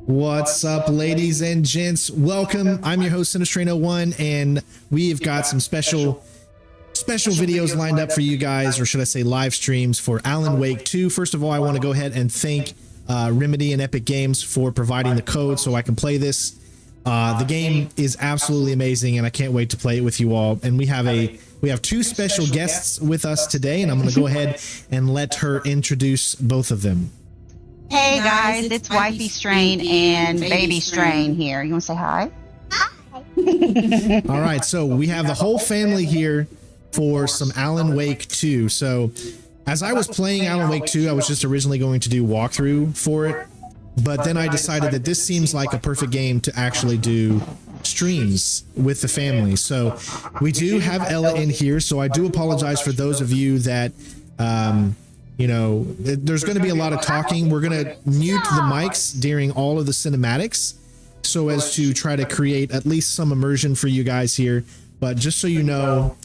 What's up, ladies and gents? Welcome. I'm your host, Sinistrain01, and we've got some special videos lined up for you guys, or should I say live streams for Alan Wake 2. First of all, I want to go ahead and thank Remedy and Epic Games for providing the code so I can play this. The game is absolutely amazing, and I can't wait to play it with you all. And we have two special guests with us today, and I'm going to go ahead and let her introduce both of them. Hey guys, it's Wifey Strain and Baby Strain here. You want to say hi? Hi. All right, so we have the whole family here for some Alan Wake 2. So as I was playing Alan Wake 2, I was just originally going to do walkthrough for it, but then I decided that this seems like a perfect game to actually do streams with the family. So we do have Ella in here, so I do apologize for those of you that you know, there's going to be a lot of talking. We're going to mute the mics during all of the cinematics so as to try to create at least some immersion for you guys here. But just so you know,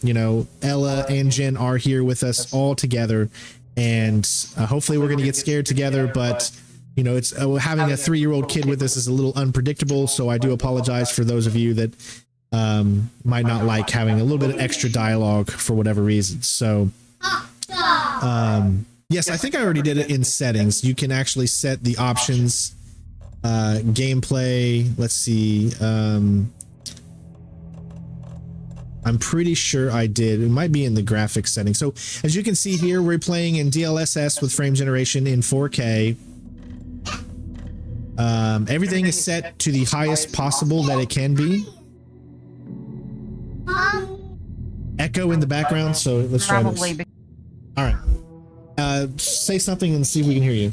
Ella and Jen are here with us all together, and hopefully we're going to get scared together. But you know, it's having a 3-year-old kid with us is a little unpredictable. So I do apologize for those of you that might not like having a little bit of extra dialogue for whatever reason. So yes, I think I already did it in settings. You can actually set the options, gameplay. Let's see. I'm pretty sure I did. It might be in the graphics setting. So as you can see here, we're playing in DLSS with frame generation in 4K. Everything is set to the highest possible that it can be. Echo in the background, so let's try this. All right. Say something and see if we can hear you.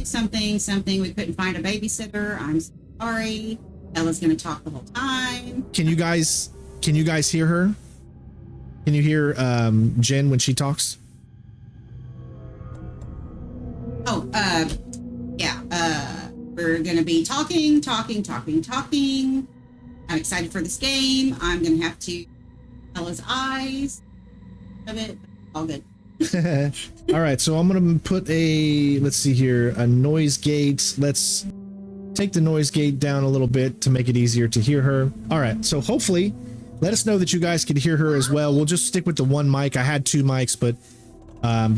Something. We couldn't find a babysitter. I'm sorry. Ella's going to talk the whole time. Can you guys hear her? Can you hear Jen when she talks? Oh, yeah. We're going to be talking. I'm excited for this game. I'm going to have to Ella's eyes of it. All good. All right, so I'm gonna put let's see here, a noise gate. Let's take the noise gate down a little bit to make it easier to hear her. All right, so hopefully let us know that you guys can hear her as well. We'll just stick with the one mic. I had 2 mics, but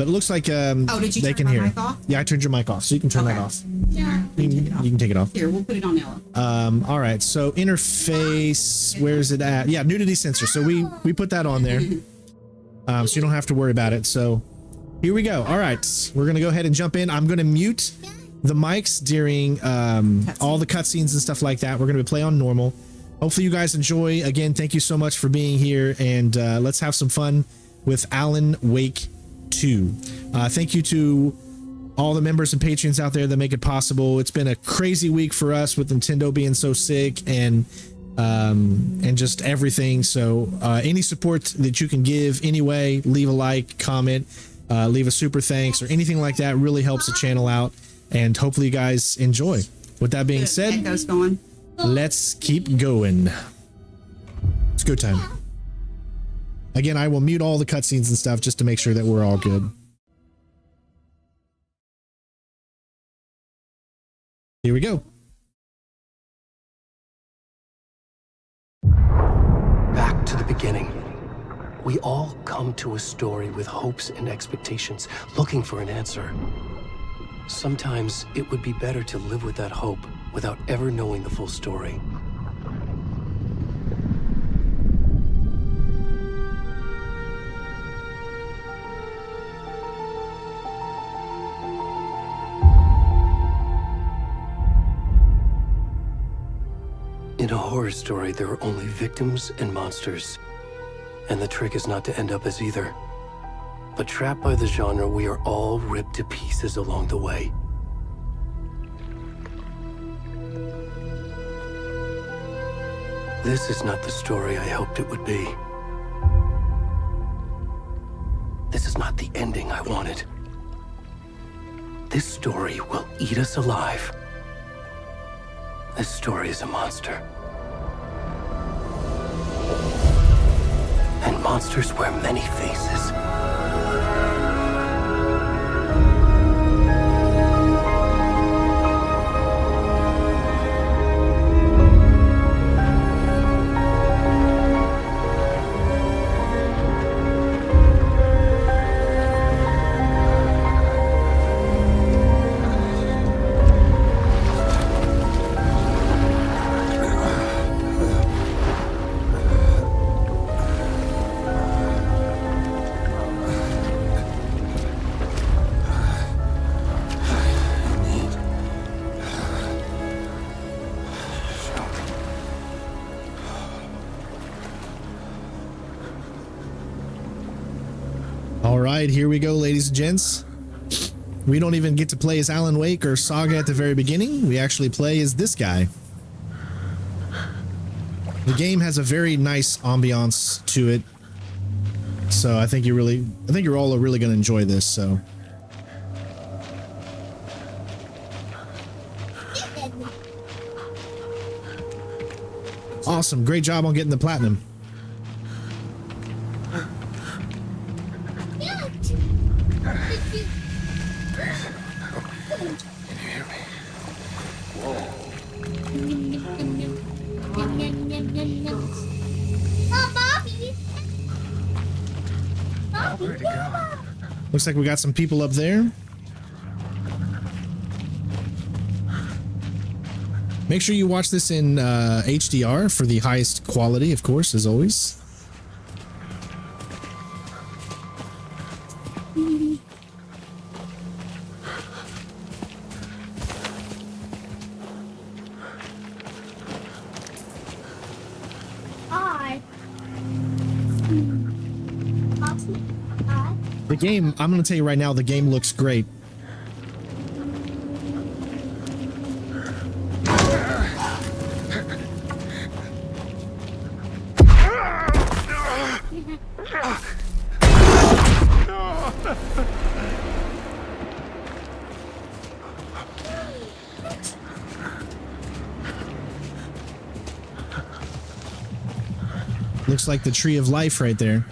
it looks like they can hear. Mic off? Yeah, I turned your mic off, so you can turn that off. Yeah, you can take it off. Here, we'll put it on Ella. All right, so interface, where's it at? Yeah, nudity sensor. So we put that on there. So you don't have to worry about it. So here we go. All right, we're gonna go ahead and jump in. I'm gonna mute the mics during all the cutscenes and stuff like that. We're gonna play on normal. Hopefully you guys enjoy. Again, thank you so much for being here, and let's have some fun with Alan Wake 2. Thank you to all the members and patrons out there that make it possible. It's been a crazy week for us with Nintendo being so sick and just everything. So any support that you can give anyway, leave a like, comment, leave a super thanks or anything like that really helps the channel out, and hopefully you guys enjoy. With that being said, let's keep going. It's go time. Again, I will mute all the cutscenes and stuff just to make sure that we're all good. Here we go. Back to the beginning. We all come to a story with hopes and expectations, looking for an answer. Sometimes it would be better to live with that hope without ever knowing the full story. In a horror story, there are only victims and monsters. And the trick is not to end up as either. But trapped by the genre, we are all ripped to pieces along the way. This is not the story I hoped it would be. This is not the ending I wanted. This story will eat us alive. This story is a monster. And monsters wear many faces. right, here we go, ladies and gents. We don't even get to play as Alan Wake or Saga at the very beginning. We actually play as this guy. The game has a very nice ambiance to it. So I think you're all really going to enjoy this, so. Awesome. Great job on getting the platinum. Looks like we got some people up there. Make sure you watch this in HDR for the highest quality, of course, as always. The game, I'm going to tell you right now, the game looks great. Looks like the tree of life right there.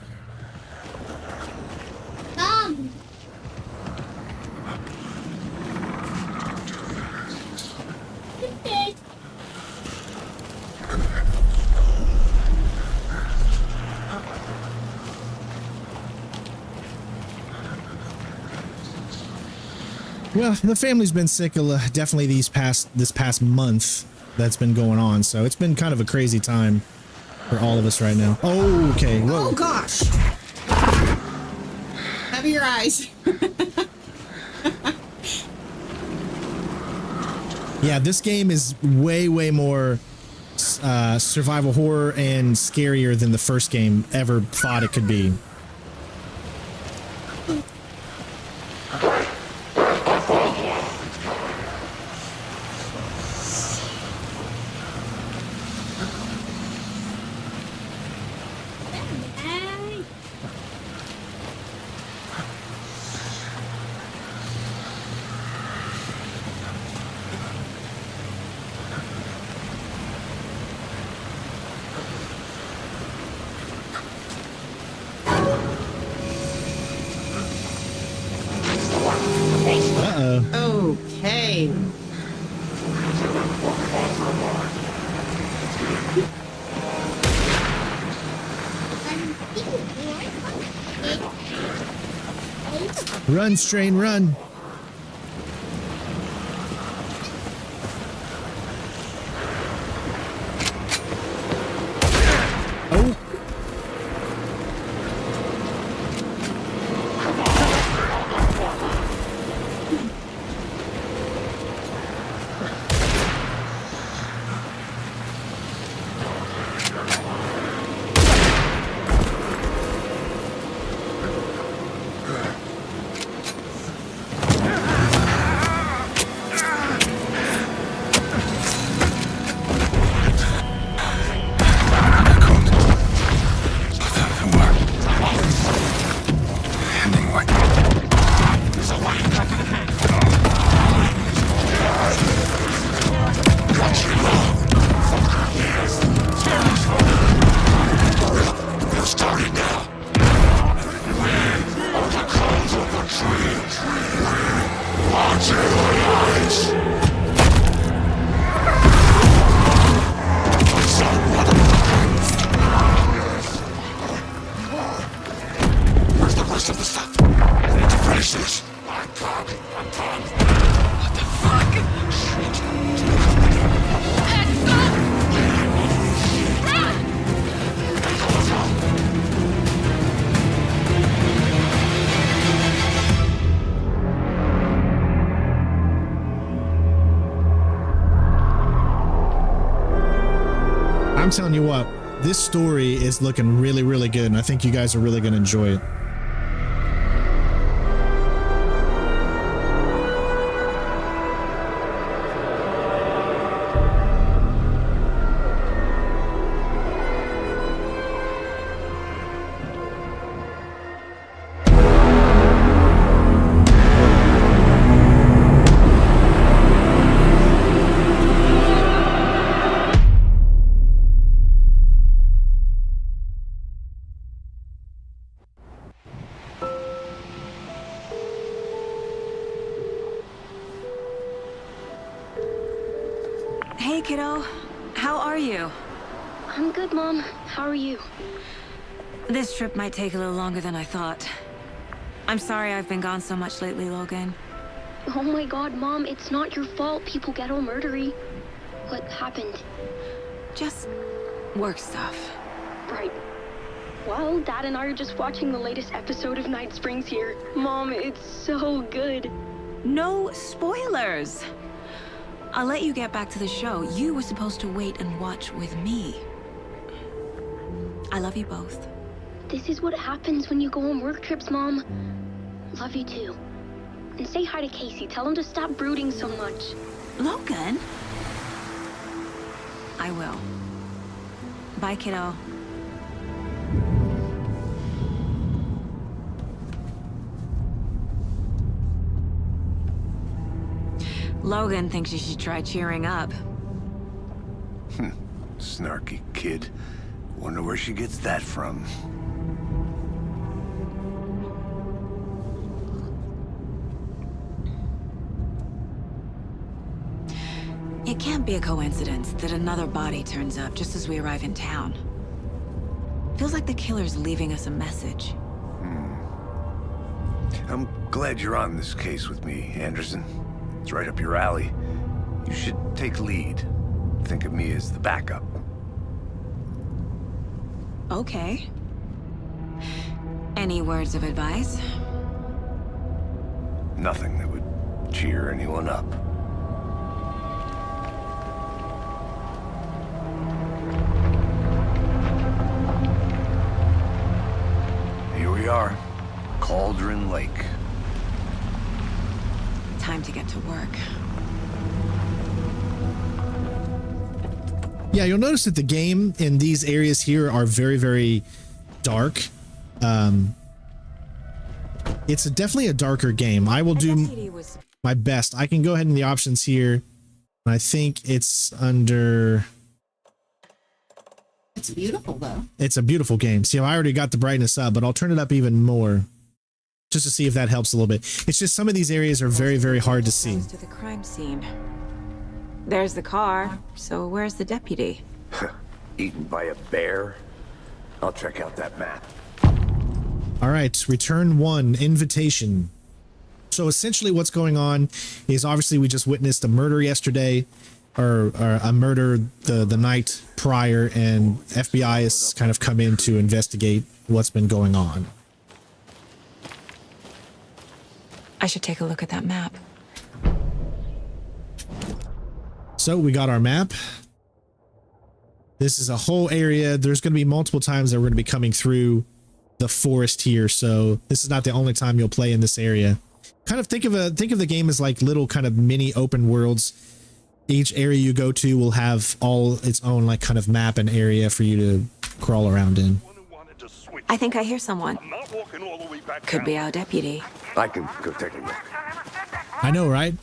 Well, the family's been sick definitely this past month that's been going on, so it's been kind of a crazy time for all of us right now. Oh, okay. Whoa. Oh gosh. Cover your eyes. Yeah, this game is way more survival horror and scarier than the first game ever thought it could be. Okay. Run, Strain, run. Oh. I'm telling you what, this story is looking really good, and I think you guys are really going to enjoy it. Hey, kiddo. How are you? I'm good, Mom. How are you? This trip might take a little longer than I thought. I'm sorry I've been gone so much lately, Logan. Oh my god, Mom, it's not your fault people get all murdery. What happened? Just work stuff. Right. Well, Dad and I are just watching the latest episode of Night Springs here. Mom, it's so good. No spoilers! I'll let you get back to the show. You were supposed to wait and watch with me. I love you both. This is what happens when you go on work trips, Mom. Love you too. And say hi to Casey. Tell him to stop brooding so much. Logan? I will. Bye, kiddo. Logan thinks you should try cheering up. Snarky kid. Wonder where she gets that from. It can't be a coincidence that another body turns up just as we arrive in town. Feels like the killer's leaving us a message. I'm glad you're on this case with me, Anderson. It's right up your alley. You should take lead. Think of me as the backup. Okay. Any words of advice? Nothing that would cheer anyone up. Here we are. Cauldron Lake. Time to get to work. Yeah, you'll notice that the game in these areas here are very, very dark. It's definitely a darker game. I will do my best. I can go ahead in the options here. I think it's under... It's beautiful, though. It's a beautiful game. See, I already got the brightness up, but I'll turn it up even more just to see if that helps a little bit. It's just some of these areas are very, very hard to see. To the crime scene. There's the car. So where's the deputy? Eaten by a bear? I'll check out that map. All right, return 1, invitation. So essentially what's going on is obviously we just witnessed a murder yesterday, or a murder the night prior, and FBI has kind of come in to investigate what's been going on. I should take a look at that map. So we got our map. This is a whole area. There's going to be multiple times that we're going to be coming through the forest here. So this is not the only time you'll play in this area. Kind of think of the game as like little kind of mini open worlds. Each area you go to will have all its own like kind of map and area for you to crawl around in. I think I hear someone. Could be our deputy. I can go take a look. I know, right?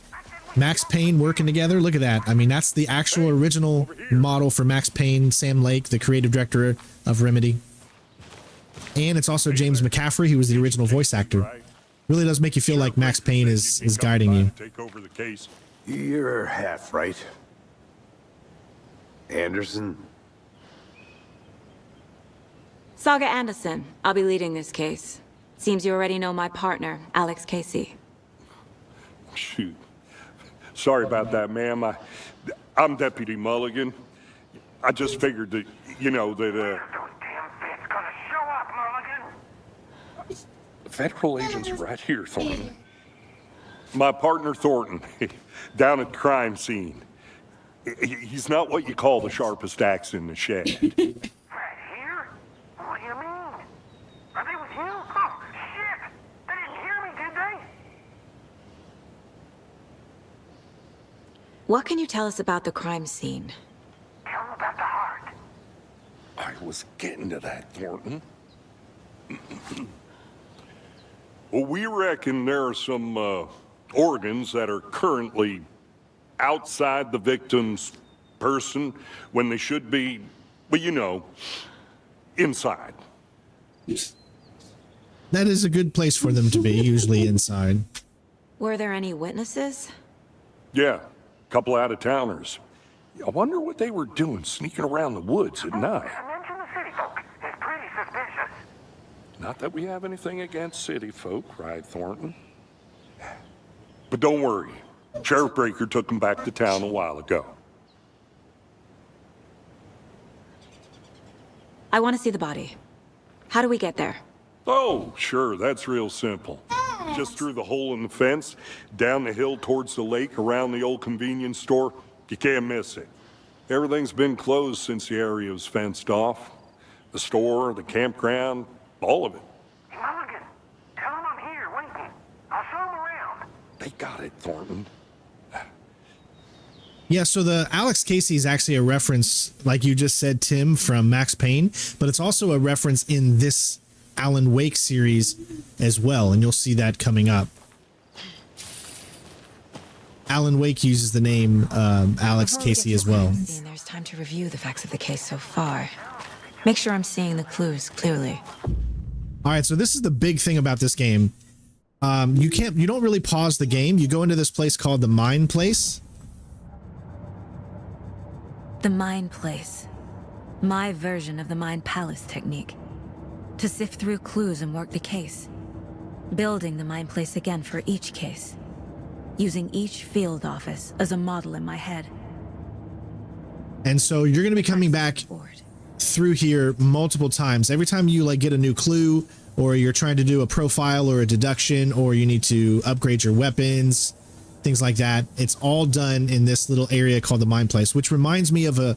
Max Payne working together. Look at that. I mean, that's the actual original model for Max Payne, Sam Lake, the creative director of Remedy. And it's also James McCaffrey, who was the original voice actor. Really does make you feel like Max Payne is guiding you. Take over the case. You're half right. Anderson? Saga Anderson. I'll be leading this case. Seems you already know my partner, Alex Casey. Shoot. Sorry about that, ma'am. I'm Deputy Mulligan. I just figured that, you know, that, Those damn feds gonna show up, Mulligan. federal agents are right here, Thornton. My partner, Thornton, down at the crime scene. He's not what you call the sharpest axe in the shed. Right here? What do you mean? Are they with you? Oh, shit! They didn't hear me, did they? What can you tell us about the crime scene? Tell them about the heart. I was getting to that, Thornton. Well, we reckon there are some organs that are currently outside the victim's person when they should be, well, you know, inside. That is a good place for them to be, usually inside. Were there any witnesses? Yeah, couple out-of-towners. I wonder what they were doing sneaking around the woods at night. Mention the city folk. It's pretty suspicious. Not that we have anything against city folk, right, Thornton? But don't worry. Sheriff Breaker took them back to town a while ago. I want to see the body. How do we get there? Oh, sure, that's real simple. Just through the hole in the fence, down the hill towards the lake, around the old convenience store. You can't miss it. Everything's been closed since the area was fenced off. The store, the campground, all of it. Mulligan, tell him I'm here waiting. I'll show him around. They got it, Thornton. Yeah, so the Alex Casey is actually a reference, like you just said, Tim, from Max Payne, but it's also a reference in this Alan Wake series as well, and you'll see that coming up. Alan Wake uses the name Alex Casey as well. There's time to review the facts of the case so far. Make sure I'm seeing the clues clearly. All right, so this is the big thing about this game. You don't really pause the game. You go into this place called the Mine Place. The Mine Place. My version of the Mind Palace technique. To sift through clues and work the case. Building the Mine Place again for each case. Using each field office as a model in my head. And so you're going to be coming back through here multiple times. Every time you like get a new clue, or you're trying to do a profile or a deduction, or you need to upgrade your weapons, things like that. It's all done in this little area called the Mine Place, which reminds me of a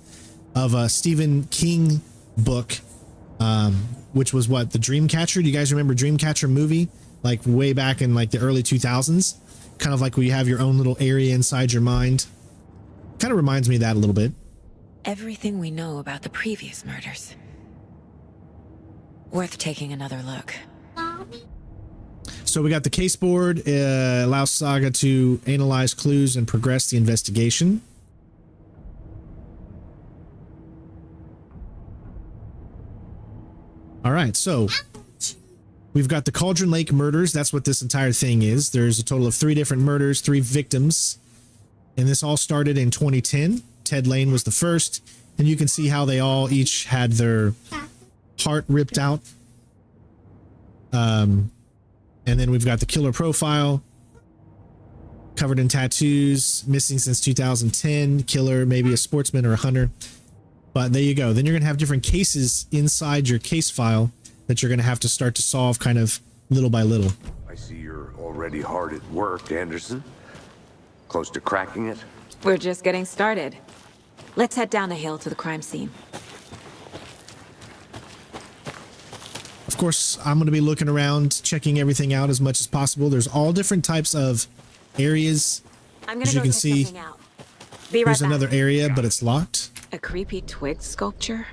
Stephen King book, which was what, the Dreamcatcher. Do you guys remember Dreamcatcher movie? Like way back in like the early 2000s, kind of like where you have your own little area inside your mind. Kind of reminds me of that a little bit. Everything we know about the previous murders. Worth taking another look. So we got the case board, allows Saga to analyze clues and progress the investigation. All right, so we've got the Cauldron Lake murders. That's what this entire thing is. There's a total of 3 different murders, 3 victims. And this all started in 2010. Ted Lane was the first. And you can see how they all each had their heart ripped out. And then we've got the killer profile. Covered in tattoos. Missing since 2010. Killer, maybe a sportsman or a hunter. But there you go. Then you're going to have different cases inside your case file that you're going to have to start to solve kind of little by little. I see you're already hard at work, Anderson. Close to cracking it? We're just getting started. Let's head down the hill to the crime scene. Of course, I'm going to be looking around, checking everything out as much as possible. There's all different types of areas. As you can see, there's another area, but it's locked. A creepy twig sculpture?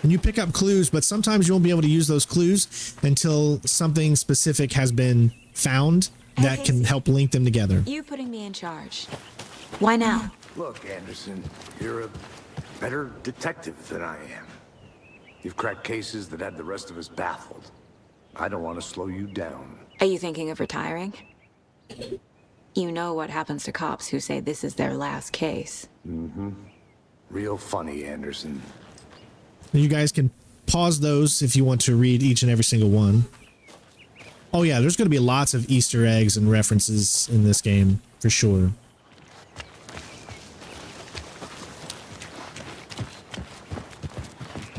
And you pick up clues, but sometimes you won't be able to use those clues until something specific has been found that can help link them together. You putting me in charge. Why now? Look, Anderson, you're a better detective than I am. You've cracked cases that had the rest of us baffled. I don't want to slow you down. Are you thinking of retiring? You know what happens to cops who say this is their last case. Mm-hmm. Real funny, Anderson. You guys can pause those if you want to read each and every single one. Oh yeah, there's going to be lots of Easter eggs and references in this game, for sure.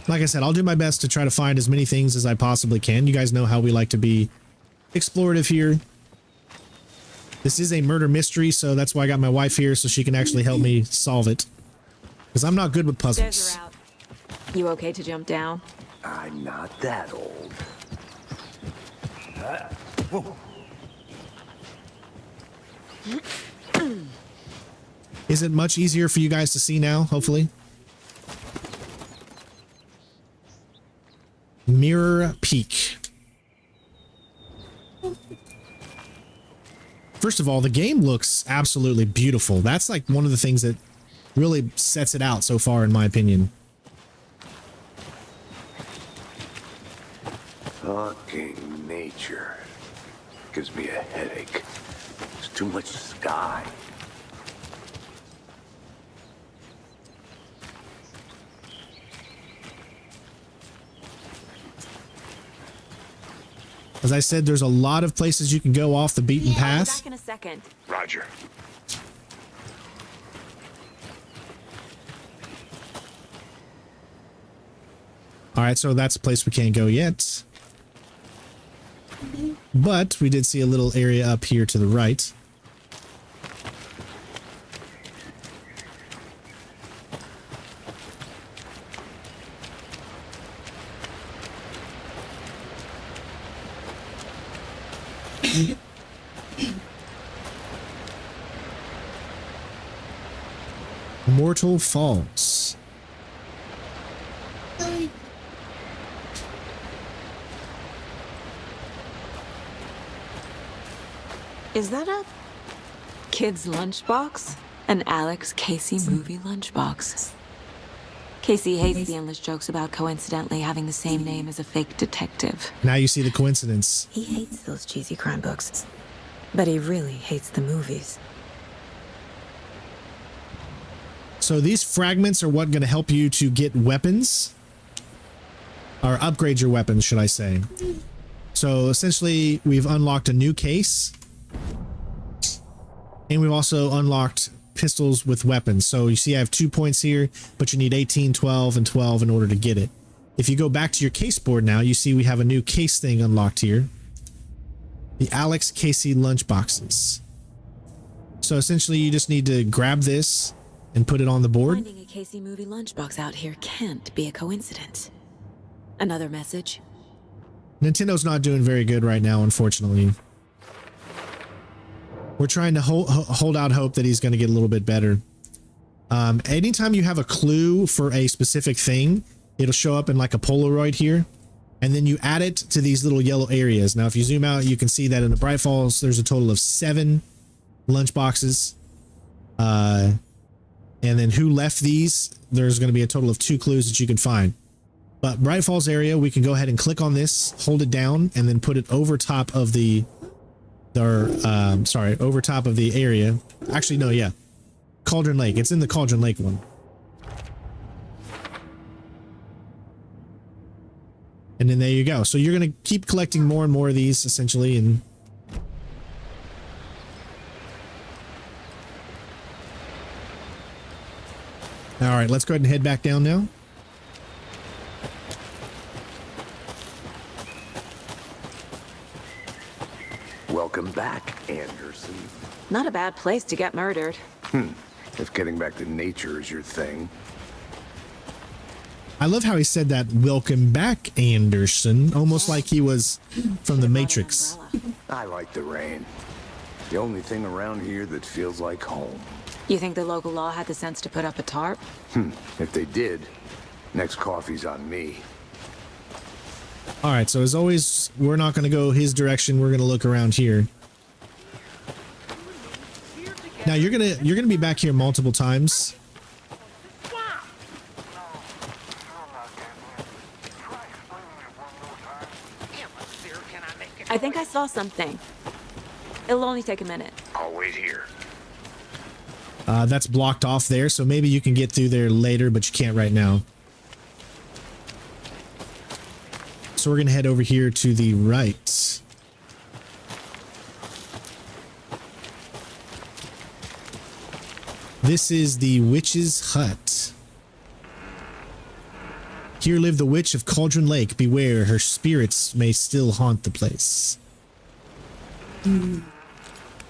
Like I said, I'll do my best to try to find as many things as I possibly can. You guys know how we like to be explorative here. This is a murder mystery, so that's why I got my wife here, so she can actually help me solve it. Because I'm not good with puzzles. You okay to jump down? I'm not that old. Is it much easier for you guys to see now, hopefully? Mirror Peak. First of all, the game looks absolutely beautiful. That's like one of the things that really sets it out so far, in my opinion. Fucking nature. Gives me a headache. It's too much sky. As I said, there's a lot of places you can go off the beaten path. Back in a second. Roger. All right, so that's a place we can't go yet. But we did see a little area up here to the right. Mortal Falls. Is that a kid's lunchbox? An Alex Casey movie lunchbox. Casey hates the endless jokes about coincidentally having the same name as a fake detective. Now you see the coincidence. He hates those cheesy crime books, but he really hates the movies. So these fragments are what going to help you to get weapons, or upgrade your weapons, should I say. So essentially, we've unlocked a new case, and we've also unlocked pistols with weapons. So you see I have 2 points here, but you need 18, 12, and 12 in order to get it. If you go back to your case board now, you see we have a new case thing unlocked here. The Alex Casey lunchboxes. So essentially, you just need to grab this and put it on the board. Finding a Casey movie lunchbox out here can't be a coincidence. Another message? Nintendo's not doing very good right now, unfortunately. We're trying to hold out hope that he's going to get a little bit better. Anytime you have a clue for a specific thing, it'll show up in like a Polaroid here, and then you add it to these little yellow areas. Now, if you zoom out, you can see that in the Bright Falls, there's a total of 7 lunchboxes. And then who left these, there's going to be a total of 2 clues that you can find. But Bright Falls area, we can go ahead and click on this, hold it down, and then put it over top of the over top of the area. Actually, no, yeah. Cauldron Lake. It's in the Cauldron Lake one. And then there you go. So you're going to keep collecting more and more of these, essentially, and all right, let's go ahead and head back down now. Welcome back, Anderson. Not a bad place to get murdered. If getting back to nature is your thing. I love how he said that, welcome back, Anderson, almost like he was from the Matrix. I like the rain. The only thing around here that feels like home. You think the local law had the sense to put up a tarp? If they did, next coffee's on me. All right, so as always, we're not going to go his direction. We're going to look around here. Now you're gonna be back here multiple times. I think I saw something. It'll only take a minute. I'll wait here. That's blocked off there, so maybe you can get through there later, but you can't right now. So we're going to head over here to the right. This is the witch's hut. Here live the witch of Cauldron Lake. Beware, her spirits may still haunt the place. You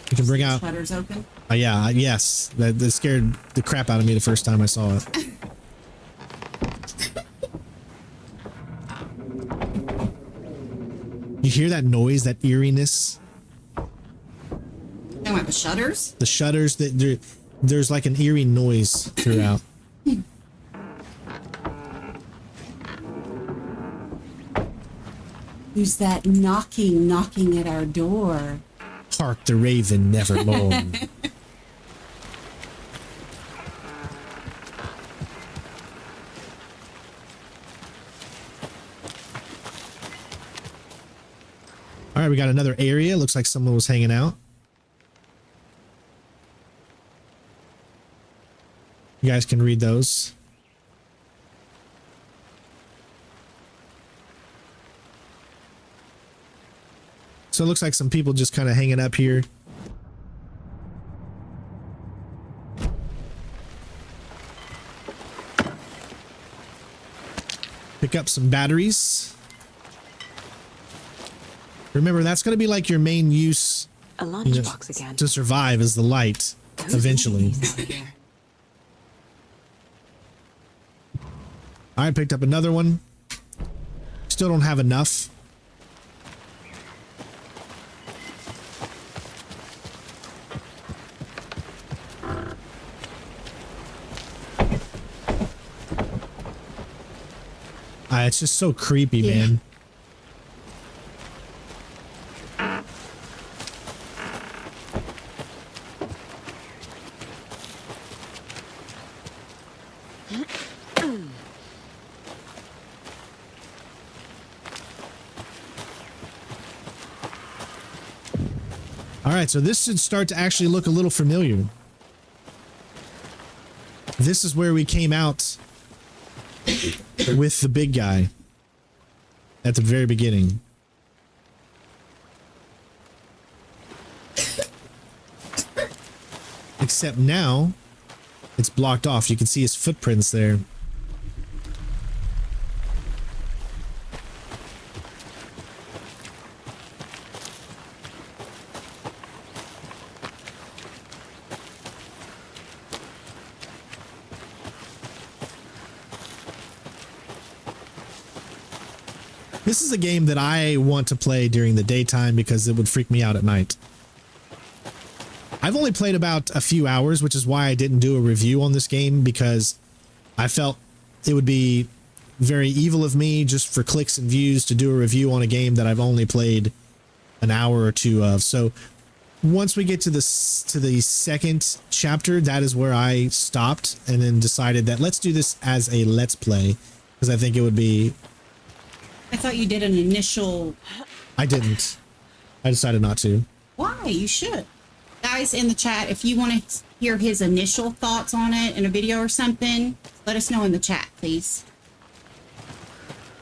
can bring out... Shutters open? Yeah, yes. That scared the crap out of me the first time I saw it. You hear that noise, that eeriness? Talking about the shutters? The shutters, there's like an eerie noise throughout. Who's that knocking at our door? Hark the raven nevermore. All right, we got another area. Looks like someone was hanging out. You guys can read those. So it looks like some people just kind of hanging up here. Pick up some batteries. Remember, that's going to be like your main use, A lunchbox again. to survive, is the light eventually. I picked up another one. Still don't have enough. It's just so creepy, man. All right, so this should start to actually look a little familiar. This is where we came out with the big guy at the very beginning. Except now it's blocked off. You can see his footprints there. This is a game that I want to play during the daytime because it would freak me out at night. I've only played about a few hours, which is why I didn't do a review on this game, because I felt it would be very evil of me just for clicks and views to do a review on a game that I've only played an hour or two of. So once we get to the second chapter, that is where I stopped and then decided that let's do this as a let's play, because I think it would be... I thought you did an initial... I didn't. I decided not to. Why? You should. Guys in the chat, if you want to hear his initial thoughts on it in a video or something, let us know in the chat, please.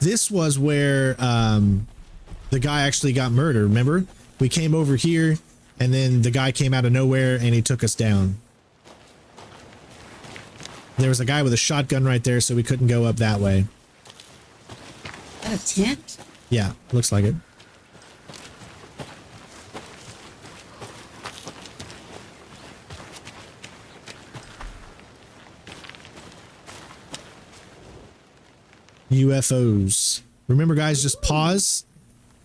This was where the guy actually got murdered, remember? We came over here, and then the guy came out of nowhere, and he took us down. There was a guy with a shotgun right there, so we couldn't go up that way. Is that a tent? Yeah, looks like it. UFOs. Remember, guys, just pause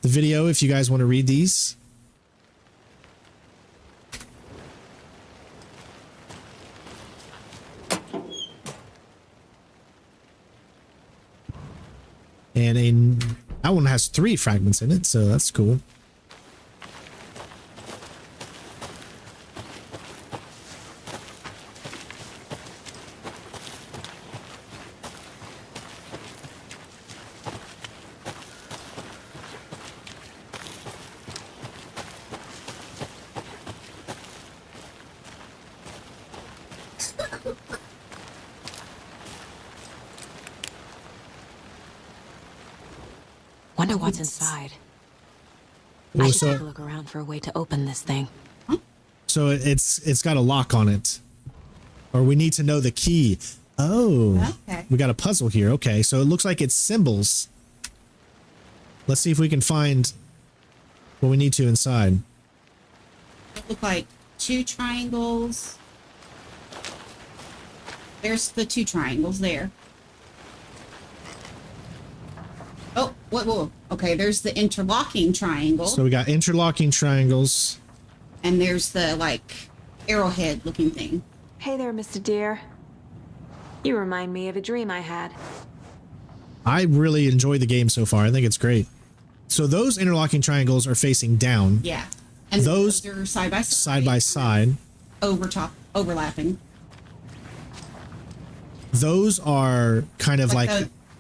the video if you guys want to read these. And that one has 3 fragments in it, so that's cool. Wonder what's inside. Well, I should take a look around for a way to open this thing. So it's got a lock on it. Or we need to know the key. Oh. Okay. We got a puzzle here. Okay, so it looks like it's symbols. Let's see if we can find what we need to inside. It look like 2 triangles. There's the 2 triangles there. Oh, whoa. Okay, there's the interlocking triangle. So we got interlocking triangles. And there's the, like, arrowhead looking thing. Hey there, Mr. Deer. You remind me of a dream I had. I really enjoy the game so far. I think it's great. So those interlocking triangles are facing down. Yeah. And those are side by side. Side by side. Overlapping. Those are kind of like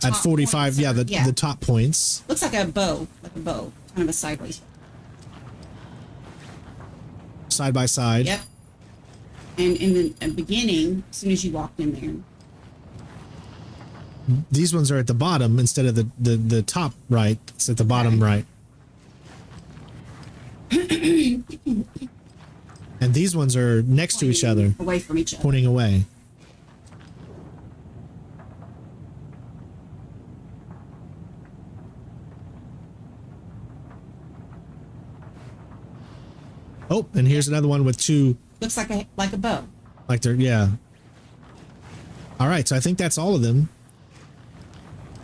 at 45, yeah, the top points. Looks like a bow, kind of a sideways. Side by side. Yep. And in the beginning, as soon as you walked in there. These ones are at the bottom instead of the top right. It's at the bottom right. And these ones are next to each other. Away from each other. Pointing away. Oh, and here's another one with two. Looks like a bow. Like they're, yeah. All right, so I think that's all of them.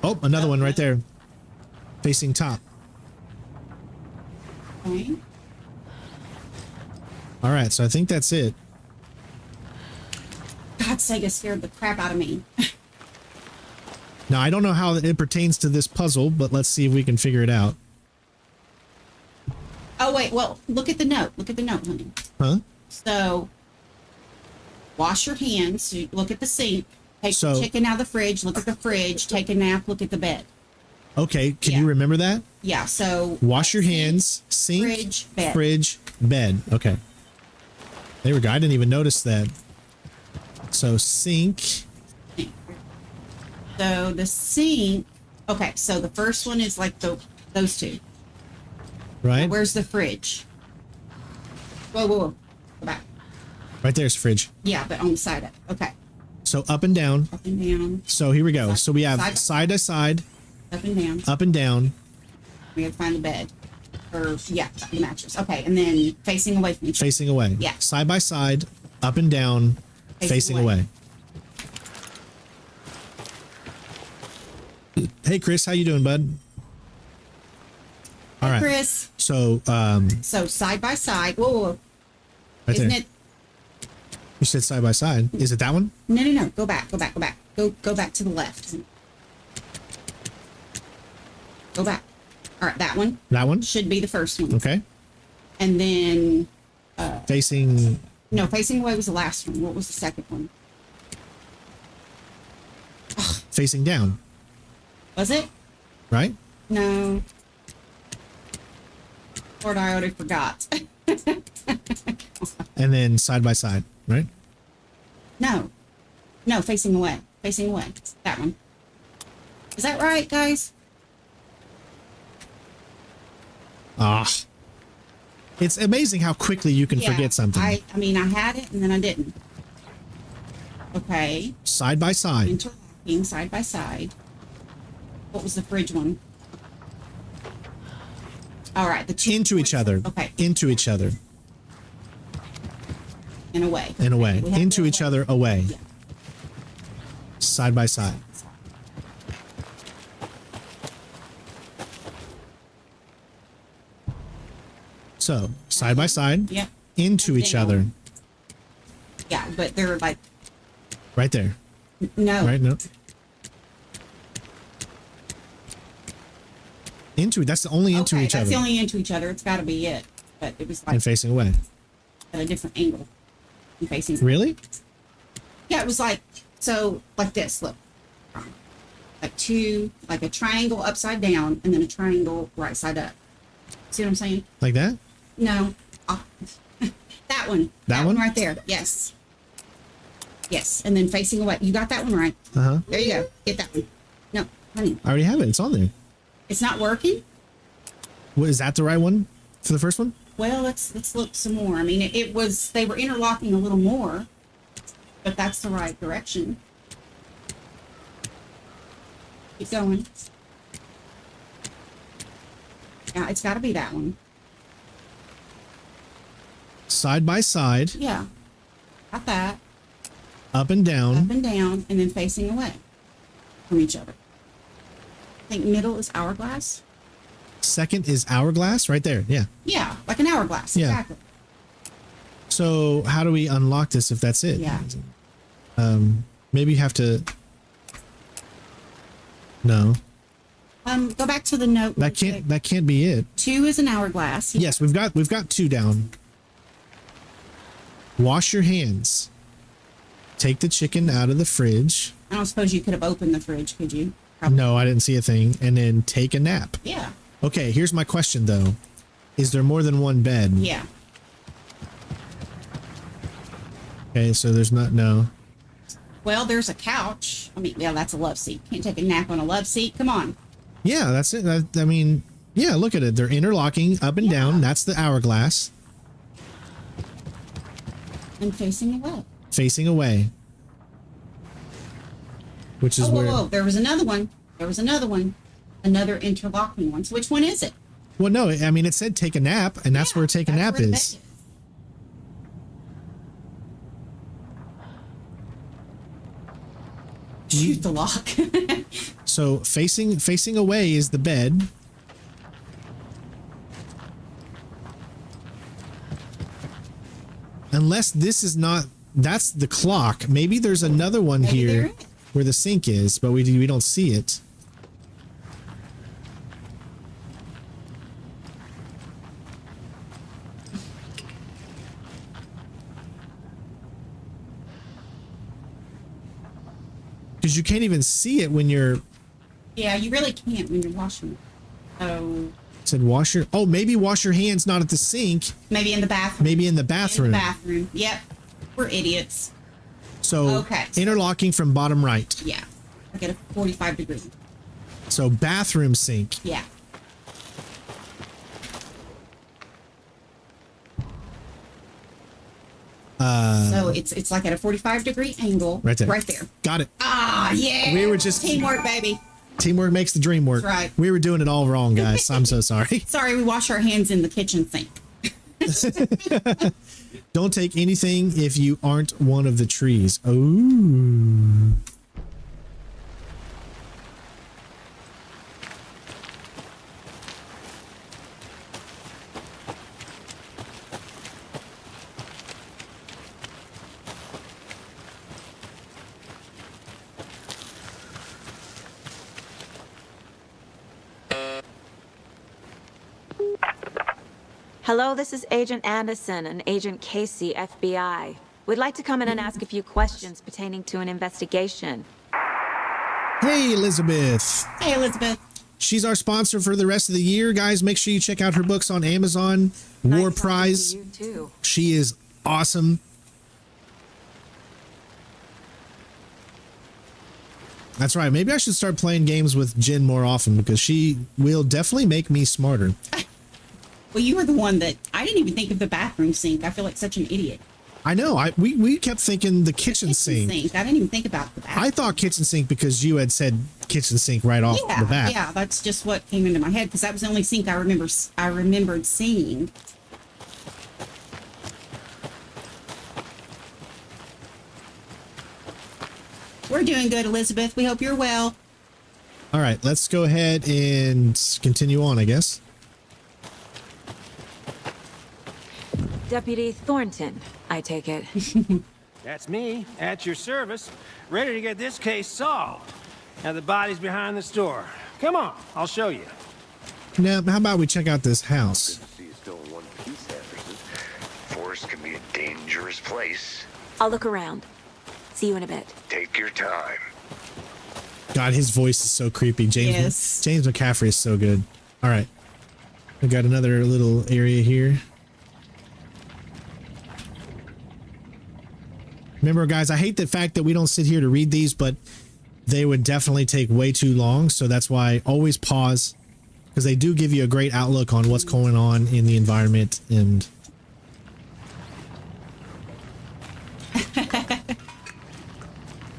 Oh, another one right there. Facing top. Okay. All right, so I think that's it. God's sake, it scared the crap out of me. Now, I don't know how it pertains to this puzzle, but let's see if we can figure it out. Oh, wait. Well, look at the note. Look at the note, honey. Huh? So, wash your hands. So look at the sink. Take the chicken out of the fridge. Look at the fridge. Take a nap. Look at the bed. Okay, can you remember that? Yeah, so... Wash your hands, sink, fridge, bed. Okay. There we go. I didn't even notice that. So, sink. So, the sink... Okay, so the first one is like those two. Right? Where's the fridge? Whoa. Go back. Right there's fridge. Yeah, but on the side of it. Okay. So, up and down. Up and down. So, here we go. So, we have side to side. Up and down. Up and down. We have to find the bed. Or, yeah, the mattress. Okay, and then facing away from each other. Facing away. Yeah. Side by side, up and down, facing away. Hey, Chris, how you doing, bud? All right. Chris. So, So, side by side. Whoa. Right Isn't there. it? You said side by side. Is it that one? No. Go back. Go back to the left. Go back. All right, that one. That one? Should be the first one. Okay. And then... facing... No, facing away was the last one. What was the second one? Facing down. Was it? Right? No. Lord, I already forgot. And then side by side, right? No, facing away. Facing away. That one. Is that right, guys? It's amazing how quickly you can forget something. I mean, I had it and then I didn't. Okay. Side by side. Interlocking, side by side. What was the fridge one? All right. The two into each other. Okay. Into each other. And away. And away. We have Into to each other, away. Yeah. Side by side. So, side by side. Yep. Into each other. Yeah, but they're like... Right there. No. Right? No. Into, that's the only into each that's other. the only into each other. It's got to be it. But it was like... And facing away. At a different angle. And facing... Really? Yeah, it was like... So, like this, look. Like a triangle upside down, and then a triangle right side up. See what I'm saying? Like that? No. That one. That one? Right there. Yes. Yes. And then facing away. You got that one right. Uh-huh. There you go. Get that one. No, honey. I already have it. It's on there. It's not working? What, is that the right one for the first one? Well, let's look some more. I mean, it was, they were interlocking a little more, but that's the right direction. Keep going. Yeah, it's got to be that one. Side by side. Yeah. Got that. Up and down. Up and down, and then facing away from each other. I think middle is hourglass. Second is hourglass, right there. Yeah. Yeah, like an hourglass. Yeah. Exactly. So how do we unlock this if that's it? Yeah. Maybe you have to... No. Go back to the note. That can't be it. 2 is an hourglass. Yes, we've got 2 down. Wash your hands. Take the chicken out of the fridge. I don't suppose you could have opened the fridge, could you? Probably. No, I didn't see a thing. And then take a nap. Yeah. Okay, here's my question though. Is there more than one bed? Yeah. Okay, so there's no. Well, there's a couch. I mean, yeah, that's a love seat. Can't take a nap on a love seat. Come on. Yeah, that's it. I mean, yeah, look at it. They're interlocking up and down. That's the hourglass. And facing away. Facing away. Which is where... Whoa. There was another one. Another interlocking one. So which one is it? Well, no, I mean, it said take a nap, and that's where take a nap where the is. bed Shoot the lock. So facing away is the bed. Unless this is not, that's the clock. Maybe there's another one Maybe here there is. where the sink is, but we don't see it. Because you can't even see it when you're... Yeah, you really can't when you're washing. Oh. Said wash your... Oh, maybe wash your hands not at the sink. Maybe in the bathroom. Maybe in the bathroom. In the bathroom. Yep. We're idiots. So Okay. Interlocking from bottom right. Yeah. I get a 45 degree. So bathroom sink. Yeah. So it's like at a 45 degree angle. Right there. Right there. Got it. Ah, yeah. We were just... Teamwork, baby. Teamwork makes the dream work. That's right. We were doing it all wrong, guys. I'm so sorry. Sorry, we wash our hands in the kitchen sink. Don't take anything if you aren't one of the trees. Oh. Hello, this is Agent Anderson and Agent Casey, FBI. We'd like to come in and ask a few questions pertaining to an investigation. Hey, Elizabeth. Hey, Elizabeth. She's our sponsor for the rest of the year. Guys, make sure you check out her books on Amazon. War Nice Prize. talking to you, too. She is awesome. That's right. Maybe I should start playing games with Jen more often because she will definitely make me smarter. Well, you were the one that I didn't even think of the bathroom sink. I feel like such an idiot. I know. We kept thinking the kitchen sink. I didn't even think about the bathroom. I thought kitchen sink because you had said kitchen sink right off the bat. Yeah, that's just what came into my head because that was the only sink I remembered seeing. We're doing good, Elizabeth. We hope you're well. All right, let's go ahead and continue on, I guess. Deputy Thornton, I take it. That's me, at your service, ready to get this case solved. Now the body's behind the store. Come on, I'll show you. Now, how about we check out this house? Good to see you still in one piece, Anderson. Forest can be a dangerous place. I'll look around. See you in a bit. Take your time. God, his voice is so creepy. James McCaffrey is so good. All right. We got another little area here. Remember, guys, I hate the fact that we don't sit here to read these, but they would definitely take way too long. So that's why always pause, because they do give you a great outlook on what's going on in the environment. And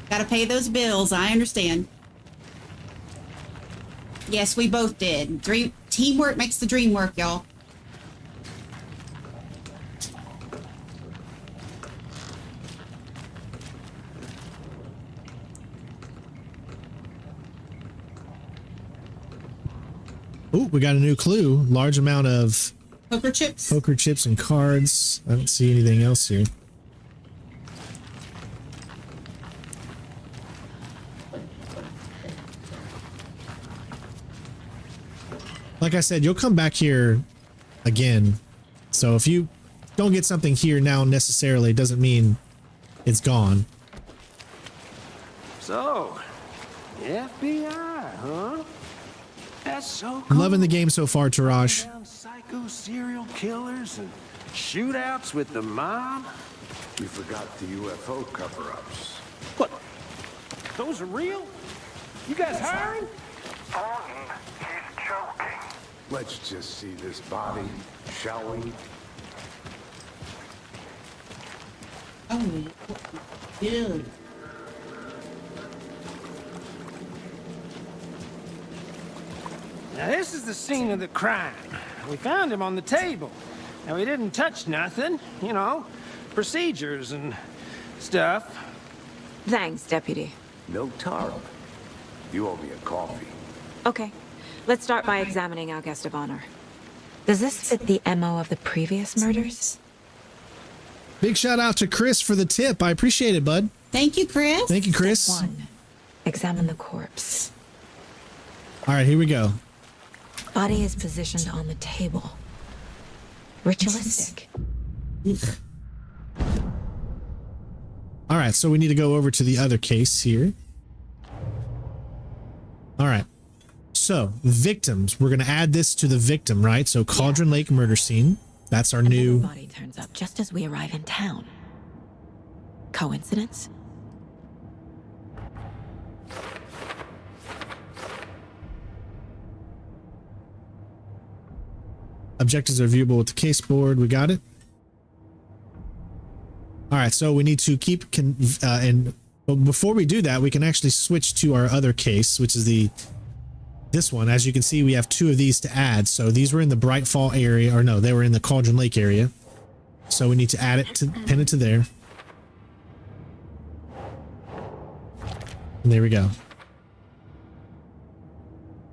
Gotta pay those bills. I understand. Yes, we both did. Teamwork makes the dream work, y'all. oh, we got a new clue. Large amount of Poker chips. poker chips and cards. I don't see anything else here. Like I said, you'll come back here again. So if you don't get something here now necessarily, it doesn't mean it's gone. So, FBI, huh? That's so cool. I'm loving the game so far, Taraj. Down psycho serial killers and shootouts with the mob. You forgot the UFO cover-ups. What? Those are real? You guys hiring? Thornton, he's joking. Let's just see this body, shall we? Oh, ew. Now this is the scene of the crime. We found him on the table. Now we didn't touch nothing, you know, procedures and stuff. Thanks, Deputy. No tarp. You owe me a coffee. Okay, let's start by examining our guest of honor. Does this fit the MO of the previous murders? Big shout out to Chris for the tip. I appreciate it, bud. Thank you, Chris. Thank you, Chris. Step 1. Examine the corpse. All right, here we go. Body is positioned on the table. Ritualistic. All right, so we need to go over to the other case here. All right. So, victims. We're going to add this to the victim, right? So, Cauldron Lake murder scene. That's our new... body turns up just as we arrive in town. Coincidence? Objectives are viewable with the case board. We got it. All right, so we need to keep... but before we do that, we can actually switch to our other case, which is this one. As you can see, we have 2 of these to add. So these were in the Bright Fall area, or no, they were in the Cauldron Lake area. So we need to add it to pin it to there. And there we go.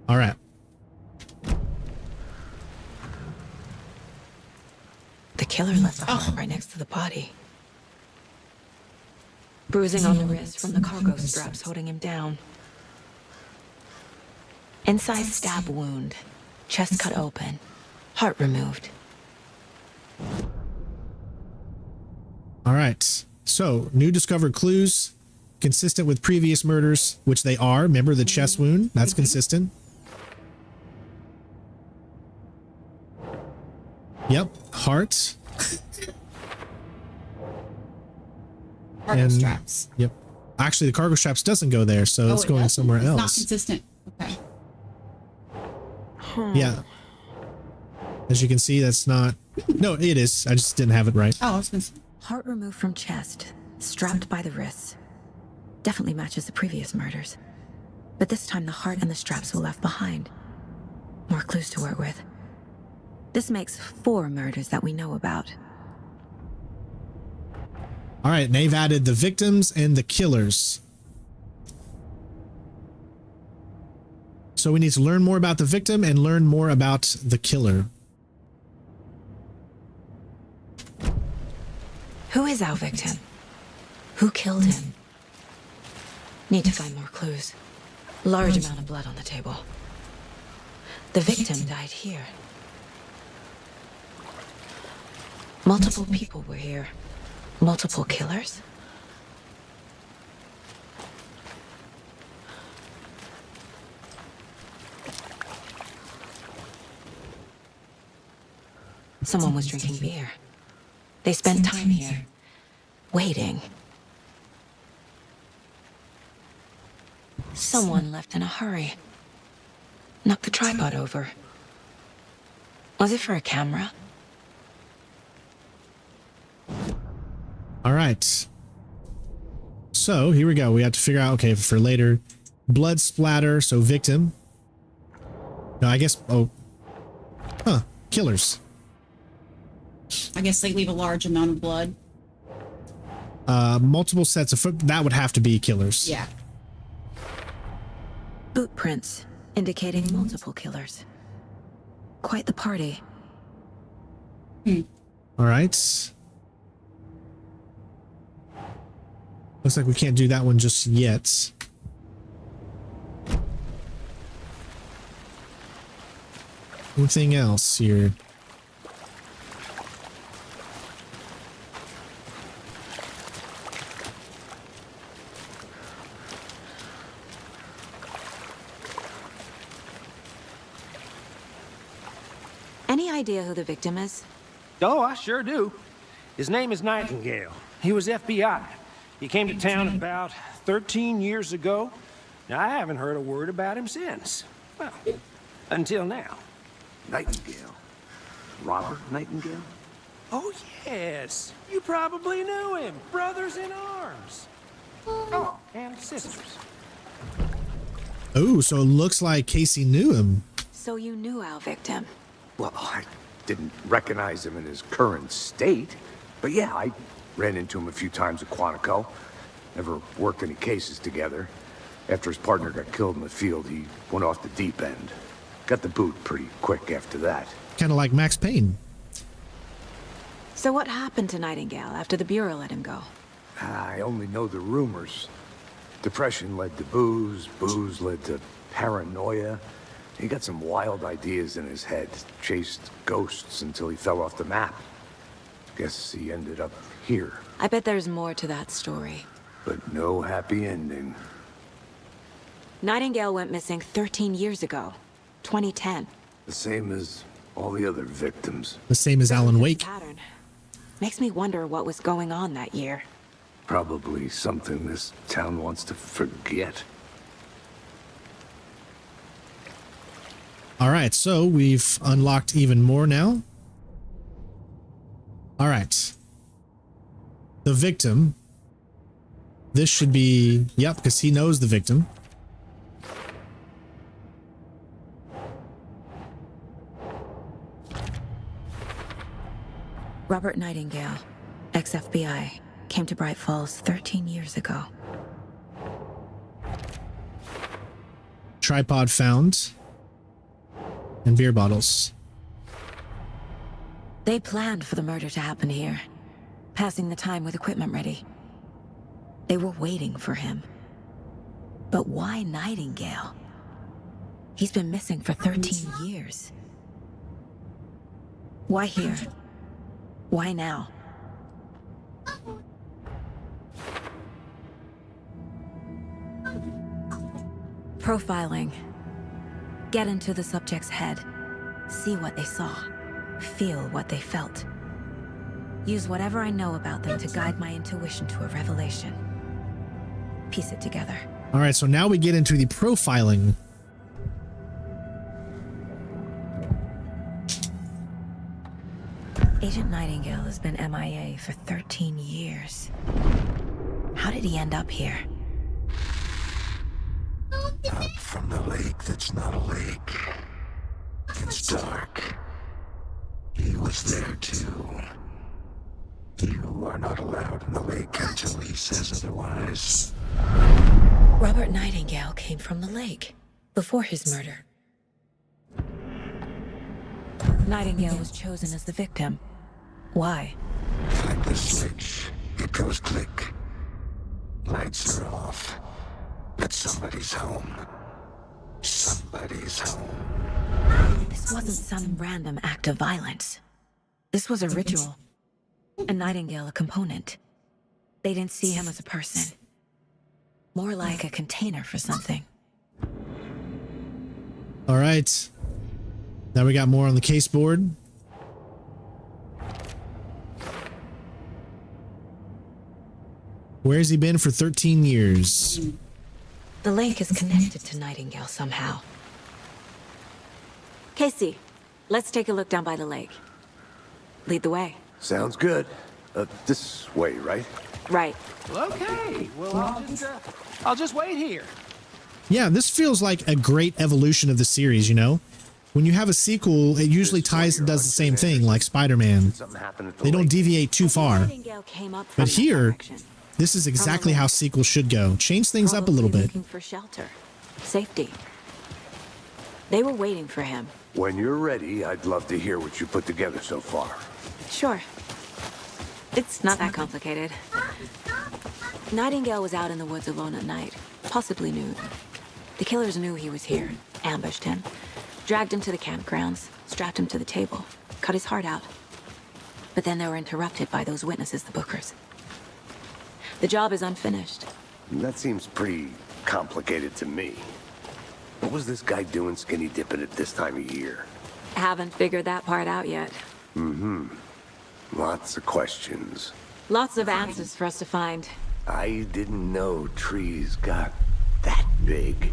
All right. The killer left the heart right next to the body. Bruising on the wrist from the cargo straps holding him down. Inside stab wound. Chest cut open. Heart removed. All right. So, new discovered clues. Consistent with previous murders, which they are. Remember the chest wound? That's consistent. Yep. Heart. Cargo straps. Yep. Actually, the cargo straps doesn't go there, so it's going somewhere else. Not consistent. Okay. Yeah. As you can see, that's not... No, it is. I just didn't have it right. Oh, I was going to... Heart removed from chest. Strapped by the wrists. Definitely matches the previous murders. But this time the heart and the straps were left behind. More clues to work with. This makes 4 murders that we know about. All right, and they've added the victims and the killers. So we need to learn more about the victim and learn more about the killer. Who is our victim? Who killed him? Need to find more clues. Large amount of blood on the table. The victim died here. Multiple people were here. Multiple killers? Someone was drinking beer. They spent time here, waiting. Someone left in a hurry. Knocked the tripod over. Was it for a camera? All right. So here we go. We have to figure out, okay, for later, blood splatter. So victim. No, I guess, killers. I guess they leave a large amount of blood. Multiple sets of foot. That would have to be killers. Yeah. Boot prints indicating multiple killers. Quite the party. All right. Looks like we can't do that one just yet. Anything else here? Any idea who the victim is? Oh, I sure do. His name is Nightingale. He was FBI. He came to town about 13 years ago. Now, I haven't heard a word about him since. Well, until now. Nightingale. Robert Nightingale? Oh, yes. You probably knew him. Brothers in arms. Oh, and sisters. Oh, so it looks like Casey knew him. So you knew our victim. Well, I didn't recognize him in his current state. But yeah, I ran into him a few times at Quantico. Never worked any cases together. After his partner got killed in the field, he went off the deep end. Got the boot pretty quick after that. Kind of like Max Payne. So what happened to Nightingale after the Bureau let him go? I only know the rumors. Depression led to booze, booze led to paranoia. He got some wild ideas in his head, chased ghosts until he fell off the map. Guess he ended up here. I bet there's more to that story. But no happy ending. Nightingale went missing 13 years ago, 2010. The same as all the other victims. The same as Alan Wake. Pattern. Makes me wonder what was going on that year. Probably something this town wants to forget. All right, so we've unlocked even more now. All right. The victim. This should be, yep, because he knows the victim. Robert Nightingale, ex-FBI, came to Bright Falls 13 years ago. Tripod found. And beer bottles. They planned for the murder to happen here, passing the time with equipment ready. They were waiting for him. But why Nightingale? He's been missing for 13 years. Why here? Why now? Profiling. Get into the subject's head. See what they saw. Feel what they felt. Use whatever I know about them to guide my intuition to a revelation. Piece it together. All right, so now we get into the profiling. Agent Nightingale has been MIA for 13 years. How did he end up here? Up from the lake that's not a lake. It's dark. He was there too. You are not allowed in the lake until he says otherwise. Robert Nightingale came from the lake before his murder. Nightingale was chosen as the victim. Why? Like the switch, it goes click. Lights are off. But somebody's home. Somebody's home. This wasn't some random act of violence. This was a ritual. And Nightingale a component. They didn't see him as a person. More like a container for something. All right. Now we got more on the case board. Where's he been for 13 years? The lake is connected to Nightingale somehow. Casey, let's take a look down by the lake. Lead the way. Sounds good. This way, right? Right. Okay. Well, I'll just wait here. Yeah, this feels like a great evolution of the series, you know? When you have a sequel, it usually ties and does the same thing, like Spider-Man. They don't deviate too far. Nightingale came up from But that here, direction. this is exactly how sequels should go. Change things up a little Probably bit. looking for shelter, safety. They were waiting for him. When you're ready, I'd love to hear what you put together so far. Sure. It's not that complicated. Nightingale was out in the woods alone at night, possibly nude. The killers knew he was here, ambushed him, dragged him to the campgrounds, strapped him to the table, cut his heart out. But then they were interrupted by those witnesses, the Bookers. The job is unfinished. That seems pretty complicated to me. What was this guy doing skinny dipping at this time of year? Haven't figured that part out yet. Mm-hmm. Lots of questions. Lots of answers for us to find. I didn't know trees got that big.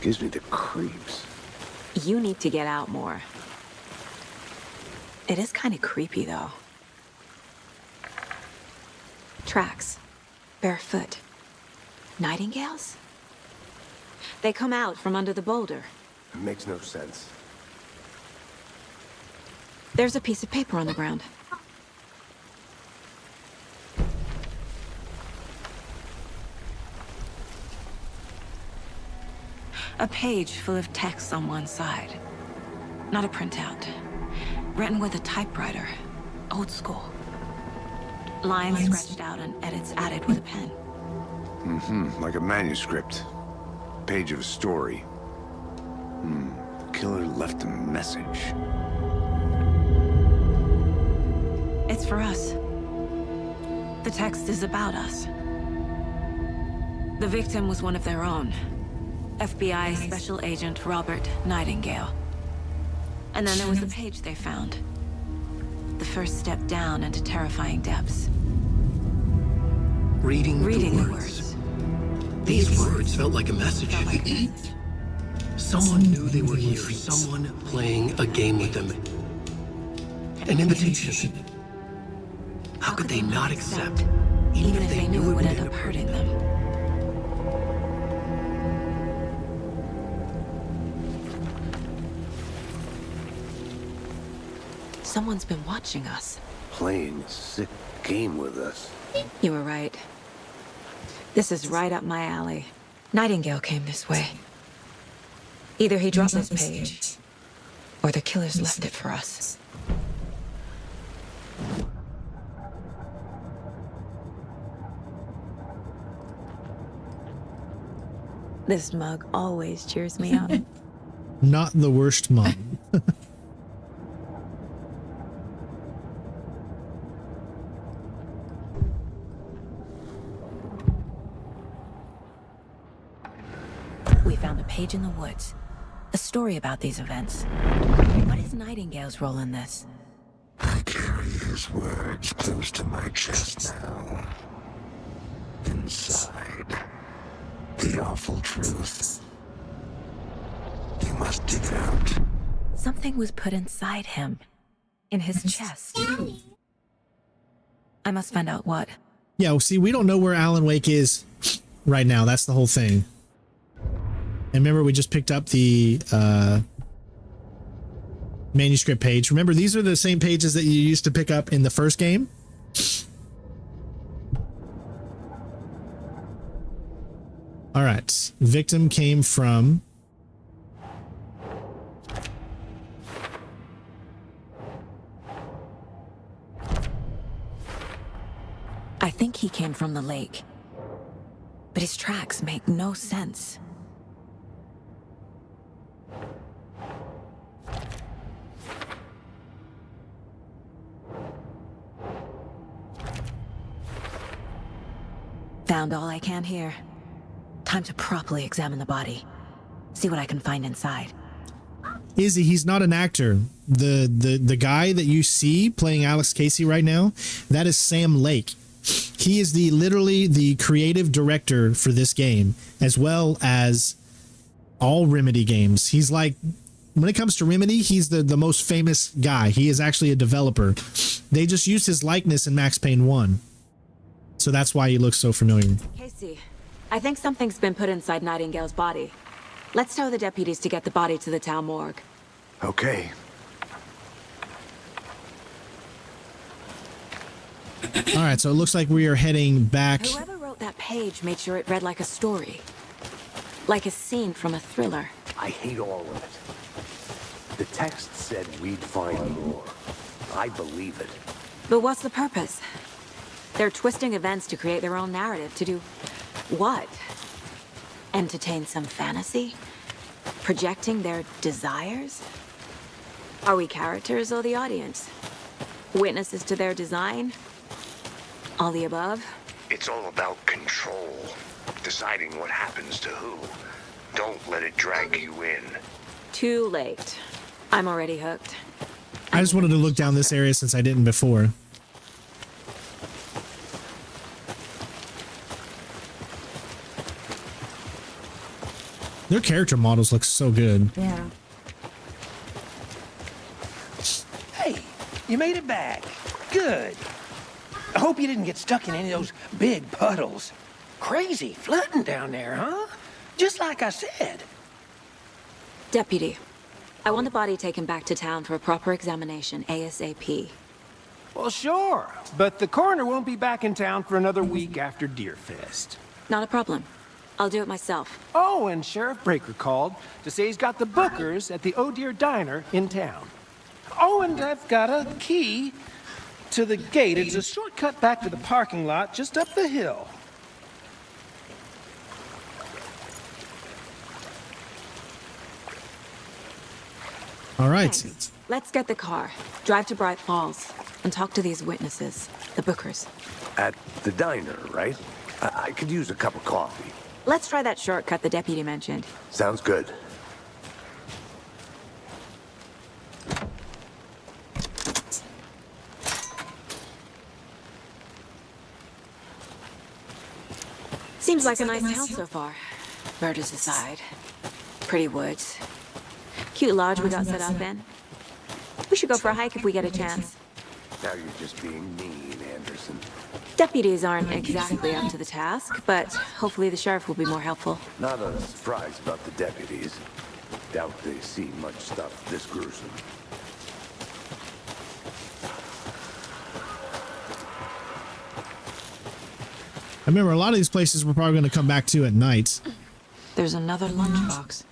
Gives me the creeps. You need to get out more. It is kind of creepy, though. Tracks. Barefoot. Nightingales? They come out from under the boulder. It makes no sense. There's a piece of paper on the ground. A page full of text on one side. Not a printout. Written with a typewriter. Old school. Lines scratched out and edits added with a pen. Like a manuscript. Page of a story. The killer left a message. It's for us. The text is about us. The victim was one of their own. FBI Special Agent Robert Nightingale. And then there was the page they found. The first step down into terrifying depths. Reading the words. words. These words felt like a message. Someone knew they were here. Someone playing a game with them. An invitation. How could they not accept, even if they knew it would end up hurting them? Someone's been watching us. Playing a sick game with us. You were right. This is right up my alley. Nightingale came this way. Either he dropped this page, or the killers left it for us. This mug always cheers me up. Not the worst mom. We found a page in the woods. A story about these events. What is Nightingale's role in this? I carry his words close to my chest now. Inside, the awful truth. You must dig it out. Something was put inside him. In his chest. I must find out what. Yeah, well, see, we don't know where Alan Wake is right now. That's the whole thing. And remember, we just picked up the manuscript page. Remember, these are the same pages that you used to pick up in the first game. All right. Victim came from... I think he came from the lake. But his tracks make no sense. Found all I can here. Time to properly examine the body. See what I can find inside. Izzy, he's not an actor. The guy that you see playing Alex Casey right now, that is Sam Lake. He is literally the creative director for this game, as well as all Remedy games. He's like, when it comes to Remedy, he's the most famous guy. He is actually a developer. They just used his likeness in Max Payne 1. So that's why he looks so familiar. Casey, I think something's been put inside Nightingale's body. Let's tell the deputies to get the body to the town morgue. Okay. All right, so it looks like we are heading back. Whoever wrote that page made sure it read like a story. Like a scene from a thriller. I hate all of it. The text said we'd find more. I believe it. But what's the purpose? They're twisting events to create their own narrative. To do what? Entertain some fantasy? Projecting their desires? Are we characters or the audience? Witnesses to their design? All the above? It's all about control. Deciding what happens to who. Don't let it drag you in. Too late. I'm already hooked. I just wanted to look down this area since I didn't before. Their character models look so good. Yeah. Hey, you made it back. Good. I hope you didn't get stuck in any of those big puddles. Crazy flooding down there, huh? Just like I said. Deputy, I want the body taken back to town for a proper examination, ASAP. Well, sure. But the coroner won't be back in town for another week after Deerfest. Not a problem. I'll do it myself. Oh, and Sheriff Breaker called to say he's got the bookers at the Oh Dear Diner in town. Oh, and I've got a key to the gate. It's a shortcut back to the parking lot just up the hill. All right. Thanks. Let's get the car, drive to Bright Falls, and talk to these witnesses, the bookers. At the diner, right? I could use a cup of coffee. Let's try that shortcut the deputy mentioned. Sounds good. Seems like a nice town so far. Murders aside. Pretty woods. Cute lodge we got set up in. We should go for a hike if we get a chance. Now you're just being mean, Anderson. Deputies aren't exactly up to the task, but hopefully the sheriff will be more helpful. Not a surprise about the deputies. Doubt they see much stuff this gruesome. I remember a lot of these places we're probably going to come back to at night. There's another lunchbox.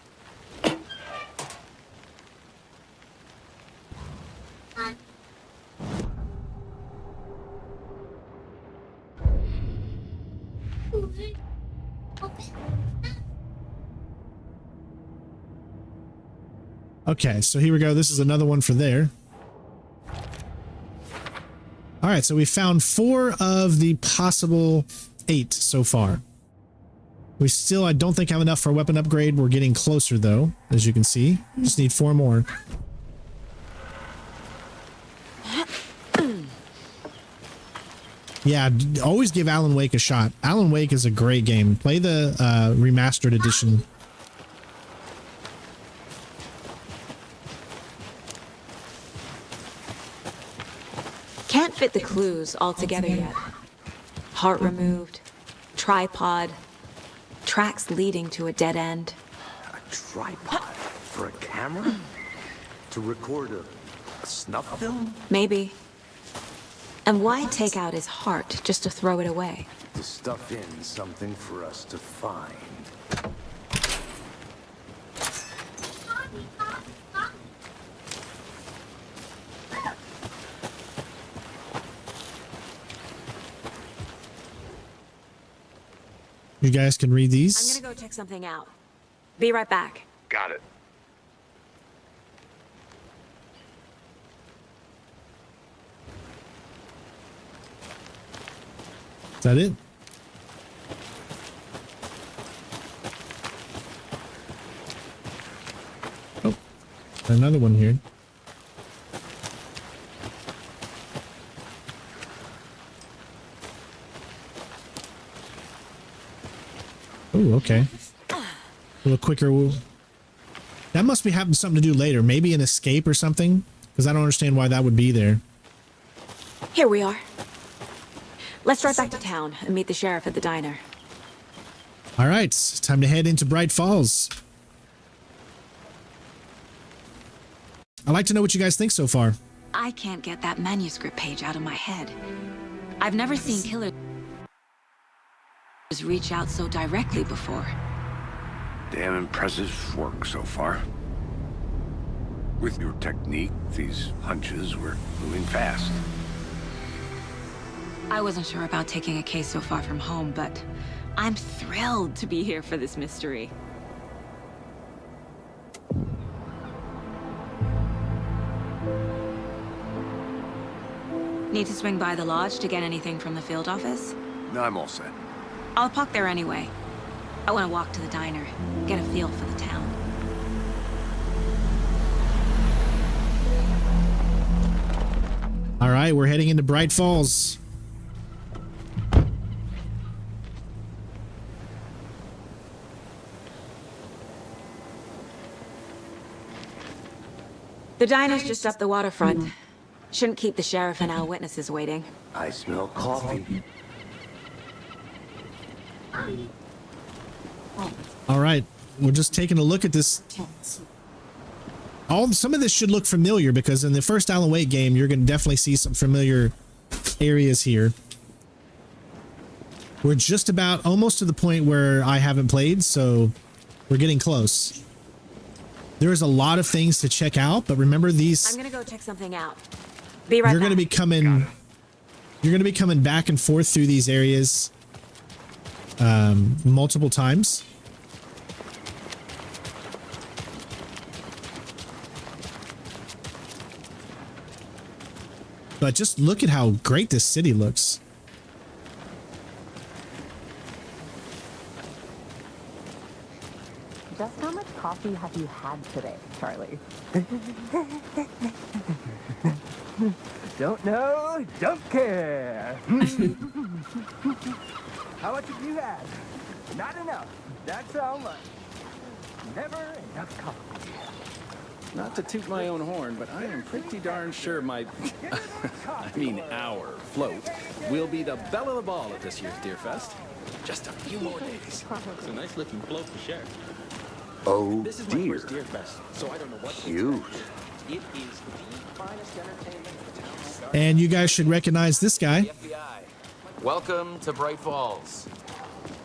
Okay, so here we go. This is another one for there. All right, so we found 4 of the possible 8 so far. We still, I don't think, have enough for a weapon upgrade. We're getting closer, though, as you can see. Just need 4 more. Yeah, always give Alan Wake a shot. Alan Wake is a great game. Play the remastered edition. Can't fit the clues all together yet. Heart removed, tripod, tracks leading to a dead end. A tripod for a camera? To record a snuff film? Maybe. And why take out his heart just to throw it away? To stuff in something for us to find. You guys can read these. I'm gonna go check something out. Be right back. Got it. Is that it? Oh, another one here. Oh, okay. A little quicker. That must be having something to do later. Maybe an escape or something? Because I don't understand why that would be there. Here we are. Let's drive back to town and meet the sheriff at the diner. All right, time to head into Bright Falls. I'd like to know what you guys think so far. I can't get that manuscript page out of my head. I've never seen killers reach out so directly before. Damn impressive work so far. With your technique, these hunches were moving fast. I wasn't sure about taking a case so far from home, but I'm thrilled to be here for this mystery. Need to swing by the lodge to get anything from the field office? No, I'm all set. I'll park there anyway. I want to walk to the diner, get a feel for the town. All right, we're heading into Bright Falls. The diner's just up the waterfront. Shouldn't keep the sheriff and our witnesses waiting. I smell coffee. All right, we're just taking a look at this. Some of this should look familiar because in the first Alan Wake game, you're going to definitely see some familiar areas here. We're just about almost to the point where I haven't played, so we're getting close. There is a lot of things to check out, but remember these. I'm gonna go check something out. Be right back. You're going to be coming. You're going to be coming back and forth through these areas multiple times. But just look at how great this city looks. Just how much coffee have you had today, Charlie? Don't know, don't care. How much have you had? Not enough. That's how much. Never enough coffee. Not to toot my own horn, but I am pretty darn sure my, our float will be the belle of the ball at this year's Deer Fest. Just a few more days. It's a nice looking float for sure. Oh, this is my first Deer Fest, so I don't know what cute. It is the finest entertainment in town. And you guys should recognize this guy. FBI. Welcome to Bright Falls.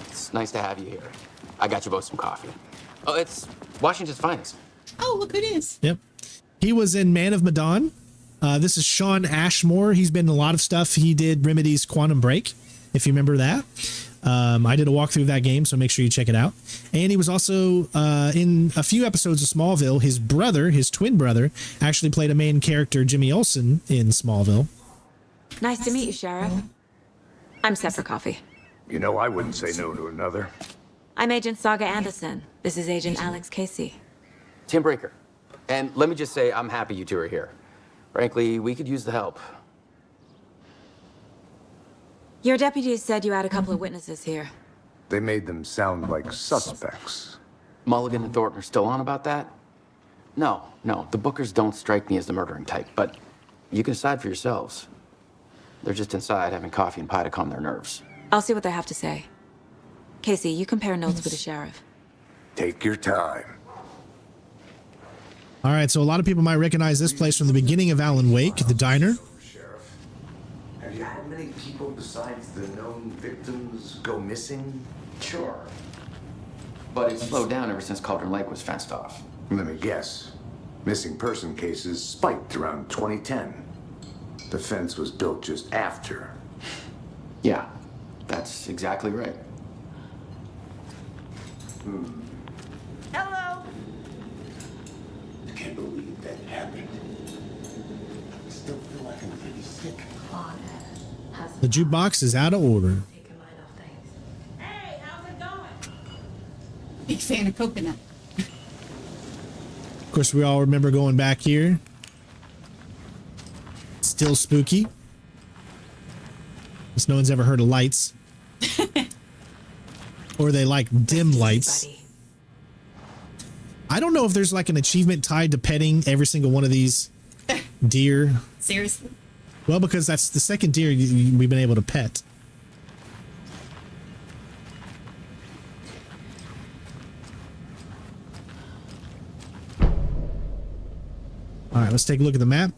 It's nice to have you here. I got you both some coffee. Oh, it's Washington's finest. Oh, look who it is. Yep. He was in Man of Medan. This is Sean Ashmore. He's been in a lot of stuff. He did Remedy's Quantum Break, if you remember that. I did a walkthrough of that game, so make sure you check it out. And he was also in a few episodes of Smallville. His brother, his twin brother, actually played a main character, Jimmy Olsen, in Smallville. Nice to meet you, Sheriff. I'm set for coffee. You know, I wouldn't say no to another. I'm Agent Saga Anderson. This is Agent Alex Casey. Tim Breaker. And let me just say, I'm happy you two are here. Frankly, we could use the help. Your deputies said you had a couple of witnesses here. They made them sound like suspects. Mulligan and Thornton are still on about that? No, the Bookers don't strike me as the murdering type, but you can decide for yourselves. They're just inside having coffee and pie to calm their nerves. I'll see what they have to say. Casey, you compare notes with the sheriff. Take your time. All right, so a lot of people might recognize this place from the beginning of Alan Wake, the diner. Sheriff, have you had many people besides the known victims go missing? Sure. But it's slowed down ever since Cauldron Lake was fenced off. Let me guess. Missing person cases spiked around 2010. The fence was built just after. Yeah, that's exactly right. Hello. I can't believe that happened. I still feel like I'm pretty sick. The jukebox is out of order. Hey, how's it going? Big fan of coconut. Of course, we all remember going back here. Still spooky. Because no one's ever heard of lights. Or they like dim lights. I don't know if there's like an achievement tied to petting every single one of these deer. Seriously? Well, because that's the second deer we've been able to pet. All right, let's take a look at the map.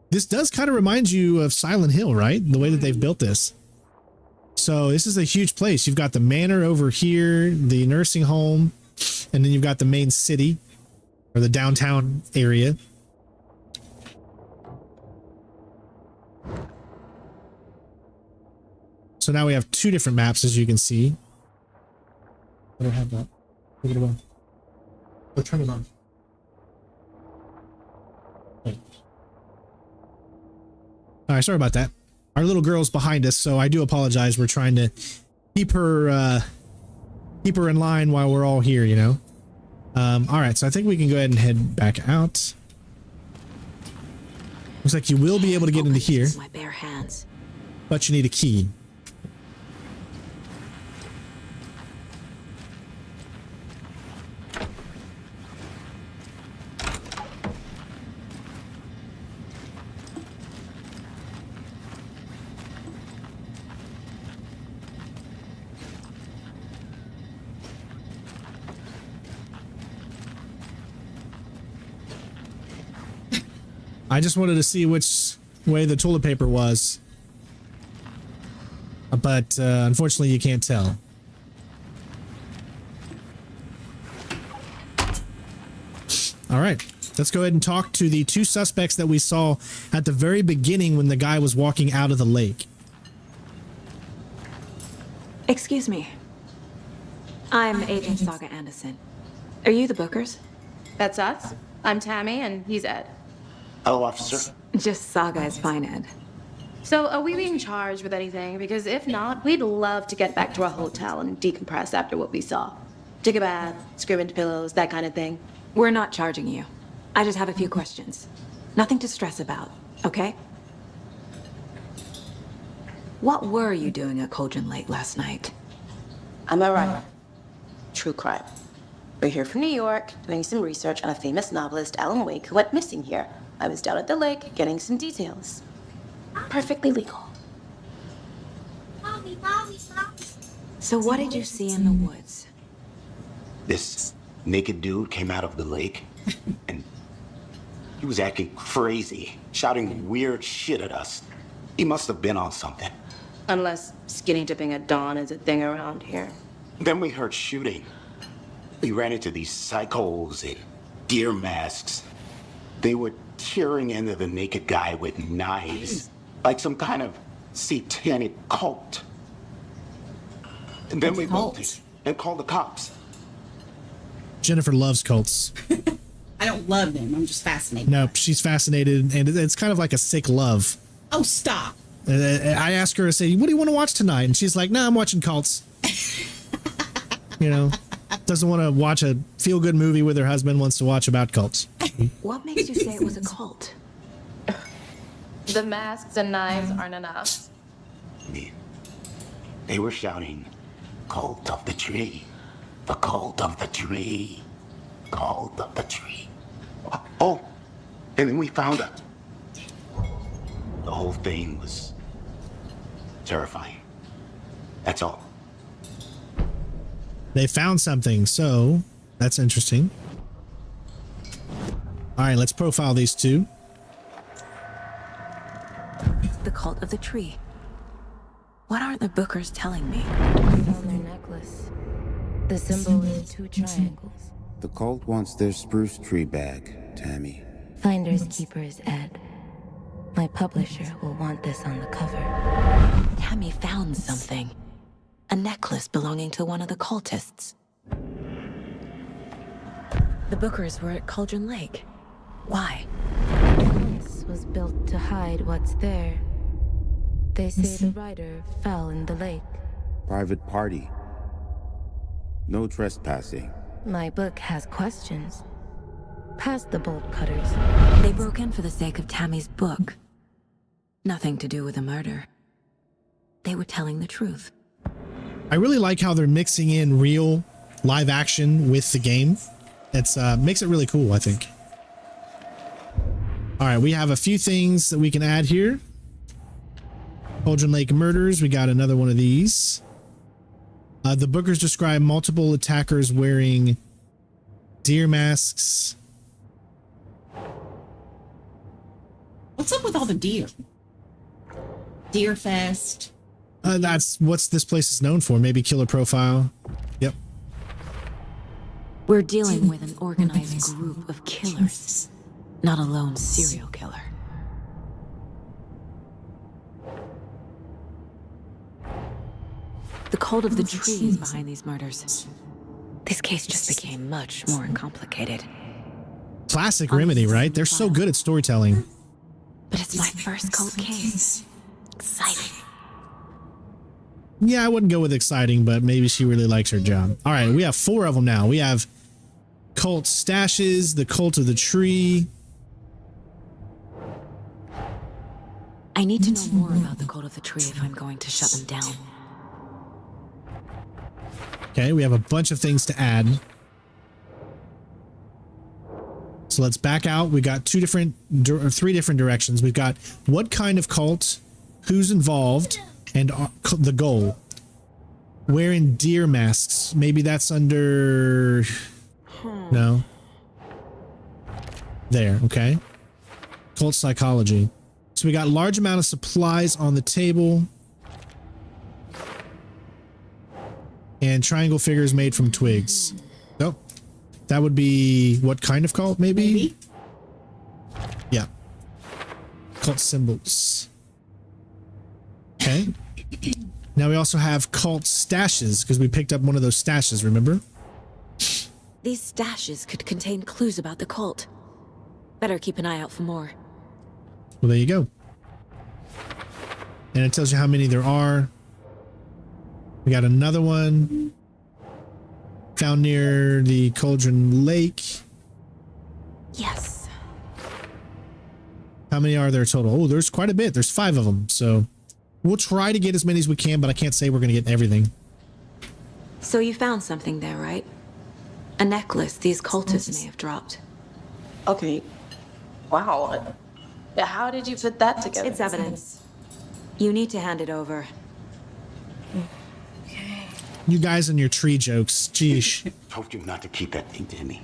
This does kind of remind you of Silent Hill, right? The way that they've built this. So this is a huge place. You've got the manor over here, the nursing home, and then you've got the main city or the downtown area. So now we have two different maps, as you can see. I don't have that. Look at it. Oh, turn it on. Wait. All right, sorry about that. Our little girl's behind us, so I do apologize. We're trying to keep her in line while we're all here, you know. All right, so I think we can go ahead and head back out. Looks like you will be able to get into here, My bare hands. but you need a key. I just wanted to see which way the toilet paper was. But unfortunately, you can't tell. All right. Let's go ahead and talk to the two suspects that we saw at the very beginning when the guy was walking out of the lake. Excuse me. I'm Agent Saga Anderson. Are you the Bookers? That's us. I'm Tammy, and he's Ed. Hello, officer. Just Saga is fine, Ed. So, are we being charged with anything? Because if not, we'd love to get back to our hotel and decompress after what we saw. Take a bath, scream into pillows, that kind of thing. We're not charging you. I just have a few questions. Nothing to stress about, okay? What were you doing at Cauldron Lake last night? I'm a writer. True crime. We're here from New York, doing some research on a famous novelist, Alan Wake, who went missing here. I was down at the lake, getting some details. Perfectly legal. So what did you see in the woods? This naked dude came out of the lake, and he was acting crazy, shouting weird shit at us. He must have been on something. Unless skinny dipping at dawn is a thing around here. Then we heard shooting. We ran into these psychos in deer masks. They were tearing into the naked guy with knives, like some kind of satanic cult. And then we bolted and called the cops. Jennifer loves cults. I don't love them. I'm just fascinated. No, she's fascinated, and it's kind of like a sick love. Oh, stop. I ask her, I say, what do you want to watch tonight? And she's like, nah, I'm watching cults. You know, doesn't want to watch a feel-good movie with her husband, wants to watch about cults. What makes you say it was a cult? The masks and knives aren't enough. They were shouting, "Cult of the tree, the cult of the tree, cult of the tree." Oh, and then we found her. The whole thing was terrifying. That's all. They found something, so that's interesting. All right, let's profile these two. The cult of the tree. What aren't the Bookers telling me? Found their necklace. The symbol is 2 triangles. The cult wants their spruce tree back, Tammy. Finders keepers, Ed. My publisher will want this on the cover. Tammy found something. A necklace belonging to one of the cultists. The Bookers were at Cauldron Lake. Why? This was built to hide what's there. They say the writer fell in the lake. Private party. No trespassing. My book has questions. Past the bolt cutters. They broke in for the sake of Tammy's book. Nothing to do with the murder. They were telling the truth. I really like how they're mixing in real live action with the game. It's makes it really cool, I think. All right, we have a few things that we can add here. Cauldron Lake murders. We got another one of these. The Bookers describe multiple attackers wearing deer masks. What's up with all the deer? Deer Fest. That's what this place is known for. Maybe killer profile. Yep. We're dealing with an organized group of killers, not a lone serial killer. The cult of the tree is behind these murders. This case just became much more complicated. Classic Remedy, right? They're so good at storytelling. But it's my first cult case. Exciting. Yeah, I wouldn't go with exciting, but maybe she really likes her job. All right, we have 4 of them now. We have cult stashes, the cult of the tree. I need to know more about the cult of the tree if I'm going to shut them down. Okay, we have a bunch of things to add. So let's back out. We got 3 different directions. We've got what kind of cult, who's involved, and the goal. Wearing deer masks. Maybe that's under... No. There, okay. Cult psychology. So we got large amount of supplies on the table. And triangle figures made from twigs. Oh, that would be what kind of cult, maybe? Yeah. Cult symbols. Okay. Now we also have cult stashes because we picked up one of those stashes, remember? These stashes could contain clues about the cult. Better keep an eye out for more. Well, there you go. And it tells you how many there are. We got another one found near the Cauldron Lake. Yes. How many are there total? Oh, there's quite a bit. There's 5 of them. So we'll try to get as many as we can, but I can't say we're going to get everything. So you found something there, right? A necklace these cultists may have dropped. Okay. Wow. How did you put that together? It's evidence. You need to hand it over. You guys and your tree jokes. Jeesh. Told you not to keep that thing to me.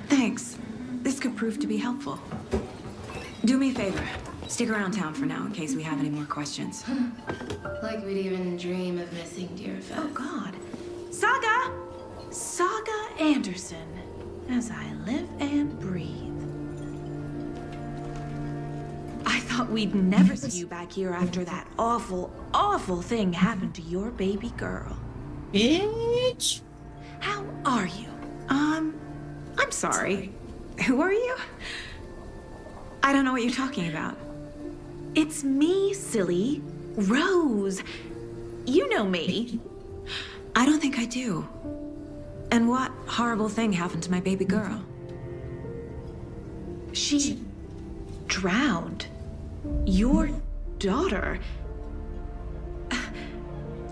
Thanks. This could prove to be helpful. Do me a favor. Stick around town for now in case we have any more questions. Like we'd even dream of missing Deerfest. Oh, God. Saga! Saga Anderson. As I live and breathe. I thought we'd never see you back here after that awful, awful thing happened to your baby girl. Bitch! How are you? I'm sorry. Who are you? I don't know what you're talking about. It's me, silly. Rose. You know me. I don't think I do. And what horrible thing happened to my baby girl? She drowned. Your daughter.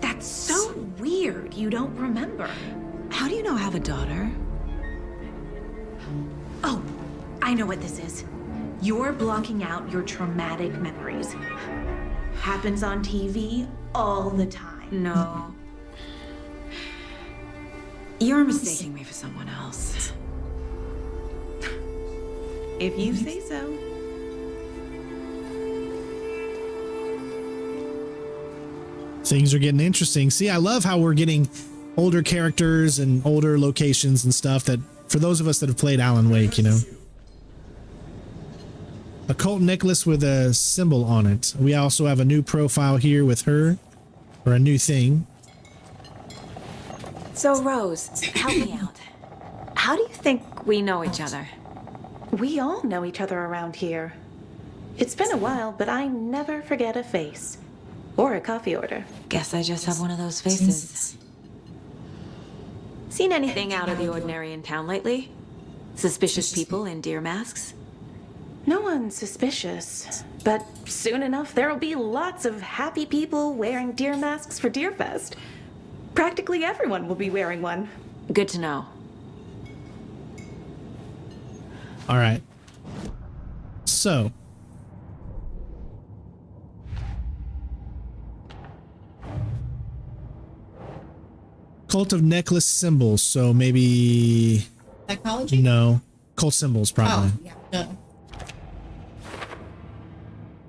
That's so weird you don't remember. How do you know I have a daughter? Oh, I know what this is. You're blocking out your traumatic memories. Happens on TV all the time. No. You're mistaking me for someone else. If you say so. Things are getting interesting. See, I love how we're getting older characters and older locations and stuff that, for those of us that have played Alan Wake, you know. A cult necklace with a symbol on it. We also have a new profile here with her, or a new thing. So, Rose, help me out. How do you think we know each other? We all know each other around here. It's been a while, but I never forget a face. Or a coffee order. Guess I just have one of those faces. Seen anything out of the ordinary in town lately? Suspicious people in deer masks? No one's suspicious. But soon enough, there'll be lots of happy people wearing deer masks for Deerfest. Practically everyone will be wearing one. Good to know. All right. So. Cult of necklace symbols. So maybe. Psychology? No. Cult symbols, probably. Oh, yeah. Duh.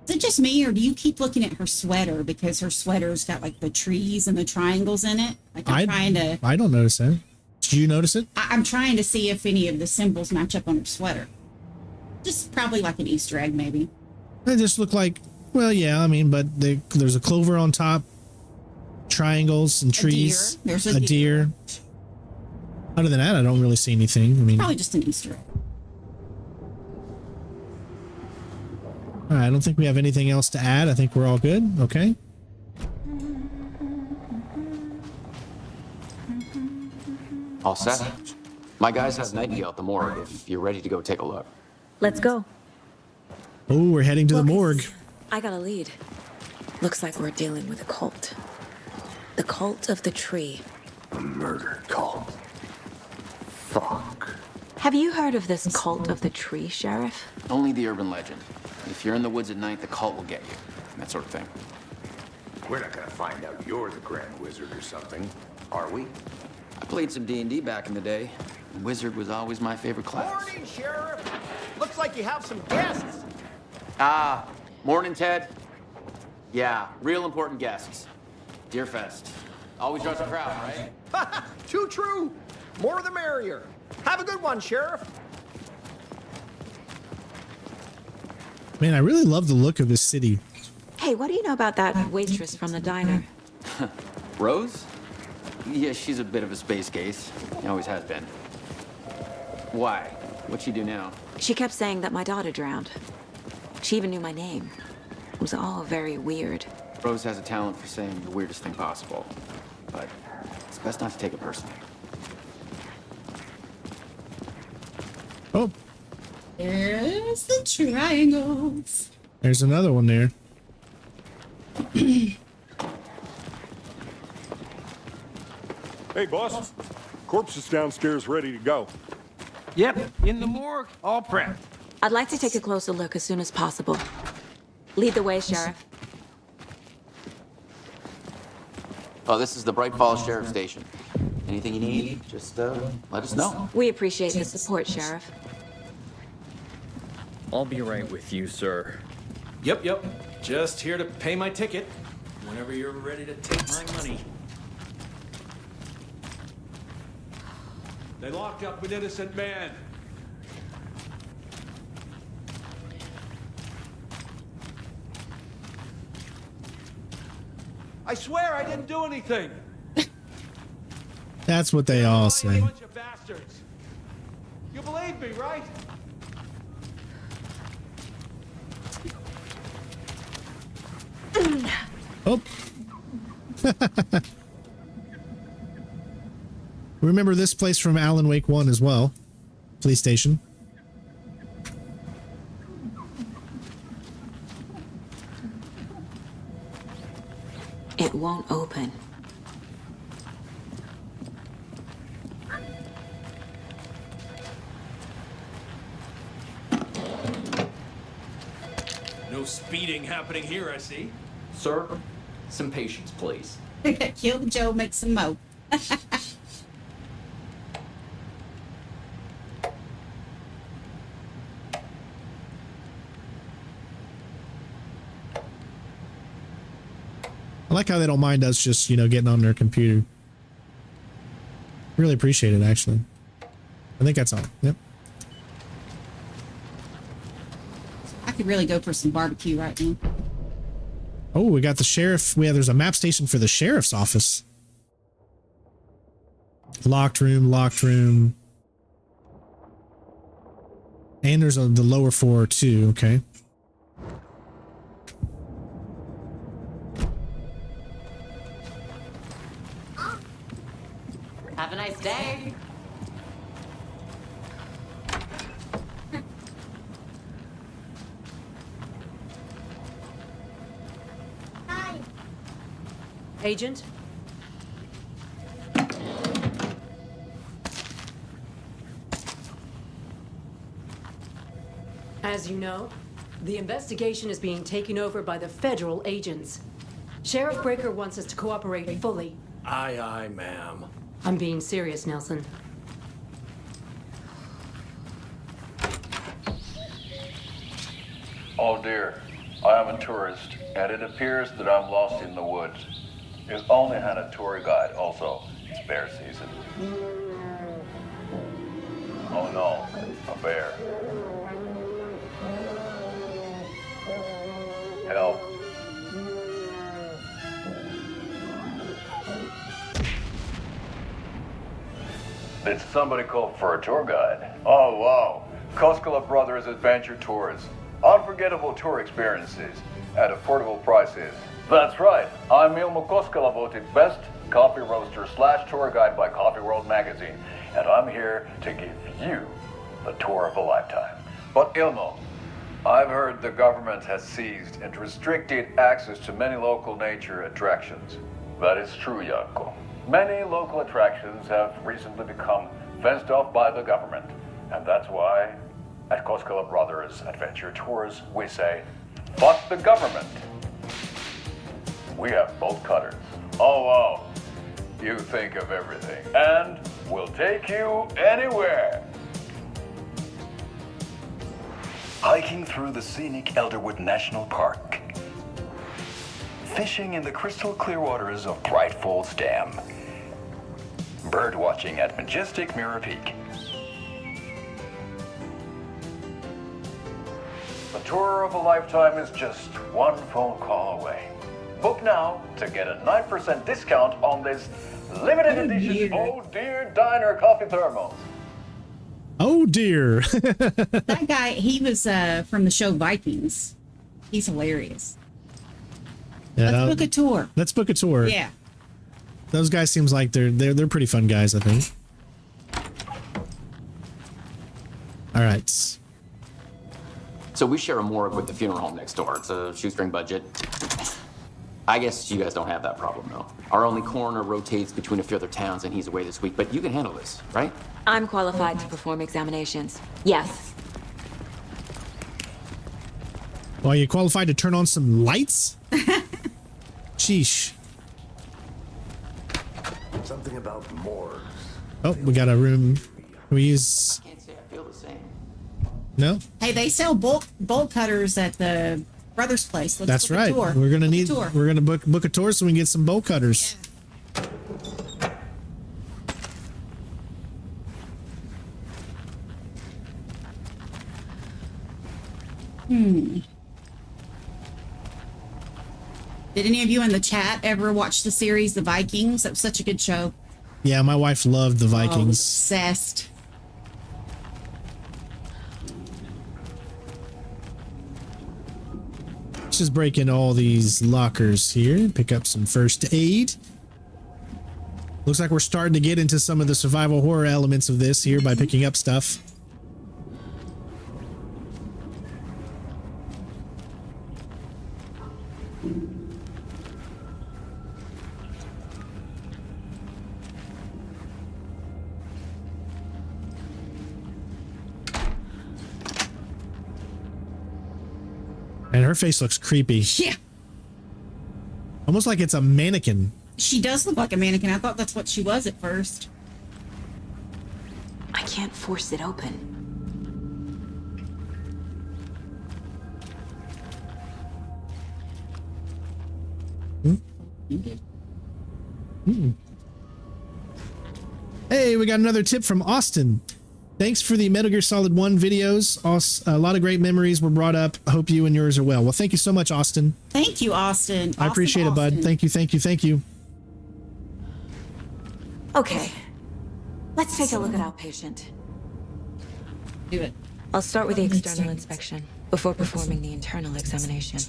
Is it just me, or do you keep looking at her sweater because her sweater's got like the trees and the triangles in it? Like I'm trying to. I don't notice that. Did you notice it? I'm trying to see if any of the symbols match up on her sweater. Just probably like an Easter egg, maybe. They just look like, well, yeah, I mean, but there's a clover on top, triangles and trees. There's a deer. Other than that, I don't really see anything. I mean, probably just an Easter egg. All right, I don't think we have anything else to add. I think we're all good. Okay. All set? My guys have Nightingale at the morgue if you're ready to go take a look. Let's go. Oh, we're heading to the morgue. I got a lead. Looks like we're dealing with a cult. The cult of the tree. A murder cult. Fuck. Have you heard of this cult of the tree, Sheriff? Only the urban legend. If you're in the woods at night, the cult will get you. That sort of thing. We're not gonna find out you're the Grand Wizard or something, are we? I played some D&D back in the day. Wizard was always my favorite class. Morning, Sheriff. Looks like you have some guests. Ah, morning, Ted. Yeah, real important guests. Deerfest. Always draws a crowd, right? Too true. More the merrier. Have a good one, Sheriff. Man, I really love the look of this city. Hey, what do you know about that waitress from the diner? Rose? Yeah, she's a bit of a space case. Always has been. Why? What'd she do now? She kept saying that my daughter drowned. She even knew my name. It was all very weird. Rose has a talent for saying the weirdest thing possible. But it's best not to take it personally. Oh, There's the triangles. there's another one there. Hey, boss. Corpse is downstairs ready to go. Yep, in the morgue, all prepped. I'd like to take a closer look as soon as possible. Lead the way, Sheriff. Oh, this is the Bright Falls Sheriff Station. Anything you need, just let us know. We appreciate the support, Sheriff. I'll be right with you, sir. Yep. Just here to pay my ticket. Whenever you're ready to take my money. They locked up an innocent man. I swear I didn't do anything. That's what they all say. Bunch of bastards. You believe me, right? Oh. Remember this place from Alan Wake 1 as well. Police station. It won't open. No speeding happening here, I see. Sir, some patience, please. Kill Joe, make some mo. I like how they don't mind us just, getting on their computer. Really appreciate it, actually. I think that's all. Yep. I could really go for some barbecue right now. Oh, we got the sheriff. There's a map station for the sheriff's office. Locked room. And there's the lower floor too. Okay. Have a nice day. Agent? As you know, the investigation is being taken over by the federal agents. Sheriff Breaker wants us to cooperate fully. Aye, ma'am. I'm being serious, Nelson. Oh dear, I am a tourist, and it appears that I'm lost in the woods. I've only had a tour guide, also. It's bear season. Oh no, a bear. Help. Did somebody call for a tour guide? Oh wow, Koskela Brothers Adventure Tours. Unforgettable tour experiences at affordable prices. That's right, I'm Ilmo Koskela, voted best coffee roaster / tour guide by Coffee World magazine, and I'm here to give you the tour of a lifetime. But Ilmo, I've heard the government has seized and restricted access to many local nature attractions. That is true, Janko. Many local attractions have recently become fenced off by the government, and that's why at Koskela Brothers Adventure Tours, we say, fuck the government. We have bolt cutters. Oh, wow. You think of everything. And will take you anywhere. Hiking through the scenic Elderwood National Park. Fishing in the crystal clear waters of Bright Falls Dam. Bird watching at majestic Mirror Peak. The tour of a lifetime is just one phone call away. Book now to get a 9% discount on this limited edition Oh Dear Diner coffee thermos. Oh dear. That guy, he was from the show Vikings. He's hilarious. Yeah, Let's book a tour. Let's book a tour. Yeah. Those guys seems like they're pretty fun guys, I think. All right. So we share a morgue with the funeral home next door. It's a shoestring budget. I guess you guys don't have that problem, though. Our only coroner rotates between a few other towns, and he's away this week. But you can handle this, right? I'm qualified to perform examinations. Yes. Well, are you qualified to turn on some lights? Sheesh. Something about morgues. Oh, we got a room. We use. I can't say I feel the same. No. Hey, they sell bolt cutters at the brother's place. Let's That's book right. A tour. We're gonna Book a need. tour. We're gonna book a tour so we can get some bolt cutters. Did any of you in the chat ever watch the series The Vikings? That was such a good show. Yeah, my wife loved the Oh, I was Vikings. obsessed. Let's just break in all these lockers here. Pick up some first aid. Looks like we're starting to get into some of the survival horror elements of this here by picking up stuff. And her face looks creepy. Yeah. Almost like it's a mannequin. She does look like a mannequin. I thought that's what she was at first. I can't force it open. Hey, we got another tip from Austin. Thanks for the Metal Gear Solid 1 videos. A lot of great memories were brought up. I hope you and yours are well. Well, thank you so much, Austin. Thank you, Austin. I appreciate it, bud. Thank you, thank you, thank you. Okay. Let's take a look at our patient. Do it. I'll start with the external inspection before performing the internal examination.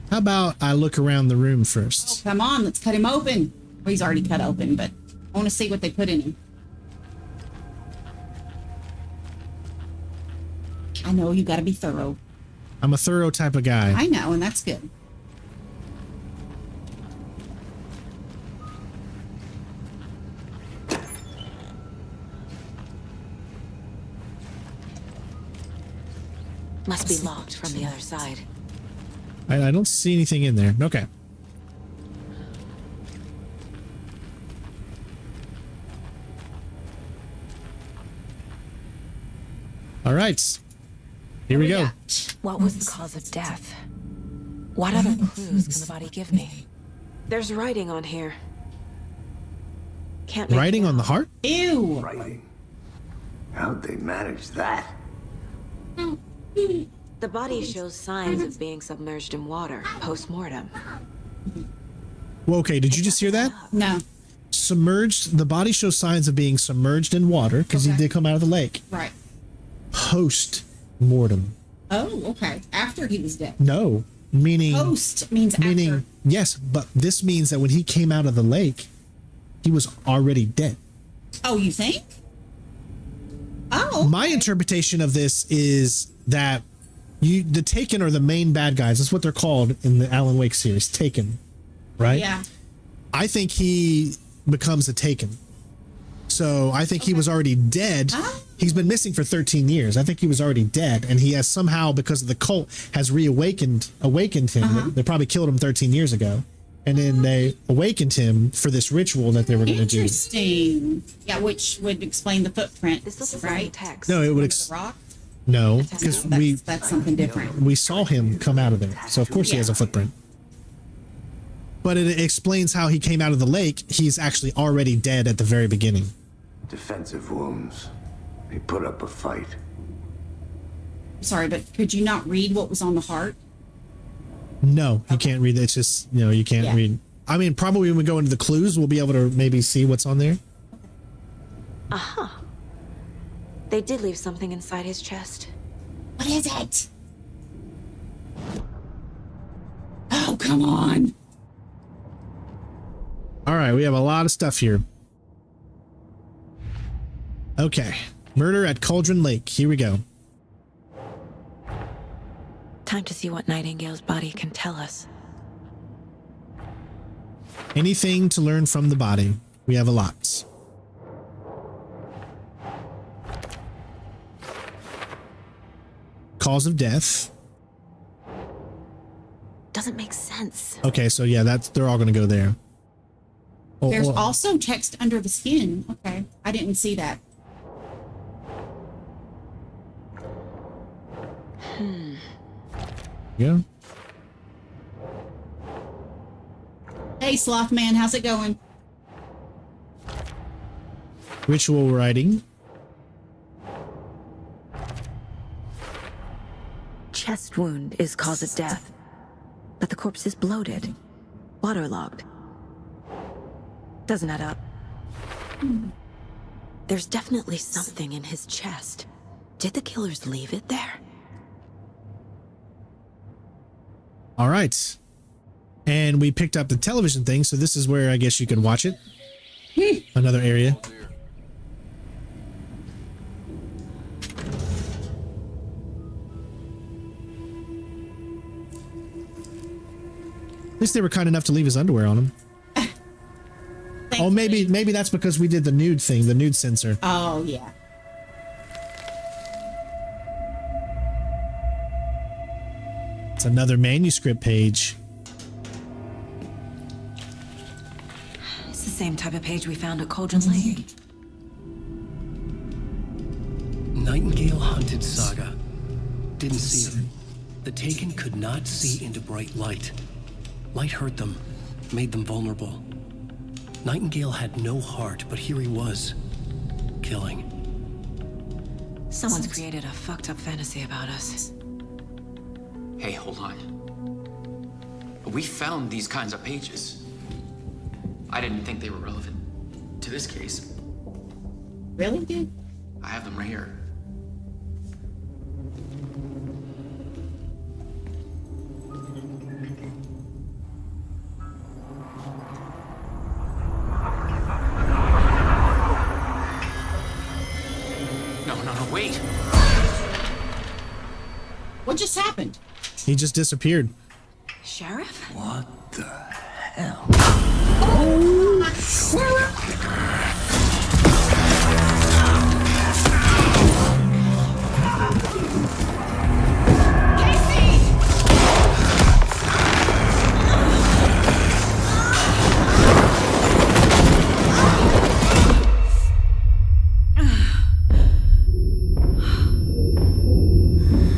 How about I look around the room first? Oh, come on, let's cut him open. Well, he's already cut open, but I want to see what they put in him. I know you got to be thorough. I'm a thorough type of guy. I know, and that's good. Must be locked from the other side. I don't see anything in there. Okay. All right. Here we go. What was the cause of death? What other clues can the body give me? There's writing on here. Can't make Writing it out. on the heart? Ew. Writing. How'd they manage that? The body shows signs of being submerged in water post-mortem. Well, okay, did you just hear that? No. Submerged. The body shows signs of being submerged in water because he did come out of the lake. Right. Post-mortem. Oh, okay. After he was dead. No, meaning Post means after. Yes, but this means that when he came out of the lake, he was already dead. Oh, you think? Oh. My interpretation of this is that the Taken are the main bad guys. That's what they're called in the Alan Wake series, Taken, right? Yeah. I think he becomes a Taken. So I think he was already dead. Oh. He's been missing for 13 years. I think he was already dead, and he has somehow, because of the cult, has awakened him. They probably killed him 13 years ago, and then they awakened him for this ritual that they were going to do. Interesting. Yeah, which would explain the footprint, right? No, it would. The rock. No, because that's something different. we saw him come out of there, so of course he has a footprint. But it explains how he came out of the lake. He's actually already dead at the very beginning. Defensive wounds. He put up a fight. Sorry, but could you not read what was on the heart? No, you can't read. It's just, you can't read. I mean, probably when we go into the clues, we'll be able to maybe see what's on there. Aha. They did leave something inside his chest. What is it? Oh, come on. All right, we have a lot of stuff here. Okay. Murder at Cauldron Lake. Here we go. Time to see what Nightingale's body can tell us. Anything to learn from the body. We have a lot. Cause of death. Doesn't make sense. Okay, so yeah, they're all going to go there. There's also text under the skin. Okay, I didn't see that. Yeah. Hey, Sloth Man, how's it going? Ritual writing. Chest wound is cause of death, but the corpse is bloated, waterlogged. Doesn't add up. There's definitely something in his chest. Did the killers leave it there? All right. And we picked up the television thing, so this is where I guess you can watch it. Another area. At least they were kind enough to leave his underwear on him. Oh, maybe that's because we did the nude thing, the nude censor. Oh, yeah. It's another manuscript page. It's the same type of page we found at Cauldron Lake. Nightingale hunted Saga. Didn't see her. The Taken could not see into bright light. Light hurt them, made them vulnerable. Nightingale had no heart, but here he was, killing. Someone's created a fucked up fantasy about us. Hey, hold on. We found these kinds of pages. I didn't think they were relevant to this case. Really, dude? I have them right here. No, wait. What just happened? He just disappeared. Sheriff? What the hell? Oh,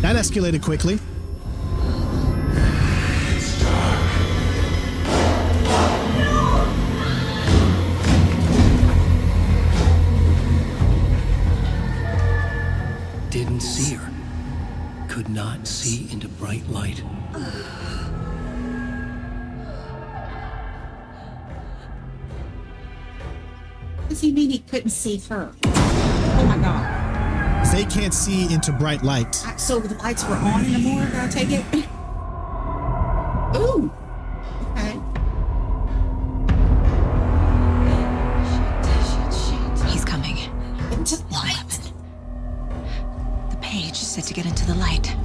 That escalated quickly. Didn't see her. Could not see into bright light. does he mean he couldn't see her? Oh my god. They can't see into bright light. So the lights were on in the morgue, I take it? Ooh. Okay. He's coming. Into the light. The page said to get into the light.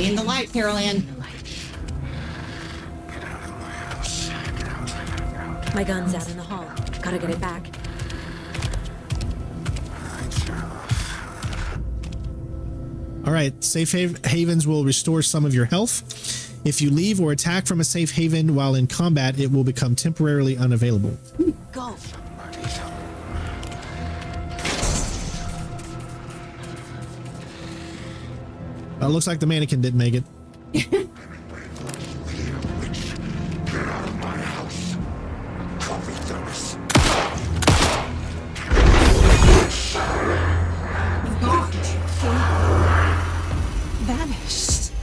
Stay in the light, Carol Ann. My gun's out in the hall. Gotta get it back. All right, safe havens will restore some of your health. If you leave or attack from a safe haven while in combat, it will become temporarily unavailable. Go. Looks like the mannequin didn't make it. Vanished.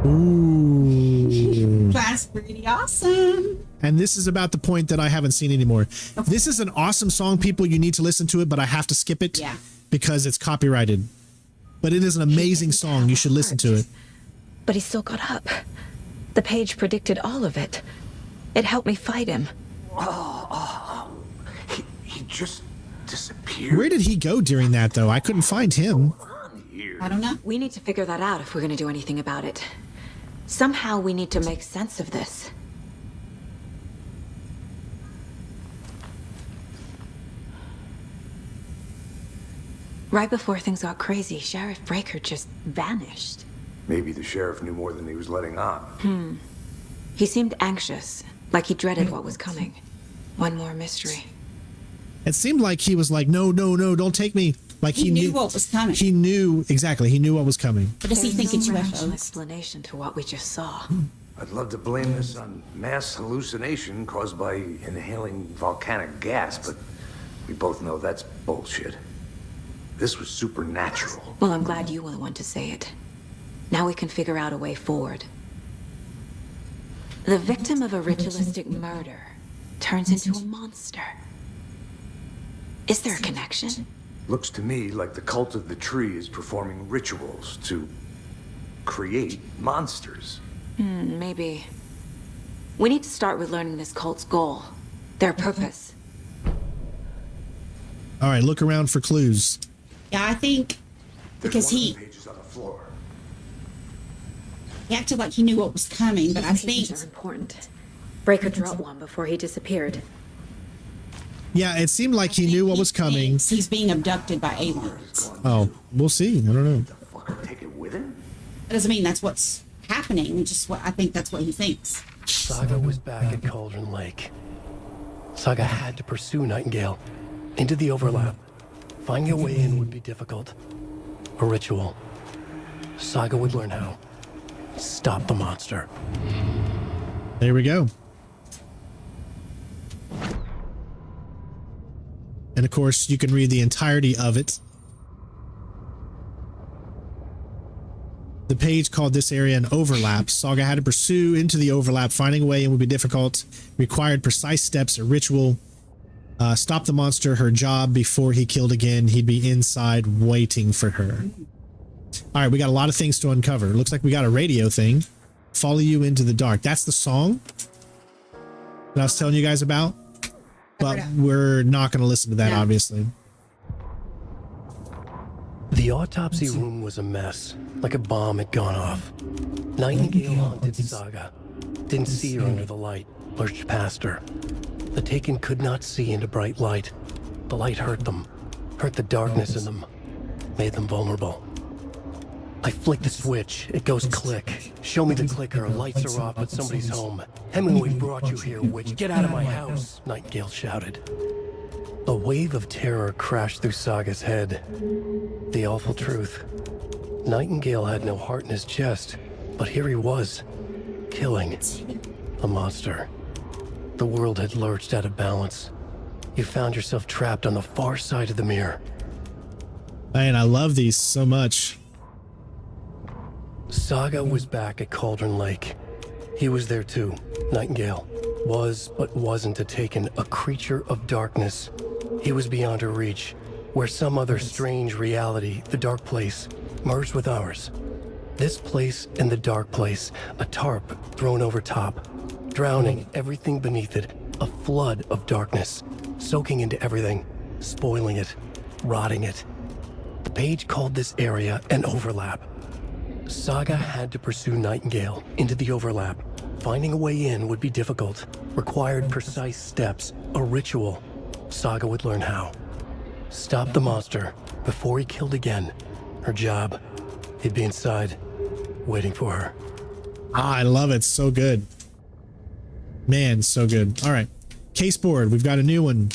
Ooh. That's pretty awesome. And this is about the point that I haven't seen anymore. Okay. This is an awesome song, people. You need to listen to it, but I have to skip it because it's copyrighted. But it is an amazing song. You should listen to it. But he still got up. The page predicted all of it. It helped me fight him. He just disappeared. Where did he go during that, though? I couldn't find him. I don't know. We need to figure that out if we're going to do anything about it. Somehow we need to make sense of this. Right before things got crazy, Sheriff Breaker just vanished. Maybe the sheriff knew more than he was letting on. He seemed anxious, like he dreaded what was coming. One more mystery. It seemed like he was like, no, don't take me. Like he knew what was coming. He knew, exactly, he knew what was coming. But does he think it's rational UFOs? Explanation to what we just saw. I'd love to blame this on mass hallucination caused by inhaling volcanic gas, but we both know that's bullshit. This was supernatural. Well, I'm glad you were the one to say it. Now we can figure out a way forward. The victim of a ritualistic murder turns into a monster. Is there a connection? Looks to me like the cult of the tree is performing rituals to create monsters. Maybe. We need to start with learning this cult's goal, their purpose. All right, look around for clues. Yeah, I think because he acted like he knew what was coming, but I think are important. Breaker dropped one before he disappeared. Yeah, it seemed like he knew what was coming. He's being abducted by aliens. Oh, we'll see. I don't know. Take it with him? That doesn't mean that's what's happening. Just what I think that's what he thinks. Saga was back at Cauldron Lake. Saga had to pursue Nightingale into the overlap. Finding a way in would be difficult. A ritual. Saga would learn how. Stop the monster. There we go. And of course, you can read the entirety of it. The page called this area an overlap. Saga had to pursue into the overlap. Finding a way in would be difficult. Required precise steps, a ritual. Stop the monster, her job before he killed again. He'd be inside waiting for her. All right, we got a lot of things to uncover. Looks like we got a radio thing. Follow you into the dark. That's the song that I was telling you guys about. But we're not going to listen to that, obviously. The autopsy room was a mess, like a bomb had gone off. Nightingale haunted Saga. Didn't see her under the light, lurched past her. The Taken could not see into bright light. The light hurt them, hurt the darkness in them, made them vulnerable. I flick the switch, it goes click. Show me the clicker, lights are off, but somebody's home. Hemingway brought you here, witch. Get out of my house, Nightingale shouted. A wave of terror crashed through Saga's head. The awful truth. Nightingale had no heart in his chest, but here he was, killing a monster. The world had lurched out of balance. You found yourself trapped on the far side of the mirror. Man, I love these so much. Saga was back at Cauldron Lake. He was there too. Nightingale was, but wasn't a Taken, a creature of darkness. He was beyond her reach, where some other strange reality, the dark place, merged with ours. This place and the dark place, a tarp thrown over top, drowning everything beneath it, a flood of darkness, soaking into everything, spoiling it, rotting it. Page called this area an overlap. Saga had to pursue Nightingale into the overlap. Finding a way in would be difficult. Required precise steps, a ritual. Saga would learn how. Stop the monster before he killed again. Her job. He'd be inside, waiting for her. Ah, I love it. So good. Man, so good. All right. Case board. We've got a new one.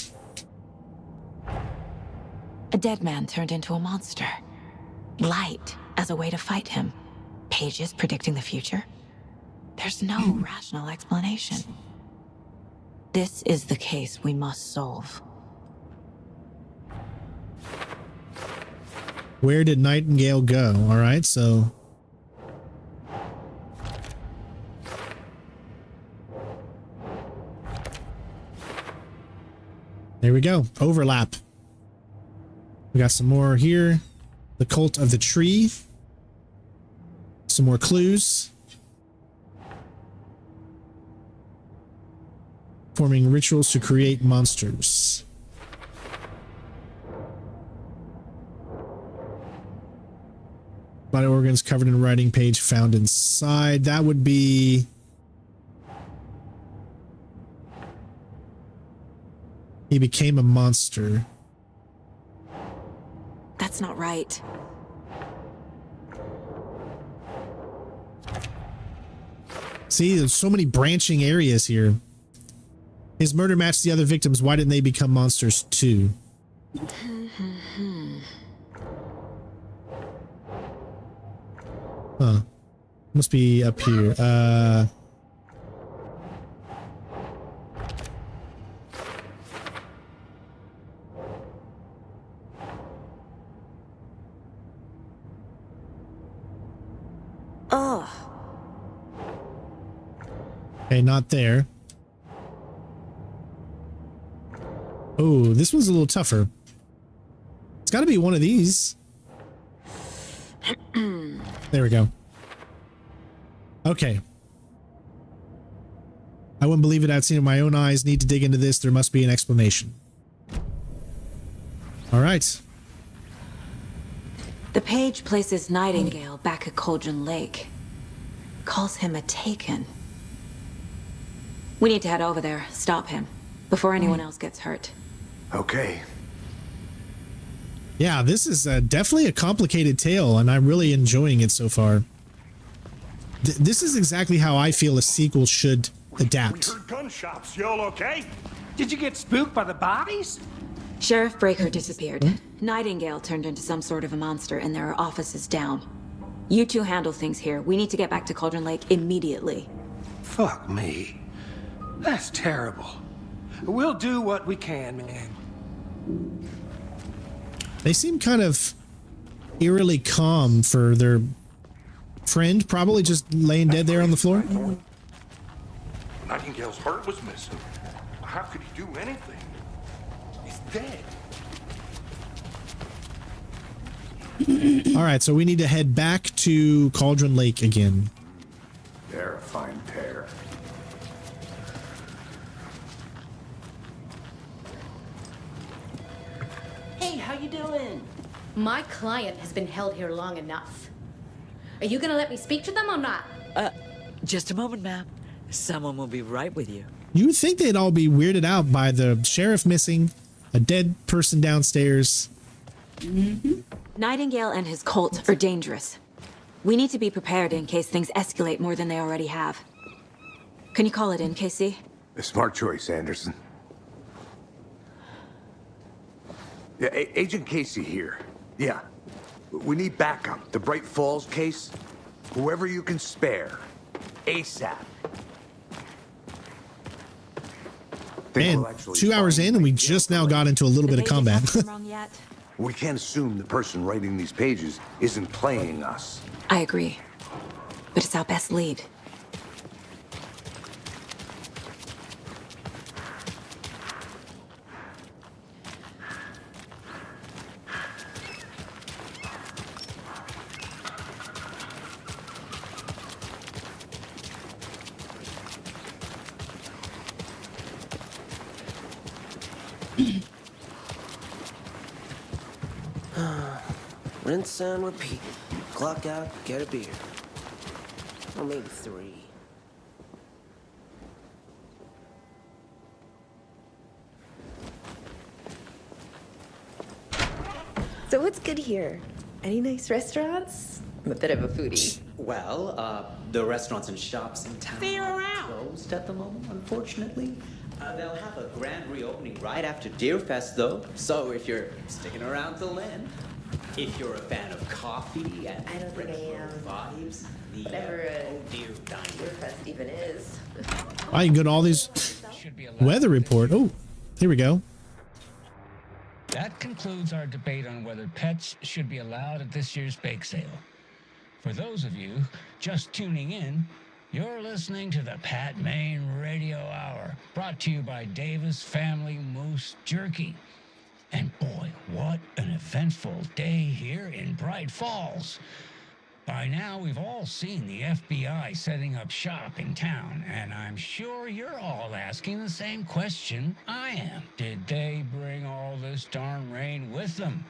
A dead man turned into a monster. Light as a way to fight him. Pages predicting the future. There's no rational explanation. This is the case we must solve. Where did Nightingale go? All right, so... there we go. Overlap. We got some more here. The Cult of the Tree. Some more clues. Forming rituals to create monsters. Body organs covered in writing, page found inside. That would be... he became a monster. That's not right. See, there's so many branching areas here. His murder matched the other victims. Why didn't they become monsters too? Huh. Must be up here. Okay, not there. Oh, this one's a little tougher. It's got to be one of these. There we go. Okay. I wouldn't believe it. I've seen it with my own eyes. Need to dig into this. There must be an explanation. All right. The page places Nightingale back at Cauldron Lake. Calls him a Taken. We need to head over there, stop him, before anyone else gets hurt. Okay. Yeah, this is definitely a complicated tale, and I'm really enjoying it so far. This is exactly how I feel a sequel should adapt. We heard gunshots. Y'all okay? Did you get spooked by the bodies? Sheriff Breaker disappeared. Nightingale turned into some sort of a monster, and there are offices down. You two handle things here. We need to get back to Cauldron Lake immediately. Fuck me. That's terrible. We'll do what we can, man. They seem kind of eerily calm for their friend, probably just laying dead there on the floor. Nightingale's heart was missing. How could he do anything? He's dead. All right, so we need to head back to Cauldron Lake again. They're a fine pair. Hey, how you doing? My client has been held here long enough. Are you gonna let me speak to them or not? Just a moment, ma'am. Someone will be right with you. You would think they'd all be weirded out by the sheriff missing, a dead person downstairs. Nightingale and his cult are dangerous. We need to be prepared in case things escalate more than they already have. Can you call it in, KC? A smart choice, Anderson. Yeah, Agent Casey here. Yeah. We need backup. The Bright Falls case. Whoever you can spare. ASAP. Man, 2 hours in and we just now got into a little bit of combat. We can't assume the person writing these pages isn't playing us. I agree. But it's our best lead. Rinse and repeat. Clock out, get a beer. Or maybe 3. So what's good here? Any nice restaurants? I'm a bit of a foodie. Well, the restaurants and shops in town are closed at the moment, unfortunately. They'll have a grand reopening right after Deerfest, though. So if you're sticking around till then, if you're a fan of coffee and I don't think I am. vibes, the Whatever Oh Dear Diner. Deerfest even is. I can go to all these weather report. Oh, here we go. That concludes our debate on whether pets should be allowed at this year's bake sale. For those of you just tuning in, you're listening to the Pat Maine Radio Hour, brought to you by Davis Family Moose Jerky. And boy, what an eventful day here in Bright Falls. By now, we've all seen the FBI setting up shop in town, and I'm sure you're all asking the same question I am. Did they bring all this darn rain with them?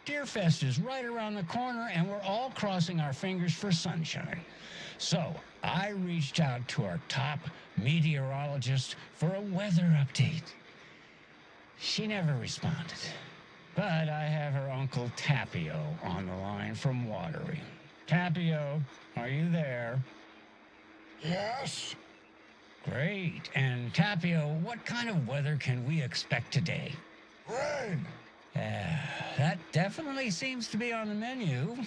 Deerfest is right around the corner, and we're all crossing our fingers for sunshine. So I reached out to our top meteorologist for a weather update. She never responded, but I have her Uncle Tapio on the line from Watery. Tapio, are you there? Yes. Great. And Tapio, what kind of weather can we expect today? Rain. That definitely seems to be on the menu.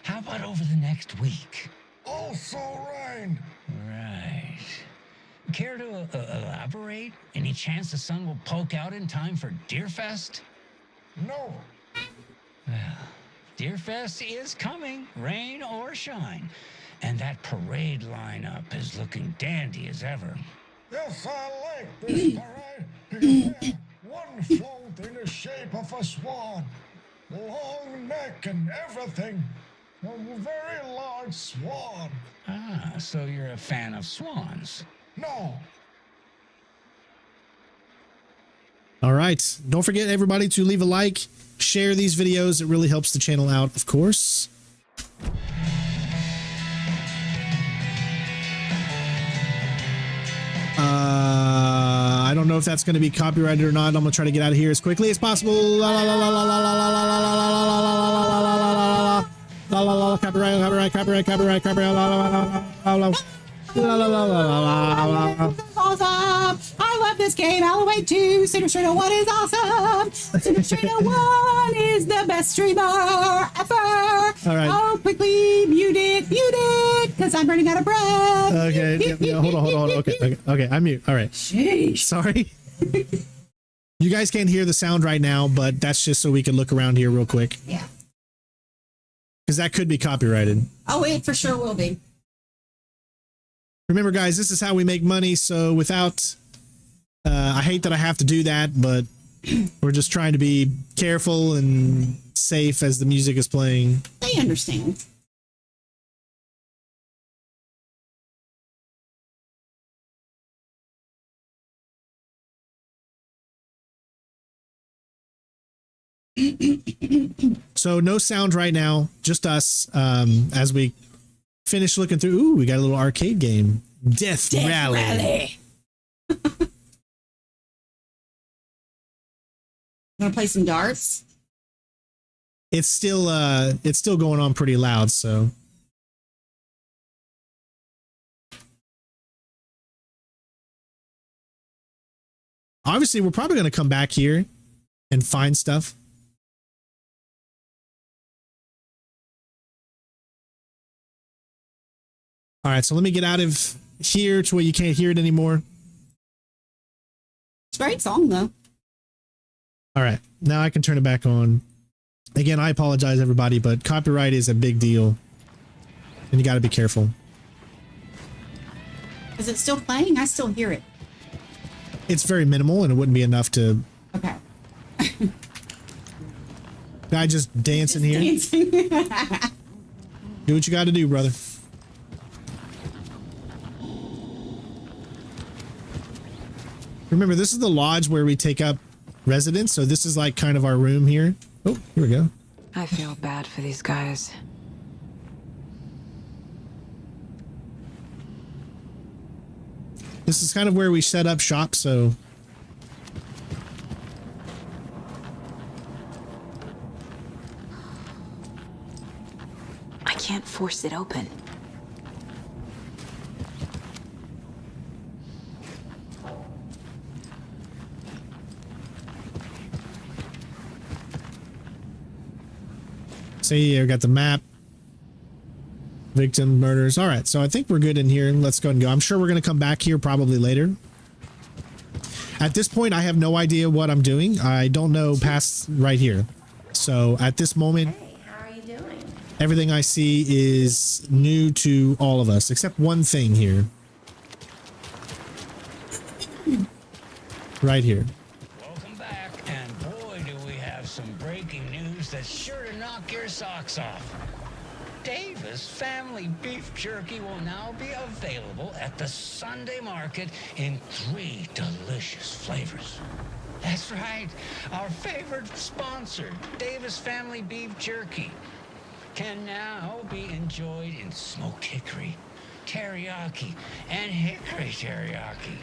How about over the next week? Also rain. Right. Care to elaborate? Any chance the sun will poke out in time for Deerfest? No. Well, Deerfest is coming, rain or shine. And that parade lineup is looking dandy as ever. Yes, I like this parade because we have one float in the shape of a swan. Long neck and everything. A very large swan. Ah, so you're a fan of swans. No. All right. Don't forget, everybody, to leave a like, share these videos. It really helps the channel out, of course. I don't know if that's going to be copyrighted or not. I'm going to try to get out of here as quickly as possible. La la la la la la la la la la la la la la la la. Copyright, copyright, copyright, copyright, copyright. La la la la la la. La la la la la la. Awesome! I love this game. Halloween 2, Super Streamer 1 is awesome. Super Streamer 1 is the best streamer ever. All right. Oh, quickly mute it, because I'm running out of breath. Okay, yeah, hold on. Okay, I'm mute. All right. Sheesh. Sorry. You guys can't hear the sound right now, but that's just so we can look around here real quick. Yeah. Because that could be copyrighted. Oh, it for sure will be. Remember, guys, this is how we make money. So without, I hate that I have to do that, but we're just trying to be careful and safe as the music is playing. They understand. So no sound right now, just us as we finish looking through. Ooh, we got a little arcade game. Death Rally. Wanna play some darts? It's still going on pretty loud, so. Obviously, we're probably going to come back here and find stuff. All right, so let me get out of here to where you can't hear it anymore. It's a great song, though. All right, now I can turn it back on. Again, I apologize, everybody, but copyright is a big deal, and you got to be careful. Is it still playing? I still hear it. It's very minimal, and it wouldn't be enough to... Okay. Guy just dancing here. Dancing. Do what you got to do, brother. Remember, this is the lodge where we take up residence, so this is like kind of our room here. Oh, here we go. I feel bad for these guys. This is kind of where we set up shop, so... I can't force it open. See, I got the map. Victim murders. All right, so I think we're good in here. Let's go and go. I'm sure we're going to come back here probably later. At this point, I have no idea what I'm doing. I don't know past right here. So at this moment, How are you doing? everything I see is new to all of us, except one thing here. Right here. Welcome back, and boy, do we have some breaking news that's sure to knock your socks off. Davis Family Beef Jerky will now be available at the Sunday market in 3 delicious flavors. That's right, our favorite sponsor, Davis Family Beef Jerky, can now be enjoyed in smoked hickory, teriyaki, and hickory teriyaki.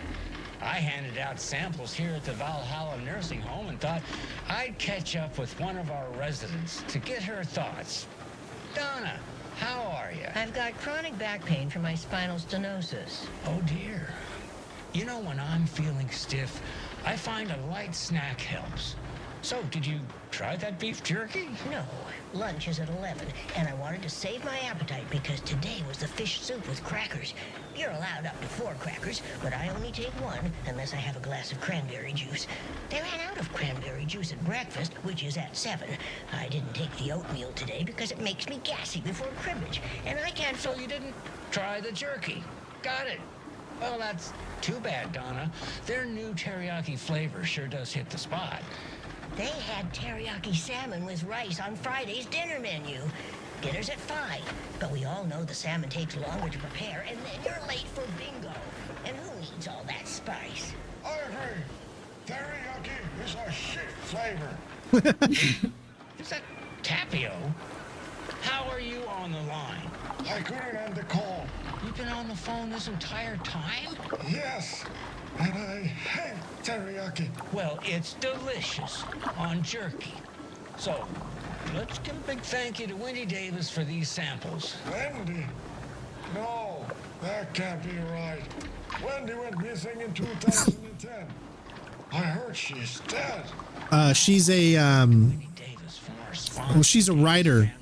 I handed out samples here at the Valhalla Nursing Home and thought I'd catch up with one of our residents to get her thoughts. Donna, how are you? I've got chronic back pain from my spinal stenosis. Oh dear. You know, when I'm feeling stiff, I find a light snack helps. So, did you try that beef jerky? No, lunch is at 11, and I wanted to save my appetite because today was the fish soup with crackers. You're allowed up to 4 crackers, but I only take 1 unless I have a glass of cranberry juice. They ran out of cranberry juice at breakfast, which is at 7. I didn't take the oatmeal today because it makes me gassy before cribbage, and I can't... So you didn't try the jerky? Got it. Well, that's too bad, Donna. Their new teriyaki flavor sure does hit the spot. They had teriyaki salmon with rice on Friday's dinner menu. Dinner's at 5, but we all know the salmon takes longer to prepare, and then you're late for bingo. And who needs all that spice? I agree. Teriyaki is a shit flavor. Is that Tapio? How are you on the line? I couldn't end the call. You've been on the phone this entire time? Yes, and I hate teriyaki. Well, it's delicious on jerky. So, let's give a big thank you to Wendy Davis for these samples. Wendy? No, that can't be right. Wendy went missing in 2010. I heard she's dead. She's a well, she's a writer.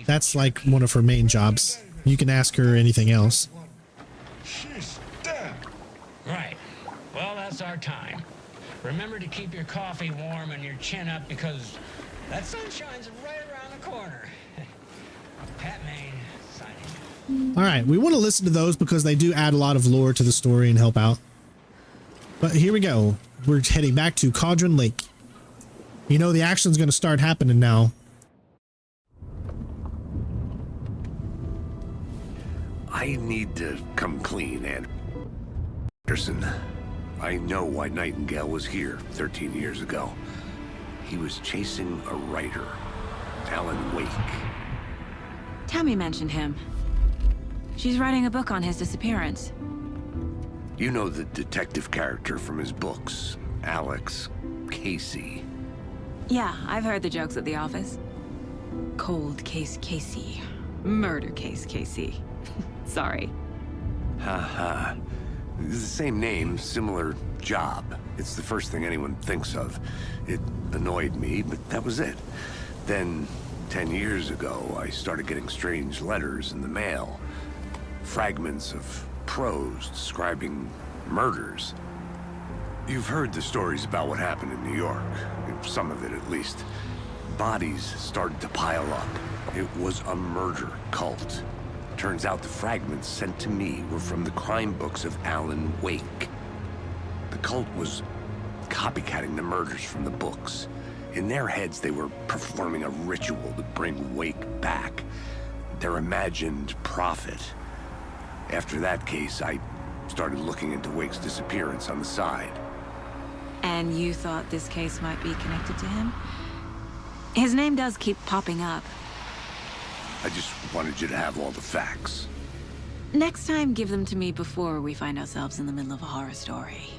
That's like one of her main jobs. You can ask her anything else. She's dead. Right. Well, that's our time. Remember to keep your coffee warm and your chin up because that sunshine's right around the corner. Pat Maine, signing. All right, we want to listen to those because they do add a lot of lore to the story and help out. But here we go. We're heading back to Cauldron Lake. You know, the action's going to start happening now. I need to come clean, Anderson. I know why Nightingale was here 13 years ago. He was chasing a writer, Alan Wake. Tammy mentioned him. She's writing a book on his disappearance. You know the detective character from his books, Alex Casey. Yeah, I've heard the jokes at the office. Cold case Casey. Murder case Casey. Sorry. Ha. The same name, similar job. It's the first thing anyone thinks of. It annoyed me, but that was it. Then, 10 years ago, I started getting strange letters in the mail. Fragments of prose describing murders. You've heard the stories about what happened in New York. Some of it, at least. Bodies started to pile up. It was a murder cult. Turns out the fragments sent to me were from the crime books of Alan Wake. The cult was copycatting the murders from the books. In their heads, they were performing a ritual to bring Wake back. Their imagined prophet. After that case, I started looking into Wake's disappearance on the side. And you thought this case might be connected to him? His name does keep popping up. I just wanted you to have all the facts. Next time, give them to me before we find ourselves in the middle of a horror story.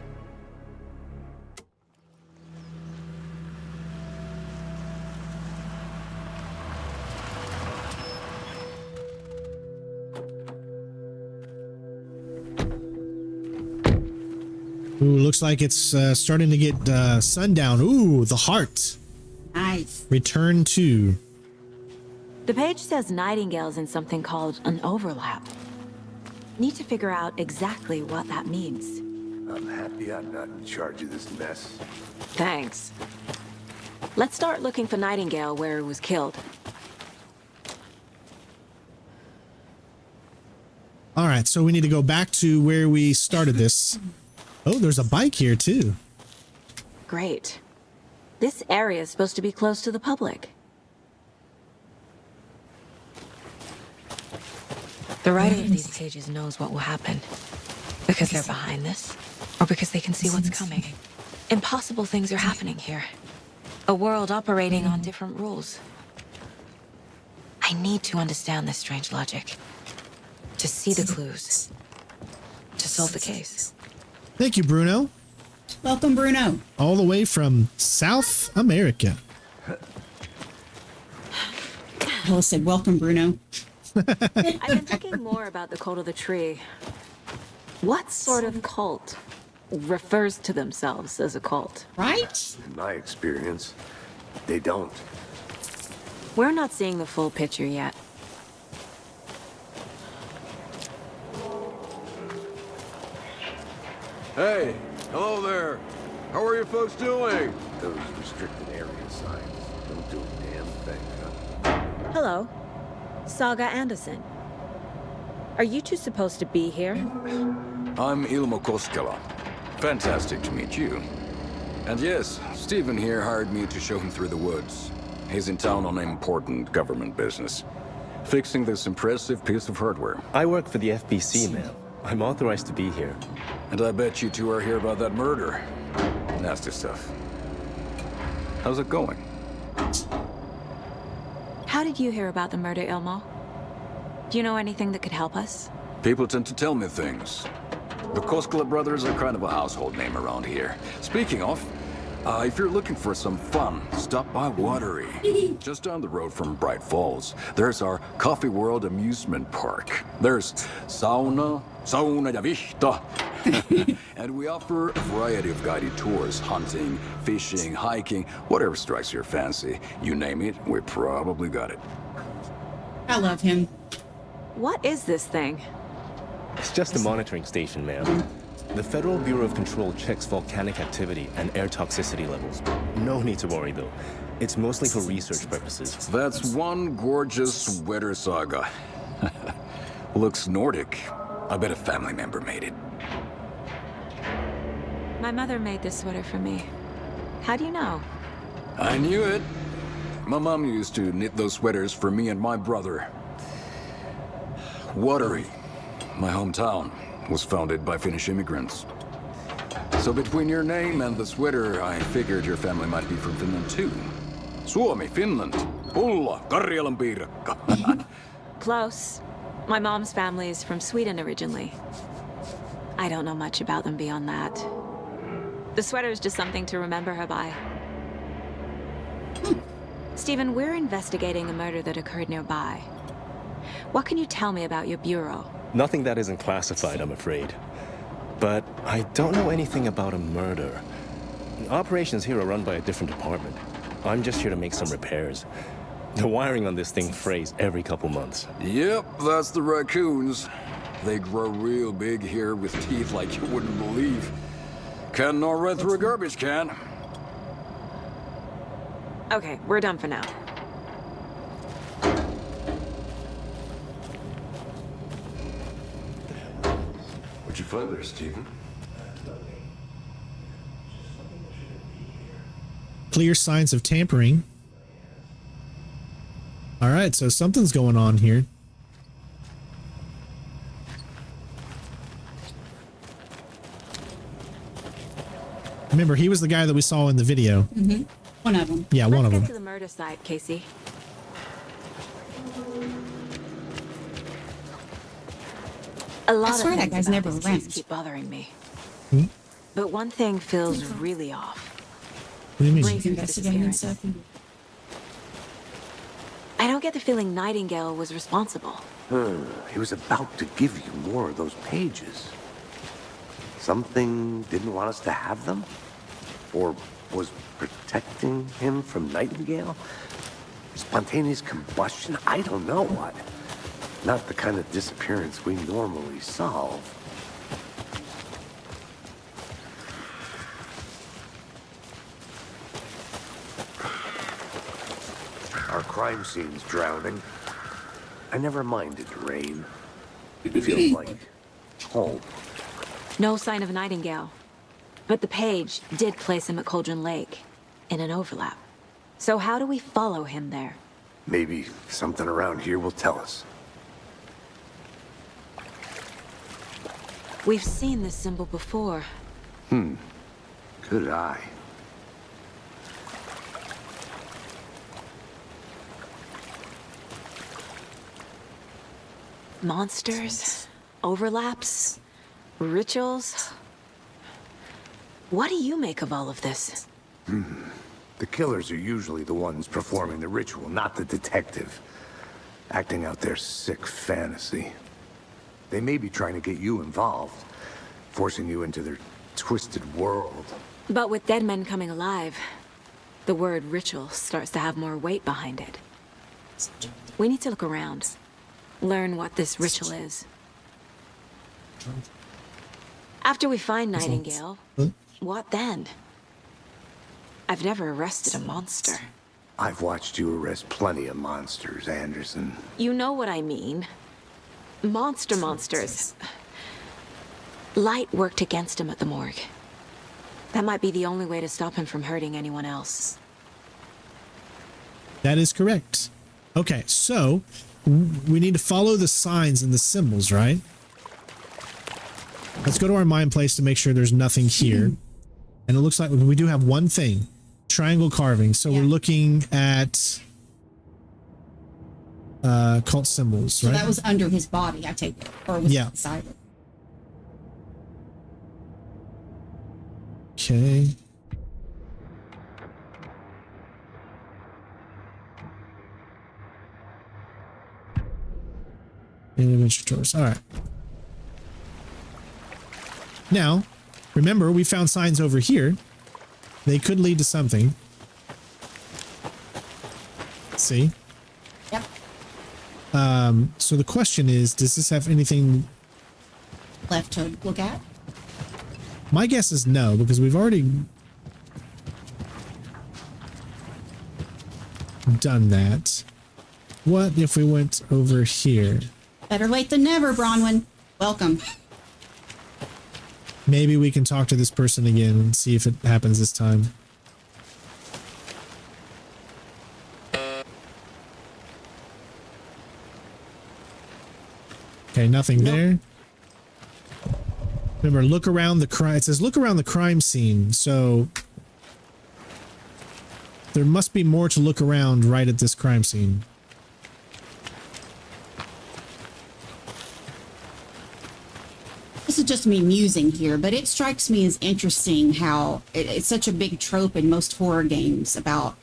Ooh, looks like it's starting to get sundown. Ooh, the heart. Nice. Return to. The page says Nightingale's in something called an overlap. Need to figure out exactly what that means. I'm happy I'm not in charge of this mess. Thanks. Let's start looking for Nightingale where he was killed. All right, so we need to go back to where we started this. Oh, there's a bike here too. Great. This area is supposed to be close to the public. The writer of these pages knows what will happen. Because they're behind this, or because they can see what's coming. Impossible things are happening here. A world operating on different rules. I need to understand this strange logic. To see the clues. To solve the case. Thank you, Bruno. Welcome, Bruno. All the way from South America. I said, welcome, Bruno. I've been thinking more about the cult of the tree. What sort of cult refers to themselves as a cult? Right? In my experience, they don't. We're not seeing the full picture yet. Hey, hello there. How are you folks doing? Those restricted area signs don't do a damn thing, huh? Hello. Saga Anderson. Are you two supposed to be here? I'm Ilmo Koskela. Fantastic to meet you. And yes, Stephen here hired me to show him through the woods. He's in town on important government business, fixing this impressive piece of hardware. I work for the FBC, ma'am. I'm authorized to be here. And I bet you two are here about that murder. Nasty stuff. How's it going? How did you hear about the murder, Ilmo? Do you know anything that could help us? People tend to tell me things. The Koskela brothers are kind of a household name around here. Speaking of, if you're looking for some fun, stop by Watery. Just down the road from Bright Falls, there's our Coffee World amusement park. There's sauna ja vihta. And we offer a variety of guided tours, hunting, fishing, hiking, whatever strikes your fancy. You name it, we probably got it. I love him. What is this thing? It's just a monitoring station, ma'am. The Federal Bureau of Control checks volcanic activity and air toxicity levels. No need to worry, though. It's mostly for research purposes. That's one gorgeous sweater, Saga. Looks Nordic. I bet a family member made it. My mother made this sweater for me. How do you know? I knew it. My mom used to knit those sweaters for me and my brother. Watery, my hometown, was founded by Finnish immigrants. So between your name and the sweater, I figured your family might be from Finland too. Suomi, Finland. Pulla, Karjalan piirakka. Close. My mom's family is from Sweden originally. I don't know much about them beyond that. The sweater is just something to remember her by. Stephen, we're investigating a murder that occurred nearby. What can you tell me about your bureau? Nothing that isn't classified, I'm afraid. But I don't know anything about a murder. Operations here are run by a different department. I'm just here to make some repairs. The wiring on this thing frays every couple months. Yep, that's the raccoons. They grow real big here with teeth like you wouldn't believe. Can't gnaw right through a garbage can. Okay, we're done for now. What'd you find there, Stephen? Clear signs of tampering. All right, so something's going on here. Remember, he was the guy that we saw in the video. Mm-hmm. One of them. Yeah, one of them. Let's get to the murder site, Casey. A lot swear of that things guy's about never this around. case keep bothering me. Hmm? But one thing feels really off. What do you mean? Bracey's Investigating and disappearance. stuff. I don't get the feeling Nightingale was responsible. He was about to give you more of those pages. Something didn't want us to have them? Or was protecting him from Nightingale? Spontaneous combustion? I don't know what. Not the kind of disappearance we normally solve. Our crime scene's drowning. I never minded rain. It feels like home. No sign of Nightingale. But the page did place him at Cauldron Lake, in an overlap. So how do we follow him there? Maybe something around here will tell us. We've seen this symbol before. Good eye. Monsters, overlaps, rituals. What do you make of all of this? The killers are usually the ones performing the ritual, not the detective. Acting out their sick fantasy. They may be trying to get you involved, forcing you into their twisted world. But with dead men coming alive, the word ritual starts to have more weight behind it. We need to look around, learn what this ritual is. After we find Nightingale, what then? I've never arrested a monster. I've watched you arrest plenty of monsters, Anderson. You know what I mean. Monsters. Light worked against him at the morgue. That might be the only way to stop him from hurting anyone else. That is correct. Okay, so we need to follow the signs and the symbols, right? Let's go to our mine place to make sure there's nothing here. And it looks like we do have one thing. Triangle carving. So we're looking at cult symbols, So right? that was under his body, I take it. Or was it beside it? Okay. Adventure tours. All right. Now, remember, we found signs over here. They could lead to something. See? Yep. So the question is, does this have anything Left to look at? My guess is no, because we've already done that. What if we went over here? Better late than never, Bronwyn. Welcome. Maybe we can talk to this person again and see if it happens this time. Okay, nothing there. Remember, look around the crime. It says look around the crime scene. So there must be more to look around right at this crime scene. This is just me musing here, but it strikes me as interesting how it's such a big trope in most horror games about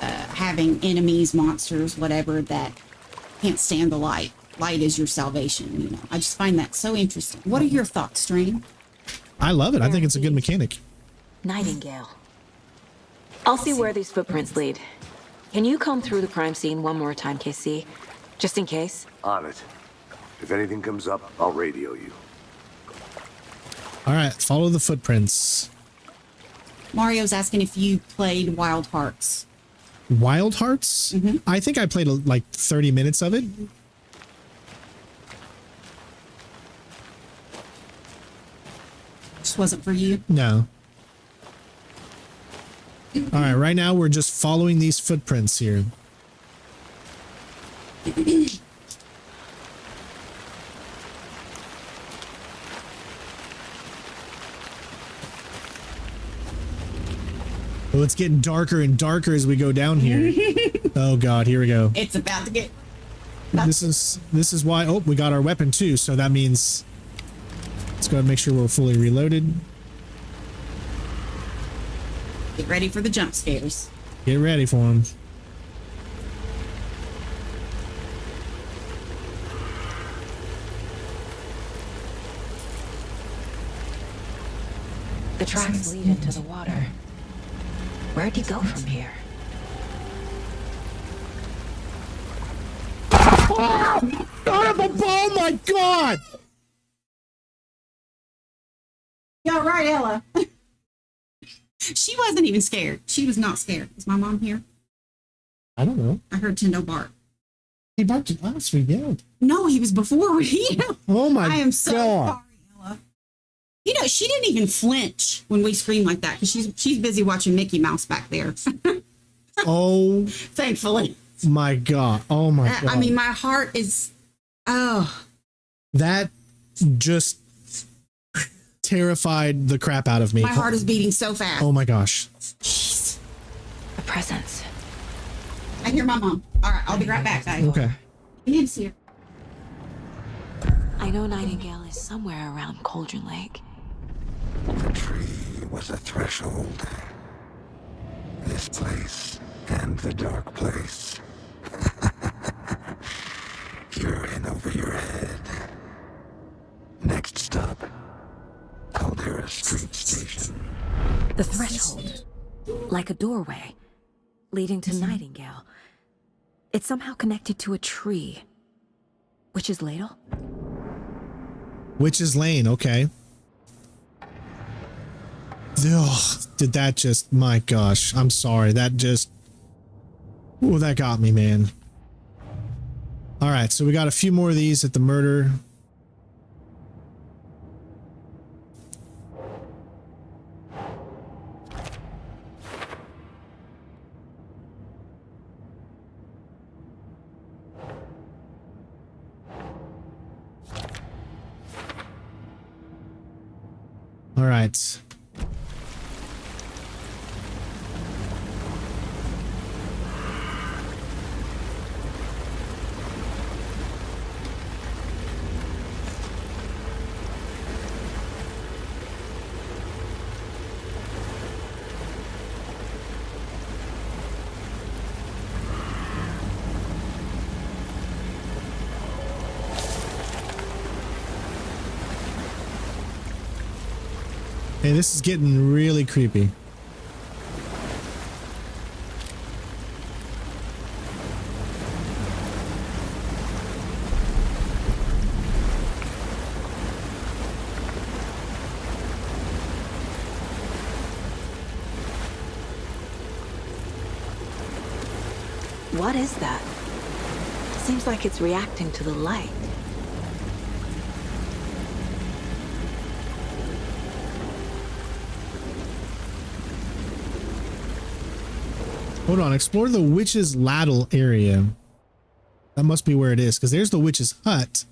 having enemies, monsters, whatever, that can't stand the light. Light is your salvation, you know. I just find that so interesting. What are your thoughts, Stream? I love it. I think it's a good mechanic. Nightingale. I'll see where these footprints lead. Can you comb through the crime scene one more time, KC? Just in case? On it. If anything comes up, I'll radio you. All right, follow the footprints. Mario's asking if you played Wild Hearts. Wild Hearts? Mm-hmm. I think I played like 30 minutes of it. Just wasn't for you? No. All right, right now we're just following these footprints here. Oh, it's getting darker and darker as we go down here. Oh God, here we go. It's about to get. This is why. Oh, we got our weapon too. So that means let's go ahead and make sure we're fully reloaded. Get ready for the jump scares. Get ready for them. The tracks lead into the water. Where'd he go from here? Oh, oh my God! You're right, Ella. She wasn't even scared. She was not scared. Is my mom here? I don't know. I heard Tendo bark. He barked at last we did. No, he was before we. Oh my God. I am so sorry, Ella. You know, she didn't even flinch when we screamed like that because she's busy watching Mickey Mouse back there. Oh, thankfully. My God. Oh my God. I mean, my heart is. Oh. That just terrified the crap out of me. My heart is beating so fast. Oh my gosh. Jeez. A presence. I hear my mom. All right, I'll be right back, guys. Okay. Ian's here. I know Nightingale is somewhere around Cauldron Lake. The tree was a threshold. This place and the dark place. You're in over your head. Next stop, Caldera Street Station. The threshold. Like a doorway. Leading to Nightingale. It's somehow connected to a tree. Witch's Ladle? Witch's Lane, okay. Ugh, did that just, my gosh, I'm sorry. That just, oh, that got me, man. All right, so we got a few more of these at the murder. All right. Hey, this is getting really creepy. What is that? Seems like it's reacting to the light. Hold on, explore the Witch's Ladle area. That must be where it is, because there's the witch's hut.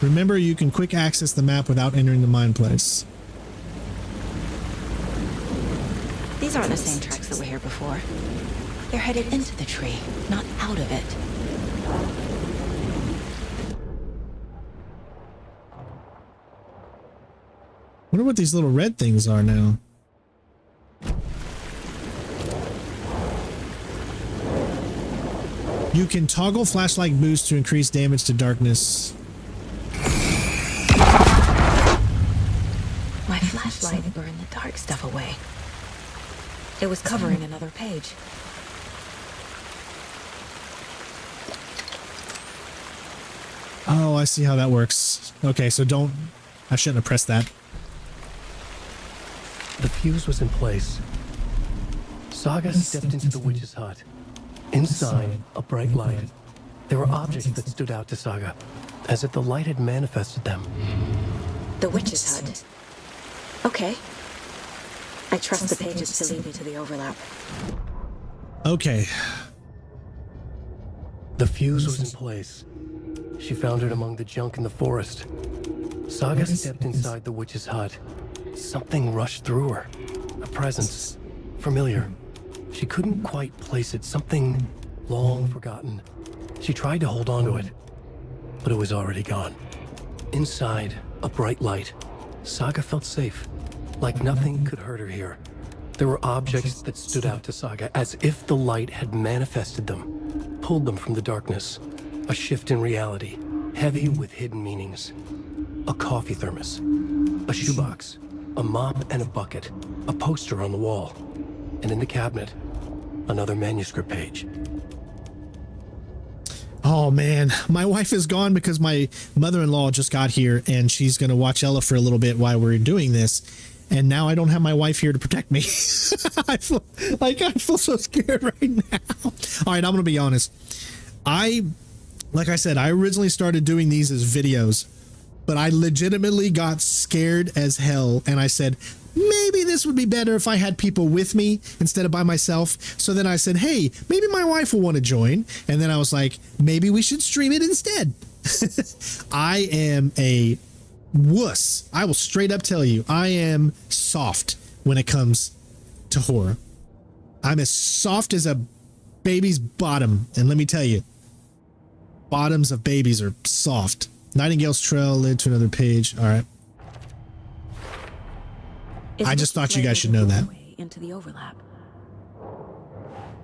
Remember, you can quick access the map without entering the mine place. These aren't the same tracks that were here before. They're headed into the tree, not out of it. Wonder what these little red things are now. You can toggle flashlight boost to increase damage to darkness. My flashlight burned the dark stuff away. It was covering another page. Oh, I see how that works. Okay, so don't... I shouldn't have pressed that. The fuse was in place. Saga stepped into the witch's hut. Inside, a bright light. There were objects that stood out to Saga, as if the light had manifested them. The witch's hut. Okay. I trust the pages to lead me to the overlap. Okay. The fuse was in place. She found it among the junk in the forest. Saga stepped inside the witch's hut. Something rushed through her. A presence. Familiar. She couldn't quite place it. Something long forgotten. She tried to hold on to it, but it was already gone. Inside, a bright light. Saga felt safe, like nothing could hurt her here. There were objects that stood out to Saga, as if the light had manifested them, pulled them from the darkness. A shift in reality, heavy with hidden meanings. A coffee thermos, a shoebox, a mop and a bucket, a poster on the wall, and in the cabinet, another manuscript page. Oh man, my wife is gone because my mother-in-law just got here and she's going to watch Ella for a little bit while we're doing this. And now I don't have my wife here to protect me. I feel so scared right now. All right, I'm going to be honest. Like I said, I originally started doing these as videos, but I legitimately got scared as hell. And I said, maybe this would be better if I had people with me instead of by myself. So then I said, hey, maybe my wife will want to join. And then I was like, maybe we should stream it instead. I am a wuss. I will straight up tell you, I am soft when it comes to horror. I'm as soft as a baby's bottom. And let me tell you, bottoms of babies are soft. Nightingale's trail led to another page. All right. I just thought you guys should know that. Into the overlap.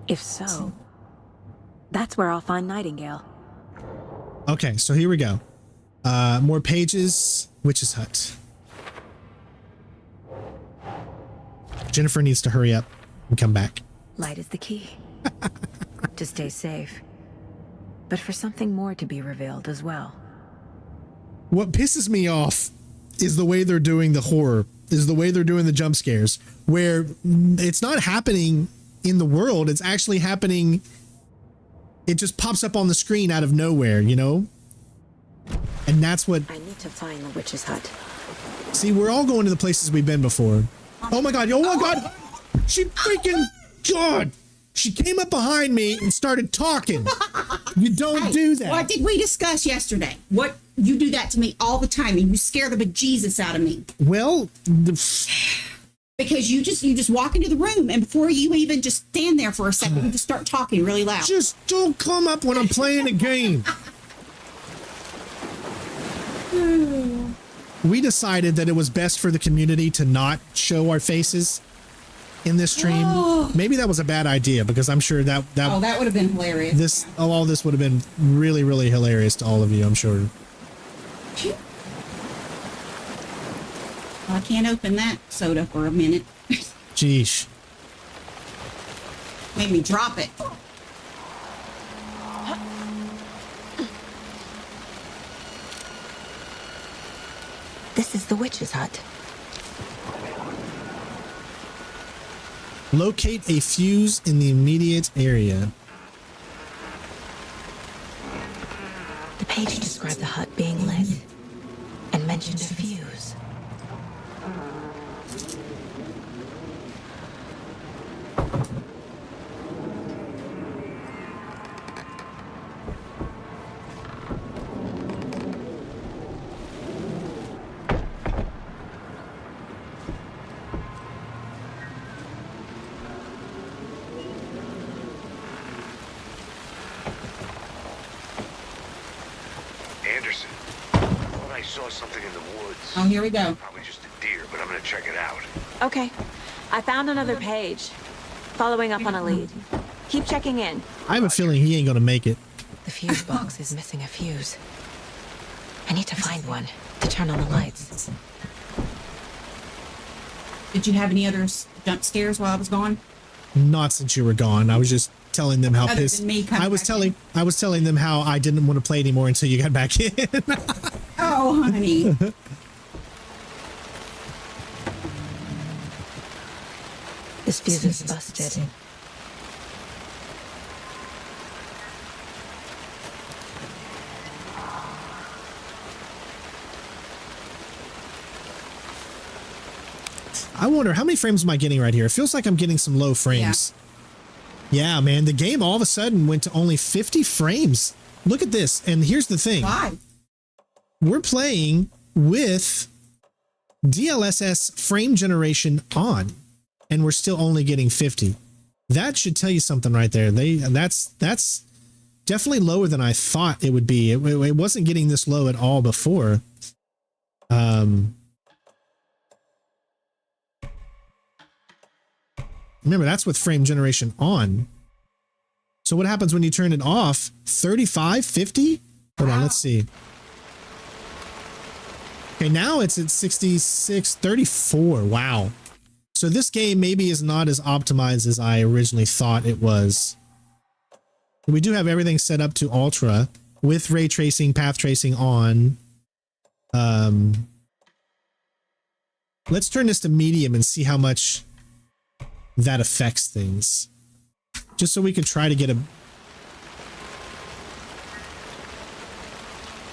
If so, that's where I'll find Nightingale. Okay, so here we go. More pages. Witch's hut. Jennifer needs to hurry up and come back. Light is the key. To stay safe. But for something more to be revealed as well. What pisses me off is the way they're doing the horror, is the way they're doing the jump scares, where it's not happening in the world, it's actually happening, it just pops up on the screen out of nowhere, you know? And that's what... I need to find the witch's hut. See, we're all going to the places we've been before. Oh my god, oh my god! She freaking... God! She came up behind me and started talking. You don't do that. What did we discuss yesterday? What you do that to me all the time, and you scare the bejesus out of me. Well, because you just walk into the room, and before you even just stand there for a second, you just start talking really loud. Just don't come up when I'm playing a game. We decided that it was best for the community to not show our faces in this stream. Maybe that was a bad idea, because I'm sure that would have been hilarious. All this would have been really, really hilarious to all of you, I'm sure. I can't open that soda for a minute. Jeesh. Made me drop it. This is the witch's hut. Locate a fuse in the immediate area. The page described the hut being lit and mentioned a fuse. Anderson, I thought I saw something in the woods. Oh, here we go. Probably just a deer, but I'm gonna check it out. Okay. I found another page. Following up on a lead. Keep checking in. I have a feeling he ain't gonna make it. The fuse box is missing a fuse. I need to find one to turn on the lights. Did you have any other jump scares while I was gone? Not since you were gone. I was just telling them how Other pissed than me coming I was back telling them how I didn't want to play anymore until you got back in. Oh, honey. This fuse is busted. I wonder, how many frames am I getting right here? It feels like I'm getting some low frames. Yeah, man, the game all of a sudden went to only 50 frames. Look at this. And here's the thing. Why? We're playing with DLSS frame generation on, and we're still only getting 50. That should tell you something right there. That's definitely lower than I thought it would be. It wasn't getting this low at all before. Remember, that's with frame generation on. So what happens when you turn it off? 35, 50? Hold on, let's see. Okay, now it's at 66, 34. Wow. So this game maybe is not as optimized as I originally thought it was. We do have everything set up to ultra with ray tracing, path tracing on. Let's turn this to medium and see how much that affects things. Just so we can try to get a...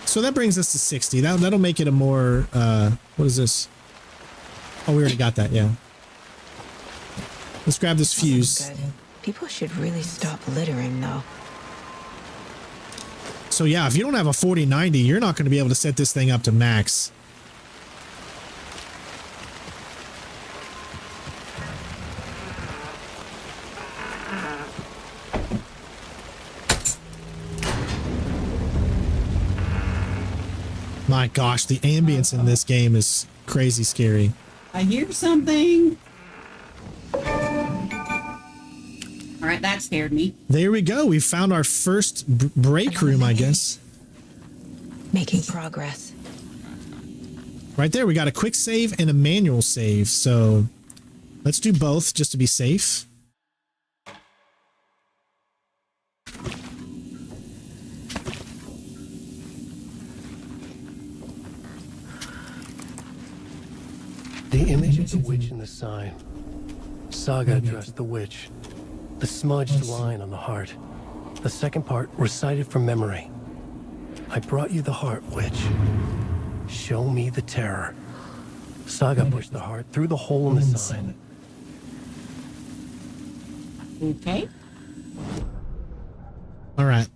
So that brings us to 60. That'll make it a more... what is this? Oh, we already got that, yeah. Let's grab this fuse. Good. People should really stop littering, though. So yeah, if you don't have a 4090, you're not going to be able to set this thing up to max. My gosh, the ambience in this game is crazy scary. I hear something. All right, that scared me. There we go. We found our first break room, I guess. Making progress. Right there, we got a quick save and a manual save. So let's do both just to be safe. The image of the witch in the sign. Saga addressed the witch. The smudged line on the heart. The second part recited from memory. I brought you the heart, witch. Show me the terror. Saga pushed the heart through the hole in the sign. Okay. All right.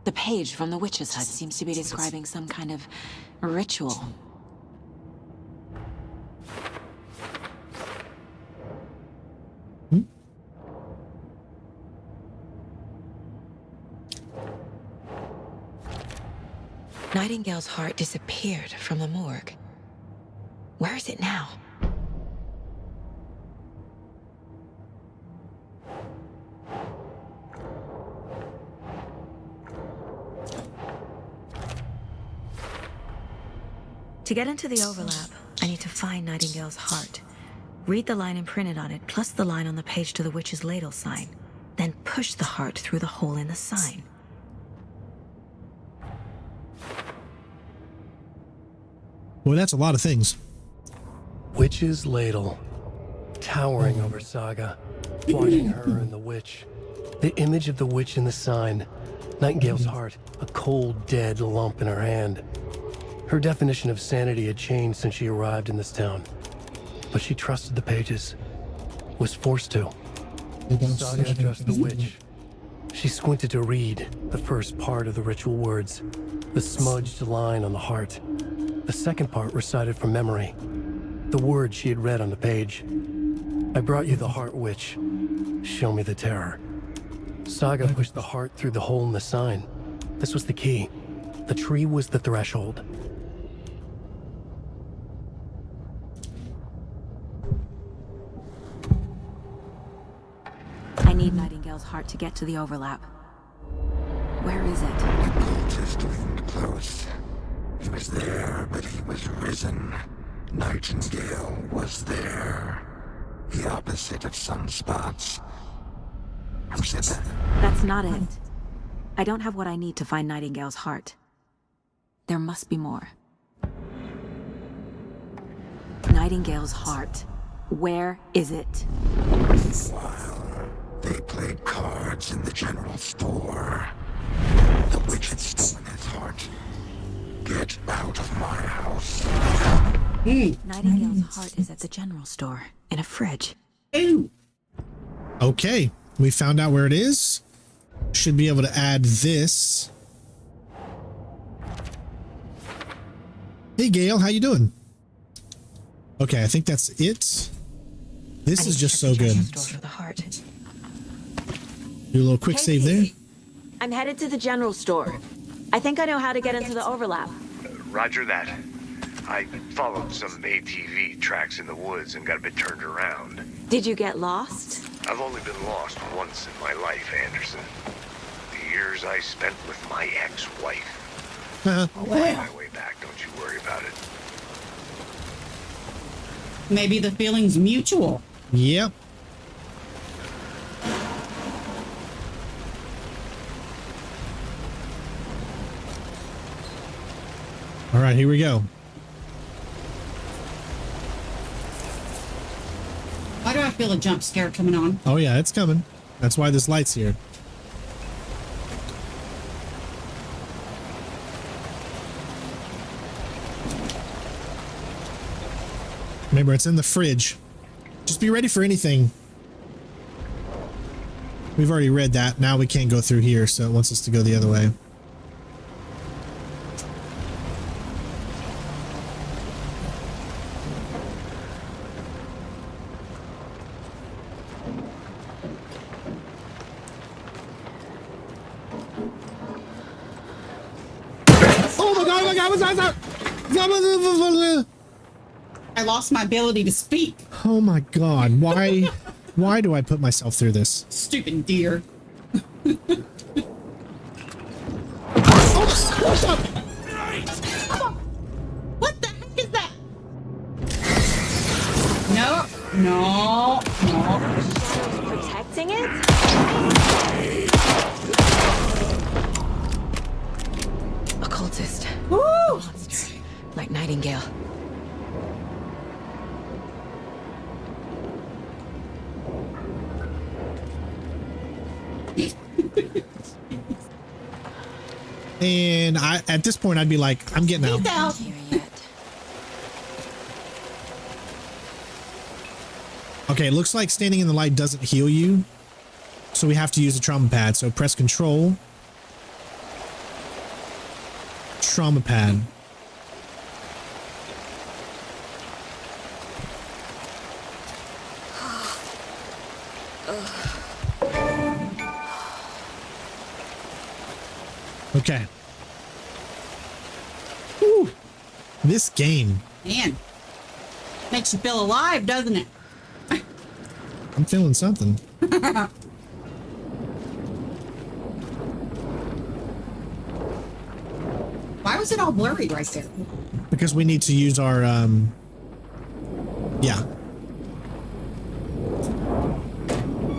The page from the witch's hut seems to be describing some kind of ritual. Nightingale's heart disappeared from the morgue. Where is it now? To get into the overlap, I need to find Nightingale's heart. Read the line imprinted on it, plus the line on the page to the witch's ladle sign. Then push the heart through the hole in the sign. Well, that's a lot of things. Witch's ladle. Towering over Saga. Watching her and the witch. The image of the witch in the sign. Nightingale's heart. A cold, dead lump in her hand. Her definition of sanity had changed since she arrived in this town. But she trusted the pages. Was forced to. Saga addressed the witch. She squinted to read the first part of the ritual words. The smudged line on the heart. The second part recited from memory. The words she had read on the page. I brought you the heart, witch. Show me the terror. Saga pushed the heart through the hole in the sign. This was the key. The tree was the threshold. I need Nightingale's heart to get to the overlap. Where is it? The cultist leaned close. He was there, but he was risen. Nightingale was there. The opposite of sunspots. Who said that? That's not it. I don't have what I need to find Nightingale's heart. There must be more. Nightingale's heart. Where is it? While they played cards in the general store, the witch had stolen his heart. Get out of my house. Nightingale's heart is at the general store, in a fridge. Okay, we found out where it is. Should be able to add this. Hey, Gail, how you doing? Okay, I think that's it. This is just so good. For the heart. Do a little quick save there. I'm headed to the general store. I think I know how to get into the overlap. Roger that. I followed some ATV tracks in the woods and got a bit turned around. Did you get lost? I've only been lost once in my life, Anderson. The years I spent with my ex-wife. I'll find my way back, don't you worry about it. Maybe the feeling's mutual. Yep. All right, here we go. Why do I feel a jump scare coming on? Oh yeah, it's coming. That's why this light's here. Remember, it's in the fridge. Just be ready for anything. We've already read that. Now we can't go through here, so it wants us to go the other way. I lost my ability to speak. Oh my god, why do I put myself through this? Stupid deer. What the heck is that? No, no, no. Protecting it? Occultist. Woo! Monster. Like Nightingale. And at this point, I'd be like, I'm getting out. Okay, it looks like standing in the light doesn't heal you. So we have to use a trauma pad. So press control. Trauma pad. Okay. Whew. This game. Man, makes you feel alive, doesn't it? I'm feeling something. Why was it all blurry right there? Because we need to use our, yeah.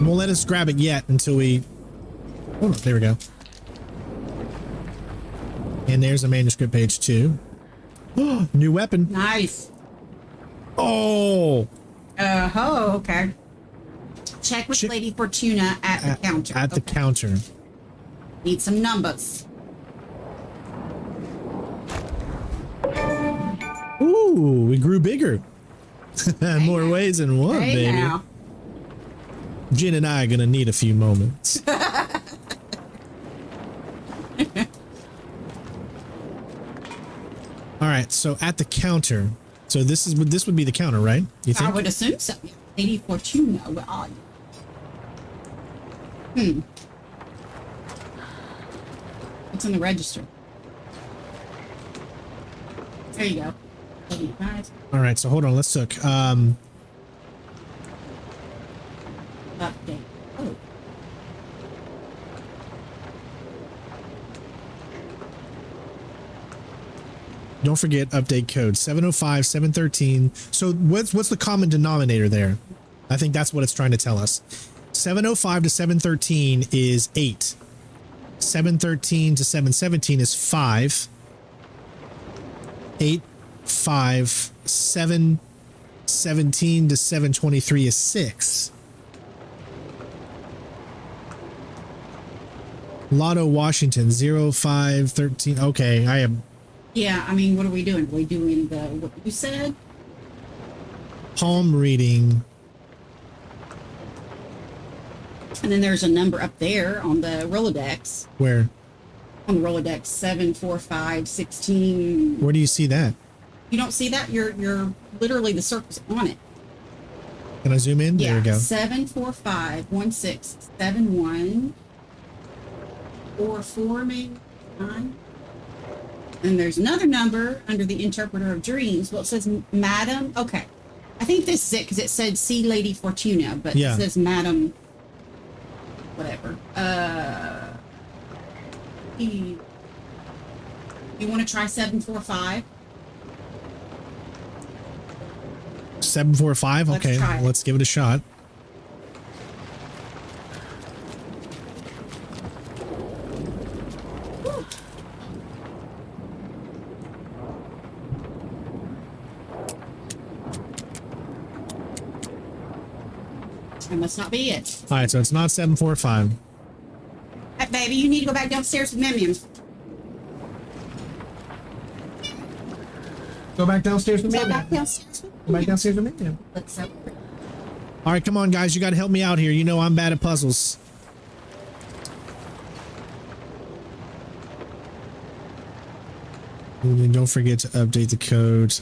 Won't let us grab it yet until we, oh, there we go. And there's a manuscript page 2. Oh, new weapon. Nice. Oh. Oh, okay. Check with Lady Fortuna at the counter. At the counter. Need some numbers. Ooh, we grew bigger. More ways than one, Hey baby. now. Jen and I are gonna need a few moments. All right, so at the counter. So this would be the counter, right? You think? I would assume so. Lady Fortuna. Where are you? What's in the register? There you go. 75. All right, so hold on. Let's look. Update. Oh. Don't forget update code 705 713. So what's the common denominator there? I think that's what it's trying to tell us. 705 to 713 is 8. 713 to 717 is 5. 8, 5, 7, 17 to 723 is 6. Lotto Washington 0513. Okay, I am. Yeah, I mean, what are we doing? Are we doing what you said? Palm reading. And then there's a number up there on the Rolodex. Where? On the Rolodex, 74516. Where do you see that? You don't see that? You're literally the circle's on it. Can I zoom in? Yeah. There we go. 7451671 or 4 maybe 9. And there's another number under the interpreter of dreams. Well, it says Madam. Okay. I think this is it because it said see Lady Fortuna, but Yeah. it says Madam whatever. You want to try 745? 745. Let's Okay, try it. let's give it a shot. That must not be it. All right, so it's not 745. Hey, baby, you need to go back downstairs with Mimims. Go back downstairs with Go back downstairs with Go back downstairs with me. Let's celebrate. All right, come on, guys. You got to help me out here. You know I'm bad at puzzles. And then don't forget to update the code.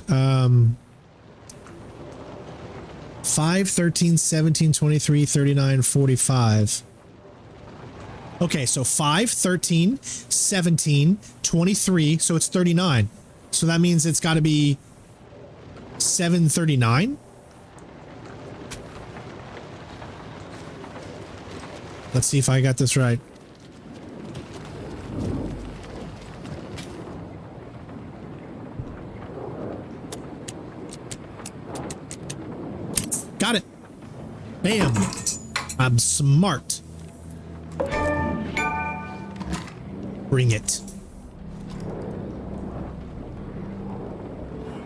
5, 13, 17, 23, 39, 45. Okay, so 5, 13, 17, 23. So it's 39. So that means it's got to be 739. Let's see if I got this right. Got it. Bam. I'm smart. Bring it.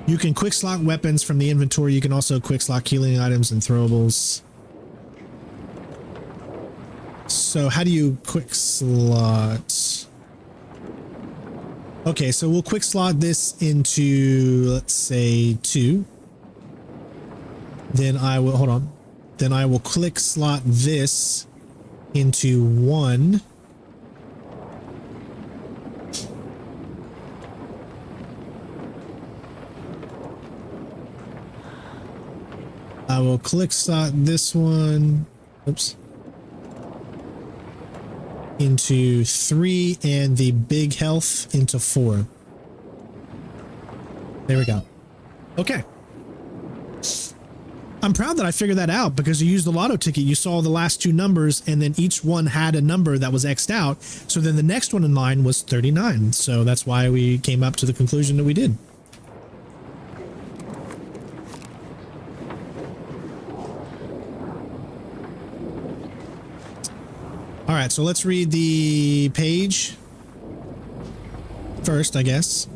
You can quick slot weapons from the inventory. You can also quick slot healing items and throwables. So how do you quick slot? Okay, so we'll quick slot this into, let's say 2. Then I will, hold on. Then I will click slot this into 1. I will click slot this one. Oops. Into 3 and the big health into 4. There we go. Okay. I'm proud that I figured that out because you used the lotto ticket. You saw the last 2 numbers and then each one had a number that was X'd out. So then the next one in line was 39. So that's why we came up to the conclusion that we did. All right, so let's read the page first, I guess.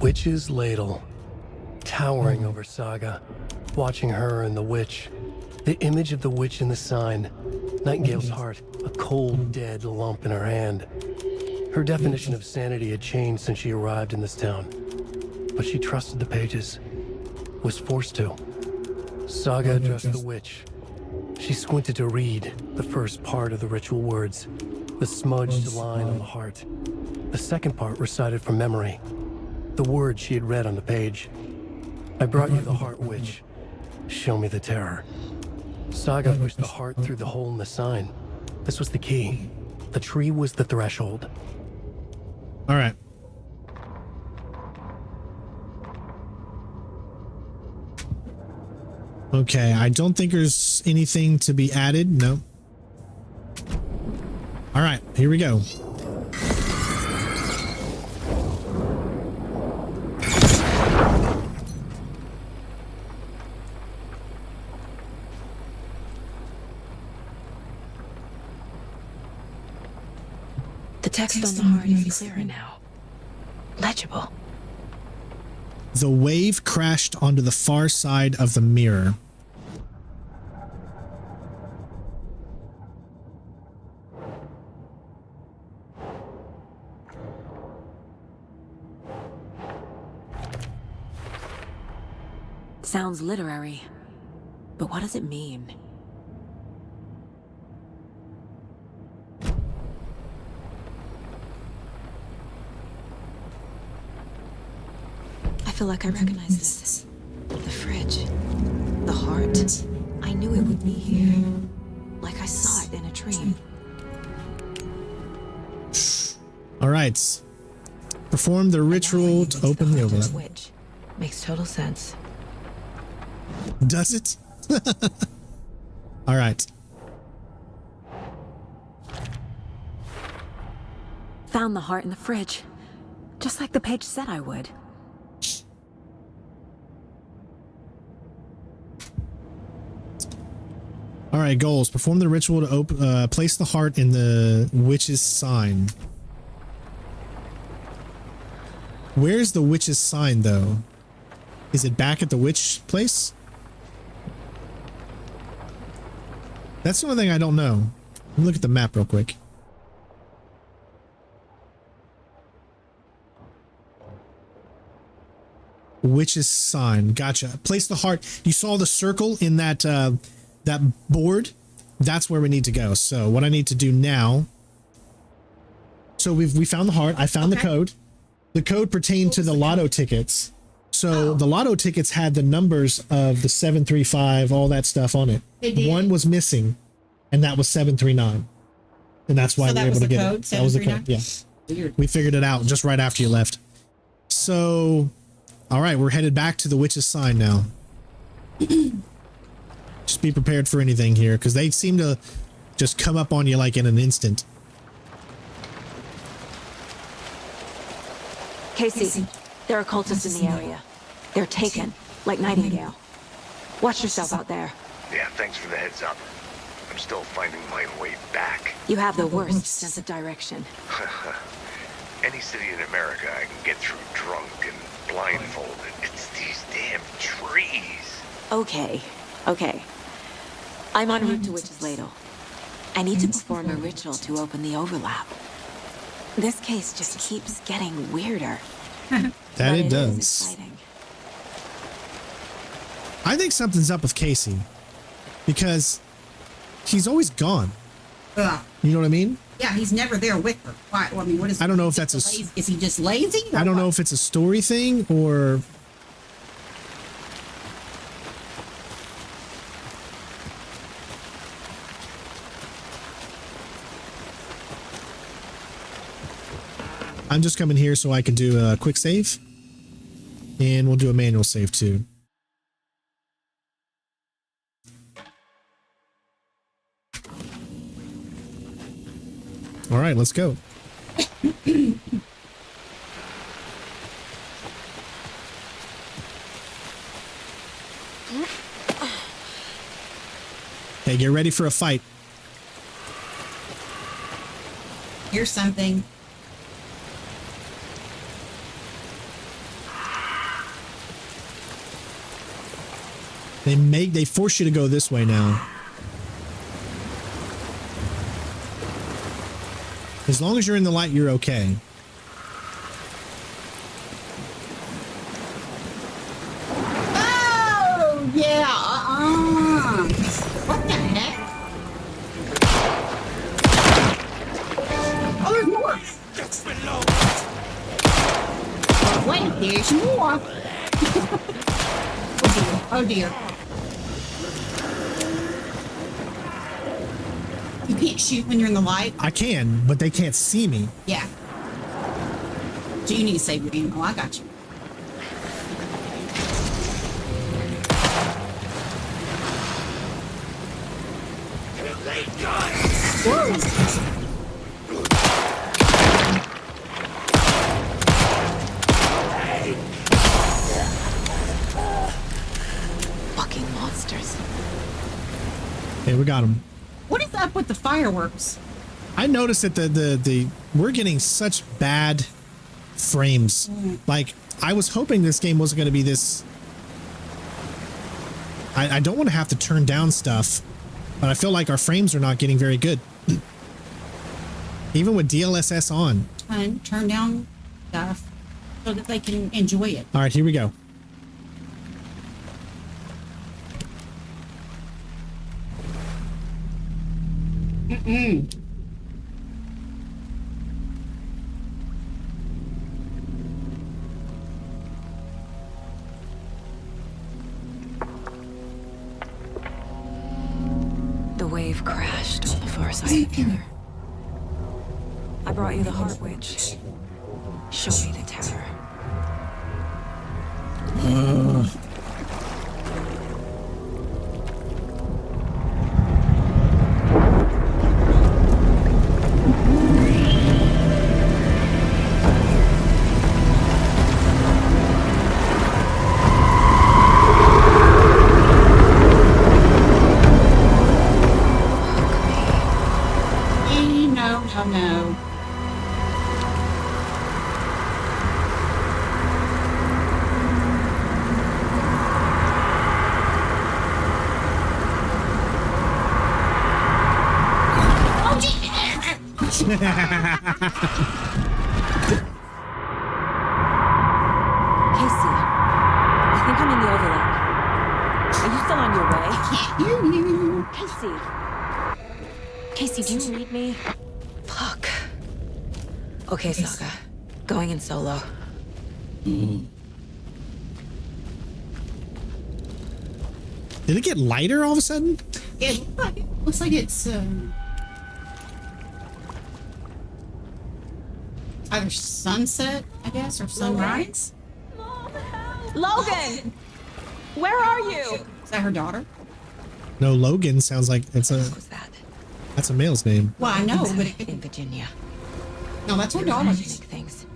Witch's ladle, towering over Saga, watching her and the witch. The image of the witch in the sign, Nightingale's heart, a cold, dead lump in her hand. Her definition of sanity had changed since she arrived in this town, but she trusted the pages, was forced to. Saga addressed the witch. She squinted to read the first part of the ritual words, the smudged line on the heart. The second part recited from memory, the words she had read on the page. I brought you the heart, witch. Show me the terror. Saga pushed the heart through the hole in the sign. This was the key. The tree was the threshold. All right. Okay, I don't think there's anything to be added. No. All right, here we go. The text on the heart is clearer now. Legible. The wave crashed onto the far side of the mirror. Sounds literary, but what does it mean? I feel like I recognize this. The fridge. The heart. I knew it would be here. Like I saw it in a dream. All right. Perform the ritual to open the overlap. Switch. Makes total sense. Does it? All right. Found the heart in the fridge. Just like the page said I would. All right, goals. Perform the ritual to place the heart in the witch's sign. Where's the witch's sign, though? Is it back at the witch place? That's the only thing I don't know. Let me look at the map real quick. Witch's sign. Gotcha. Place the heart. You saw the circle in that that board? That's where we need to go. So what I need to do now. So we found the heart. I found the code. The code pertained to the lotto tickets. So the lotto tickets had the numbers of the 735, all that stuff on it. One was missing, and that was 739. And that's why we were able to get it. That was the code. Yeah. Weird. We figured it out just right after you left. So, all right, we're headed back to the witch's sign now. Just be prepared for anything here, because they seem to just come up on you like in an instant. Casey, there are cultists in the area. They're taken, like Nightingale. Watch yourself out there. Yeah, thanks for the heads up. I'm still finding my way back. You have the worst sense of direction. Any city in America I can get through drunk and blindfolded. It's these damn trees. Okay. I'm en route to Witch's Ladle. I need to perform a ritual to open the overlap. This case just keeps getting weirder. That it does. I think something's up with Casey, because he's always gone. You know what I mean? Yeah, he's never there with her. Why? Well, I mean, what is? I don't know if that's is he just lazy? I don't know if it's a story thing or. I'm just coming here so I can do a quick save, and we'll do a manual save too. All right, let's go. Hey, get ready for a fight. Here's something. They force you to go this way now. As long as you're in the light, you're okay. Oh yeah. What the heck? Oh, there's more. Oh, wait, there's more. Oh dear. You can't shoot when you're in the light? I can, but they can't see me. Yeah. So you need to save your ammo. I got you. Whoa. Fucking monsters. Hey, we got them. What is up with the fireworks? I noticed that the we're getting such bad frames. Like, I was hoping this game wasn't going to be this. I don't want to have to turn down stuff, but I feel like our frames are not getting very good. Even with DLSS on. Turn down stuff so that they can enjoy it. All right, here we go. The wave crashed on the far side of the pillar. I brought you the Heart Witch. Show me the terror. No. Casey, I think I'm in the overlap. Are you still on your way? Can't hear you. Casey, do you read me? Fuck. Okay, Saga. Going in solo. Did it get lighter all of a sudden? It looks like it's either sunset, I guess, or sunrise. Logan! Where are you? Is that her daughter? No, Logan sounds like it's a. What was that? That's a male's name. Well, I know, but it could In Virginia. No, that's her daughter. Imagining things.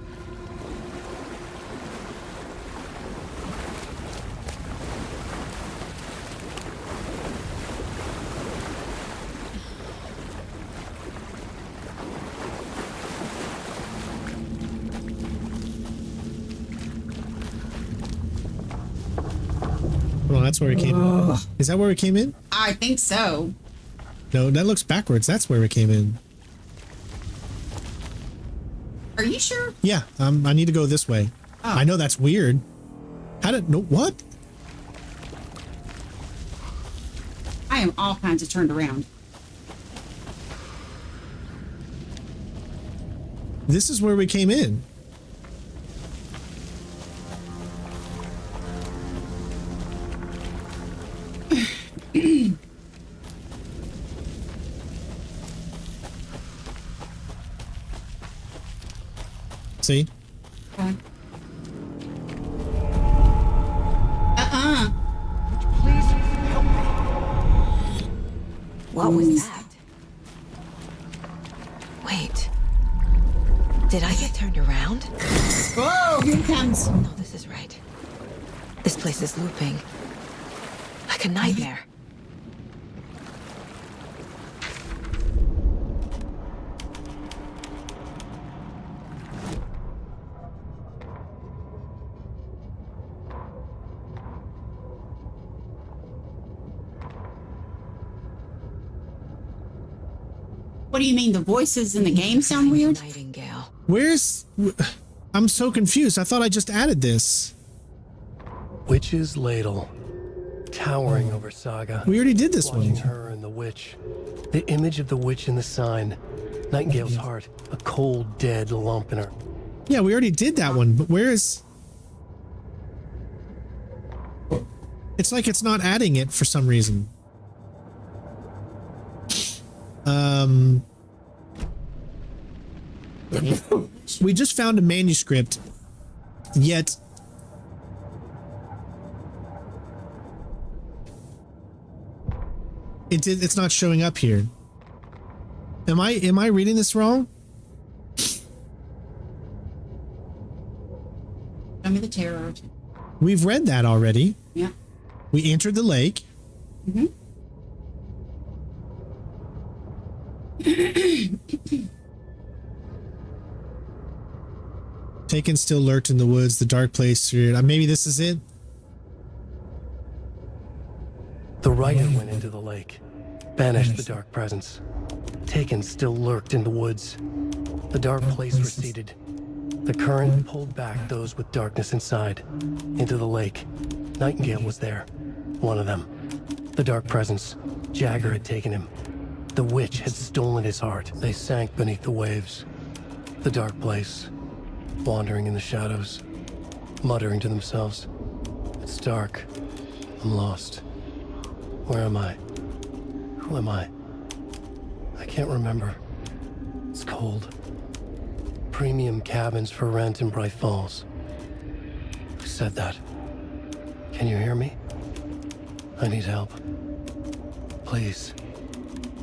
Well, that's where it came in. Is that where it came in? I think so. No, that looks backwards. That's where it came in. Are you sure? Yeah, I need to go this way. Oh. I know that's weird. How did no what? I am all kinds of turned around. This is where we came in. See? Okay. Please help me. What was that? Wait. Did I get turned around? Whoa, here it comes. No, this is right. This place is looping. Like a nightmare. What do you mean? The voices in the game sound weird? Nightingale. Where's... I'm so confused. I thought I just added this. Witch's ladle, towering over Saga. We already did this Watching one. her and the witch. The image of the witch in the sign. Nightingale's heart, a cold, dead lump in her. Yeah, we already did that one, but where is... It's like it's not adding it for some reason. We just found a manuscript, yet it's not showing up here. Am I reading this wrong? Show me the terror. We've read that already. Yeah. We entered the lake. Mm-hmm. Taken still lurked in the woods, the dark place. Maybe this is it. The writer went into the lake, banished the dark presence. Taken still lurked in the woods. The dark place receded. The current pulled back those with darkness inside, into the lake. Nightingale was there, one of them. The dark presence. Jagger had taken him. The witch had stolen his heart. They sank beneath the waves. The dark place, wandering in the shadows, muttering to themselves. It's dark. I'm lost. Where am I? Who am I? I can't remember. It's cold. Premium cabins for rent in Bright Falls. Who said that? Can you hear me? I need help. Please.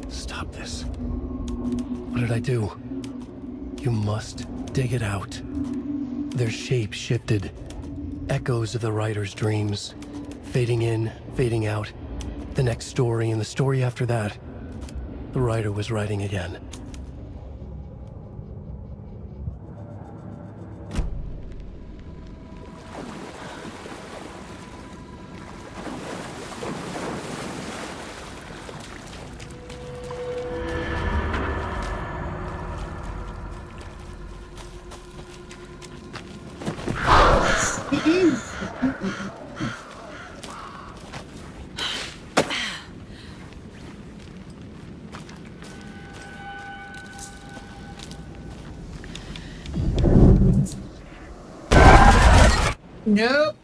Stop this. What did I do? You must dig it out. Their shape shifted. Echoes of the writer's dreams. Fading in, fading out. The next story and the story after that. The writer was writing again. Nope.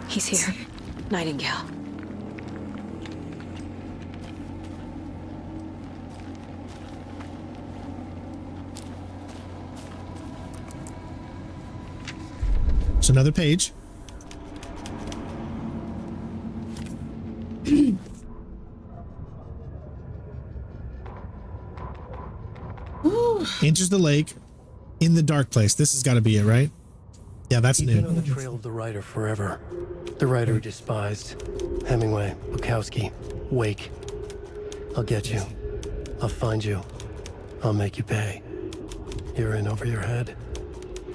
He's here. Nightingale. It's another page. Enters the lake in the dark place. This has got to be it, right? Yeah, that's He'd new. been on the trail of the writer forever. The writer he despised. Hemingway, Bukowski, Wake. I'll get you. I'll find you. I'll make you pay. You're in over your head.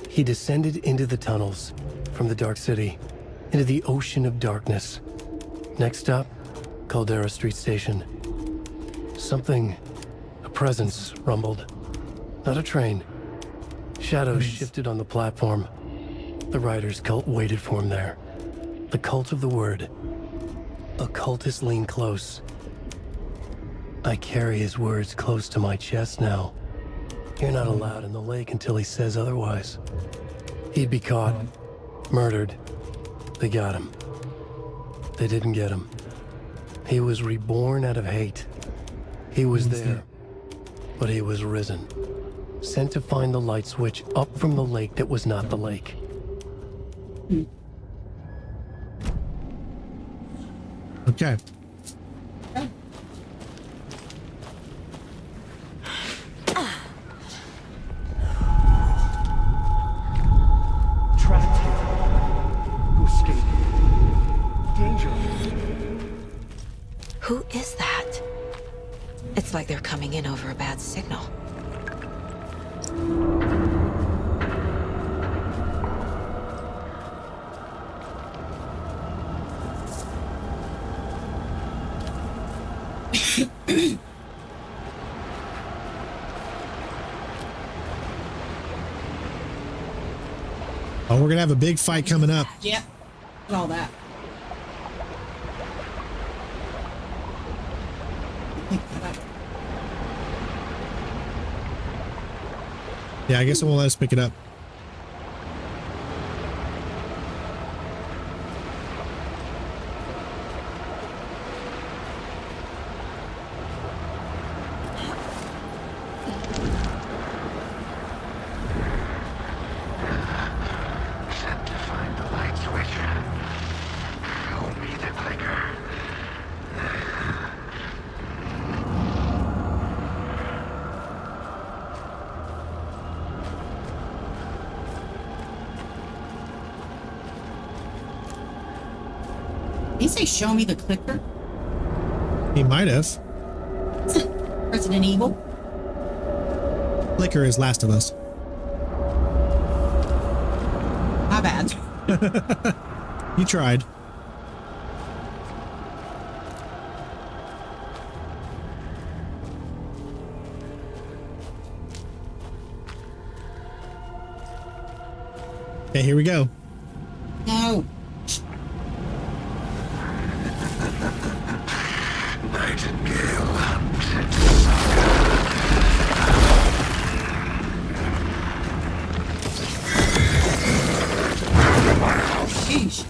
He descended into the tunnels, from the Dark City, into the ocean of darkness. Next stop, Caldera Street Station. Something, a presence, rumbled. Not a train. Shadows shifted on the platform. The writer's cult waited for him there. The cult of the word. Occultists lean close. I carry his words close to my chest now. You're not allowed in the lake until he says otherwise. He'd be caught, murdered. They got him. They didn't get him. He was reborn out of hate. He was there, but he was risen. Sent to find the light switch up from the lake that was not the lake. Okay. Trapped here. To escape. Danger. Who is that? It's like they're coming in over a bad signal. Oh, we're gonna have a big fight coming up. Yep. All that. Yeah, I guess it won't let us pick it up. Sent to find the light switch. Show me the clicker. Did he say show me the clicker? He might have. Resident Evil? Clicker is Last of Us. My bad. You tried. Okay, here we go. No. Nightingale hunted Sheesh.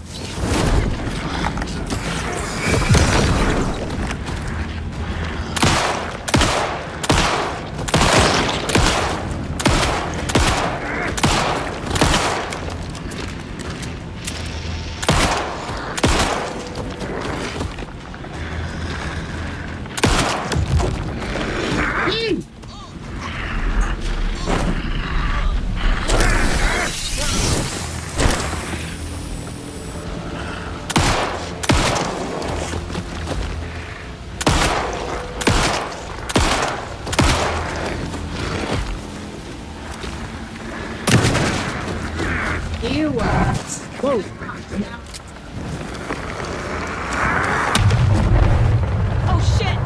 Ew. Whoa. Oh shit!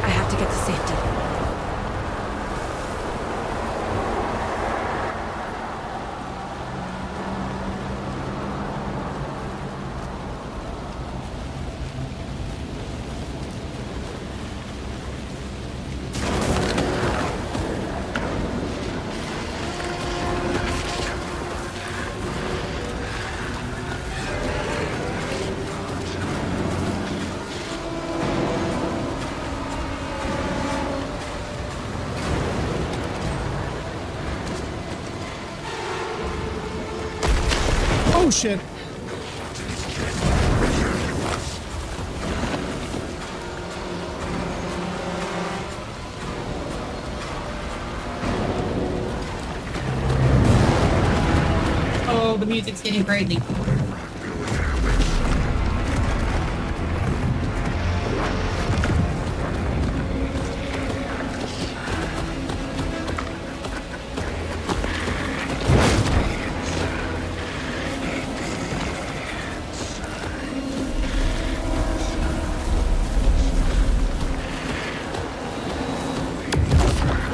I have to get to safety. Oh shit. Oh, the music's getting crazy.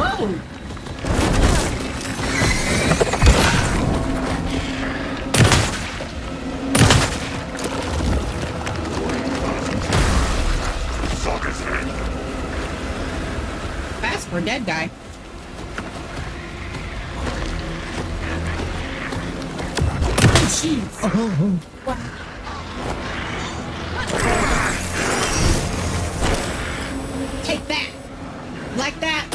Whoa! Fast for a dead guy. Oh, jeez. Wow. Take that. Like that.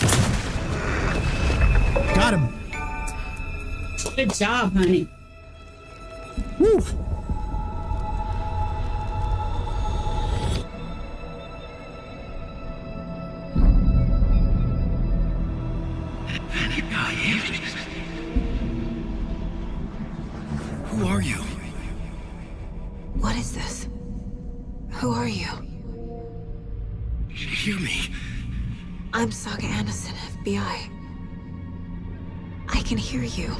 Got him. Good job, honey. Woo. Who are you? What is this? Who are you? Hear me. I'm Saga Anderson, FBI. I can hear you.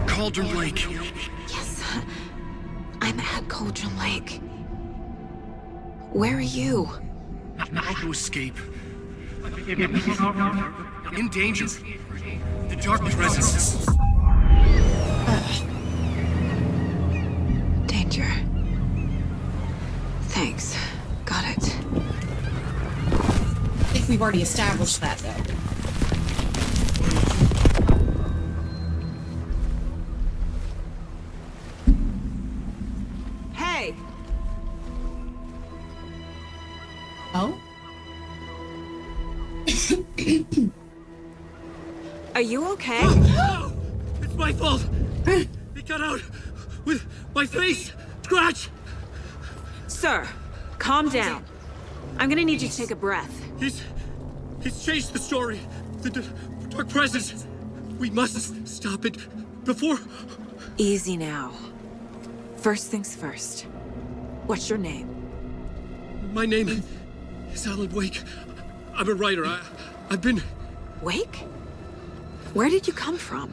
Cauldron Lake. Yes, I'm at Cauldron Lake. Where are you? Not to escape. In danger. The dark presence. Danger. Thanks. Got it. I think we've already established that, though. Hey! Oh? Are you okay? No! It's my fault! They got out with my face scratch! Sir, calm down. I'm gonna need you to take a breath. He's changed the story. The dark presence. We must stop it before... Easy now. First things first. What's your name? My name is Alan Wake. I'm a writer. I've been... Wake? Where did you come from?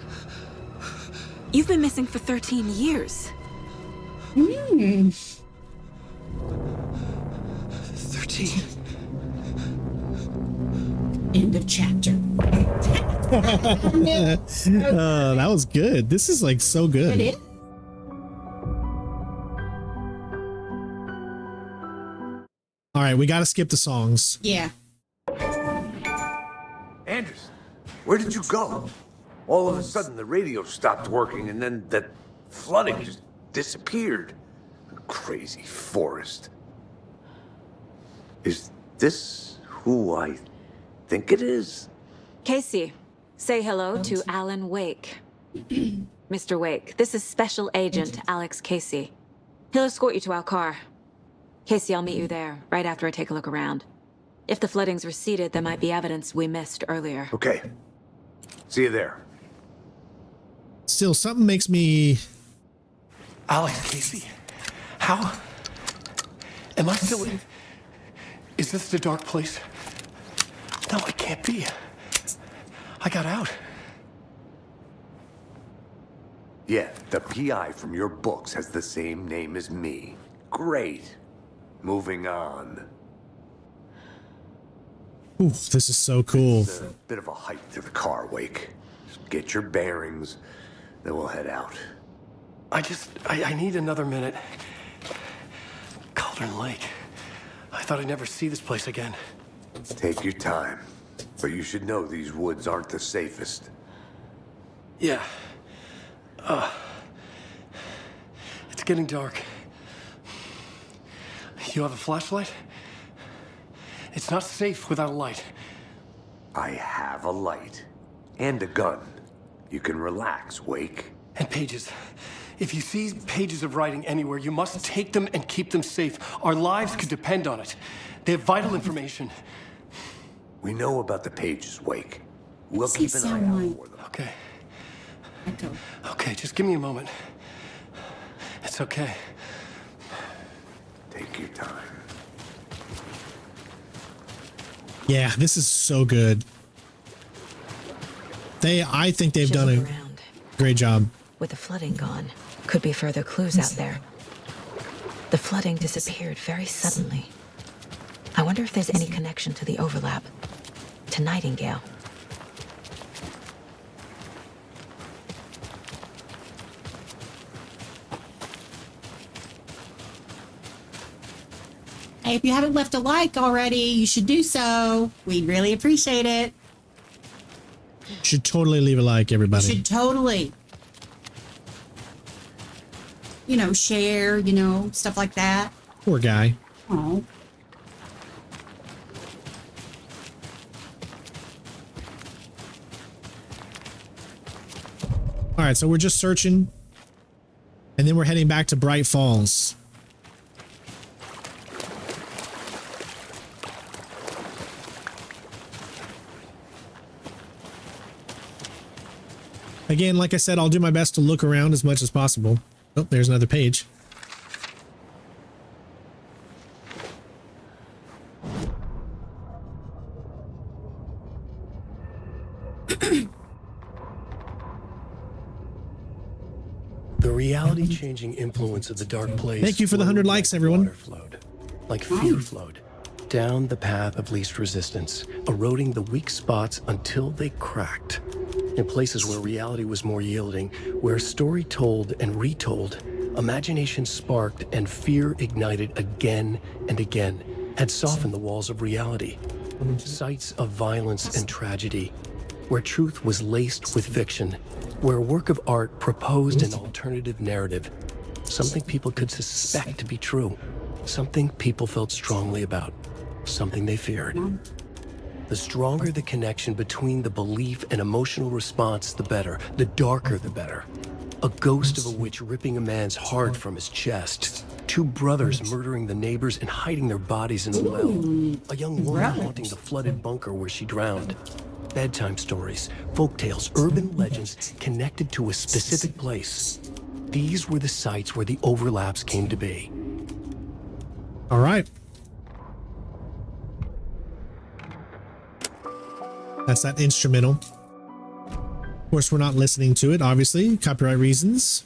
You've been missing for 13 years. 13. End of chapter. That was good. This is like so good. It is. All right, we got to skip the songs. Yeah. Anderson, where did you go? All of a sudden, the radio stopped working, and then that flooding just disappeared. Crazy forest. Is this who I think it is? Casey, say hello to Alan Wake. Mr. Wake, this is Special Agent Alex Casey. He'll escort you to our car. Casey, I'll meet you there, right after I take a look around. If the flooding's receded, there might be evidence we missed earlier. Okay. See you there. Still, something makes me... Alex, Casey, how? Am I still in... Is this the dark place? No, it can't be. I got out. Yeah, the PI from your books has the same name as me. Great. Moving on. Oof, this is so cool. It's a bit of a hike to the car, Wake. Just get your bearings, then we'll head out. I need another minute. Cauldron Lake. I thought I'd never see this place again. Take your time. But you should know these woods aren't the safest. Yeah. It's getting dark. You have a flashlight? It's not safe without a light. I have a light. And a gun. You can relax, Wake. And pages. If you see pages of writing anywhere, you must take them and keep them safe. Our lives could depend on it. They have vital information. We know about the pages, Wake. We'll keep an eye out for them. Okay. Okay, just give me a moment. It's okay. Take your time. Yeah, this is so good. I think they've done a great job. With the flooding gone, could be further clues out there. The flooding disappeared very suddenly. I wonder if there's any connection to the overlap. To Nightingale. Hey, if you haven't left a like already, you should do so. We'd really appreciate it. Should totally leave a like, everybody. You should totally. Share, stuff like that. Poor guy. Oh. All right, so we're just searching, and then we're heading back to Bright Falls. Again, like I said, I'll do my best to look around as much as possible. Oh, there's another page. The reality-changing influence of the dark place. Thank you for the 100 likes, everyone. Water flowed, like fear flowed, down the path of least resistance, eroding the weak spots until they cracked. In places where reality was more yielding, where story told and retold, imagination sparked and fear ignited again and again, had softened the walls of reality. Sites of violence and tragedy, where truth was laced with fiction, where a work of art proposed an alternative narrative, something people could suspect to be true, something people felt strongly about, something they feared. The stronger the connection between the belief and emotional response, the better. The darker, the better. A ghost of a witch ripping a man's heart from his chest. Two brothers murdering the neighbors and hiding their bodies in a well. A young woman haunting the flooded bunker where she drowned. Bedtime stories, folktales, urban legends connected to a specific place. These were the sites where the overlaps came to be. All right. That's that instrumental. Of course, we're not listening to it, obviously. Copyright reasons.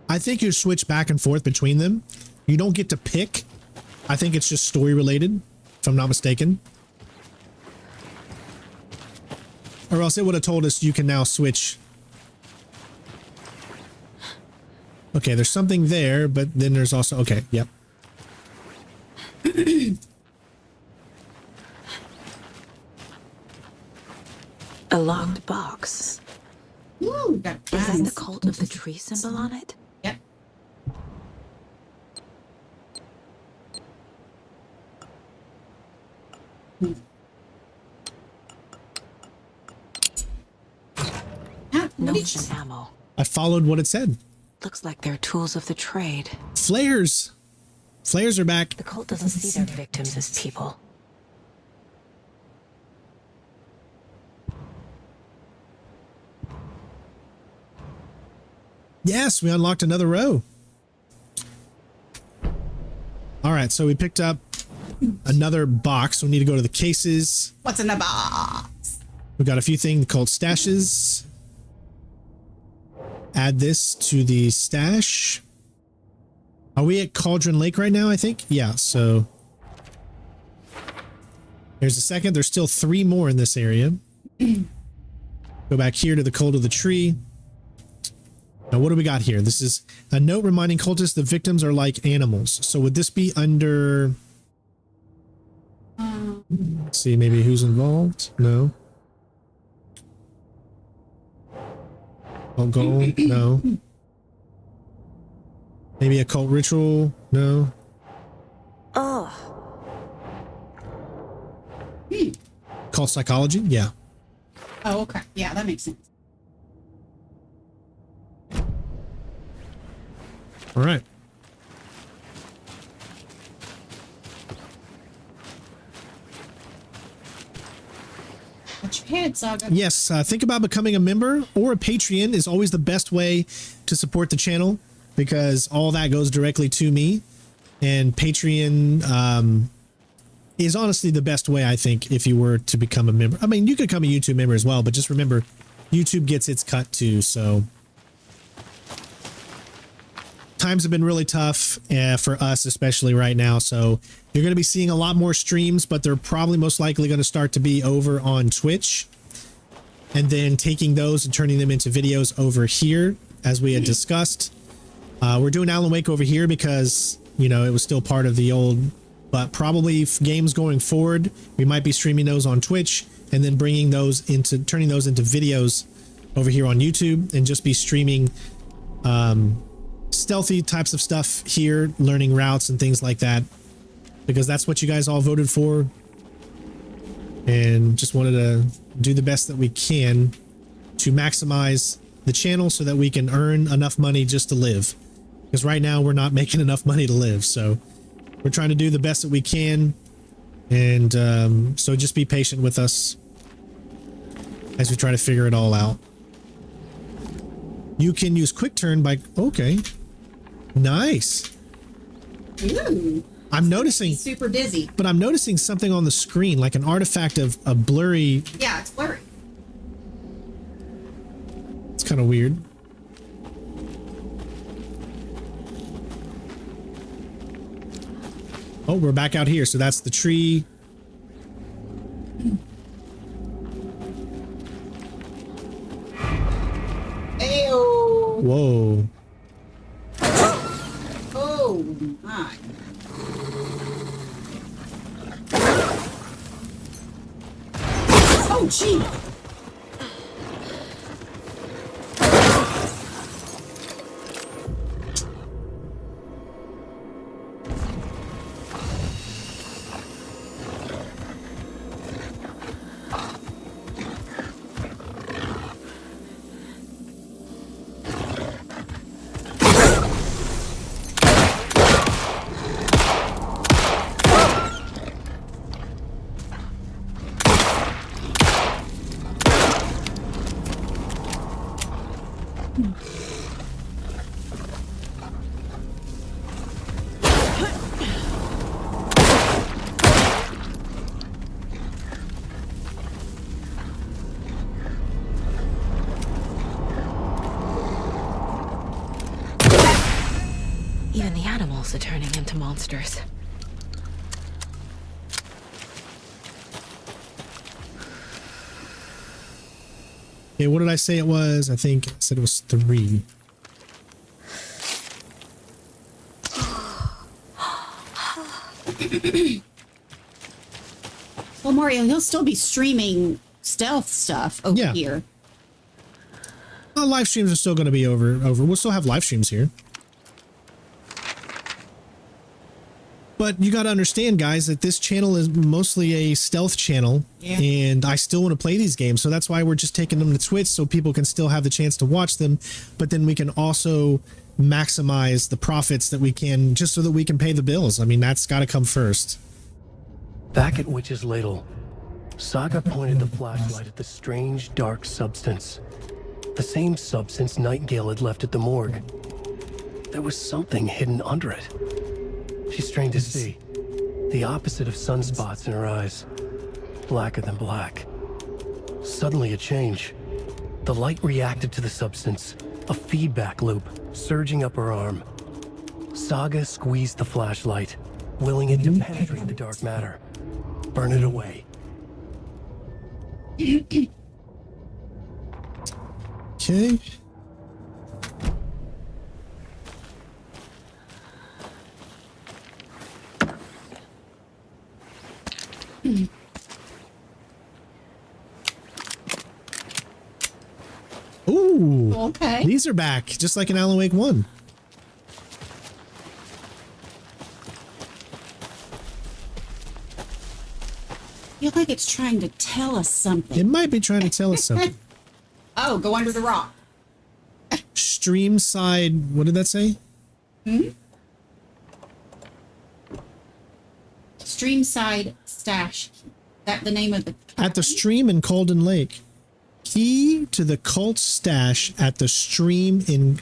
I think you switch back and forth between them. You don't get to pick. I think it's just story related. if I'm not mistaken. Or else it would have told us you can now switch. Okay, there's something there, but then there's also... Okay, yep. A locked box. Ooh, got Is that the cult of the tree symbol on it? Yep. Notes and ammo. I followed what it said. Looks like they're tools of the trade. Flares. Flares are back. The cult doesn't see their victims as people. Yes, we unlocked another row. All right, so we picked up another box. We need to go to the cases. What's in the box? We got a few things called stashes. Add this to the stash. Are we at Cauldron Lake right now, I think? Yeah, so there's a second. There's still 3 more in this area. Go back here to the cult of the tree. Now, what do we got here? This is a note reminding cultists the victims are like animals. So would this be under... Let's see, maybe who's involved? No. Cult goal? No. Maybe a cult ritual? No. Oh. Cult psychology? Yeah. Oh, okay. Yeah, that makes sense. All right. Watch your head, Saga. Yes, think about becoming a member or a Patreon is always the best way to support the channel because all that goes directly to me. And Patreon is honestly the best way, I think, if you were to become a member. I mean, you could become a YouTube member as well, but just remember, YouTube gets its cut too, so... Times have been really tough for us, especially right now. So you're going to be seeing a lot more streams, but they're probably most likely going to start to be over on Twitch and then taking those and turning them into videos over here, as we had discussed. We're doing Alan Wake over here because, you know, it was still part of the old, but probably games going forward, we might be streaming those on Twitch and then turning those into videos over here on YouTube and just be streaming, stealthy types of stuff here, learning routes and things like that, because that's what you guys all voted for, and just wanted to do the best that we can to maximize the channel so that we can earn enough money just to live, because right now we're not making enough money to live, so we're trying to do the best that we can, and so just be patient with us as we try to figure it all out. You can use quick turn by... Okay. Nice. Ooh. I'm noticing... Super dizzy. But I'm noticing something on the screen, like an artifact of a blurry... Yeah, it's blurry. It's kind of weird. Oh, we're back out here, so that's the tree. Ayo. Whoa. Oh my. Oh gee. Even the animals are turning into monsters. Okay, what did I say it was? I think I said it was 3. Well, Mario, he'll still be streaming stealth stuff over here. Well, live streams are still going to be over. We'll still have live streams here. But you got to understand, guys, that this channel is mostly a stealth channel, and I still want to play these games. So that's why we're just taking them to Twitch so people can still have the chance to watch them. But then we can also maximize the profits that we can, just so that we can pay the bills. I mean, that's got to come first. Back at Witch's Ladle, Saga pointed the flashlight at the strange, dark substance. The same substance Nightingale had left at the morgue. There was something hidden under it. She strained to see. The opposite of sunspots in her eyes. Blacker than black. Suddenly a change. The light reacted to the substance. A feedback loop surging up her arm. Saga squeezed the flashlight, willing it to penetrate the dark matter. Burn it away. Okay. Ooh. Okay. These are back, just like in Alan Wake 1. I feel like it's trying to tell us something. It might be trying to tell us something. Oh, go under the rock. Stream side, what did that say? Stream side stash. That the name of the At the stream in Calden Lake. Key to the cult stash at the stream in...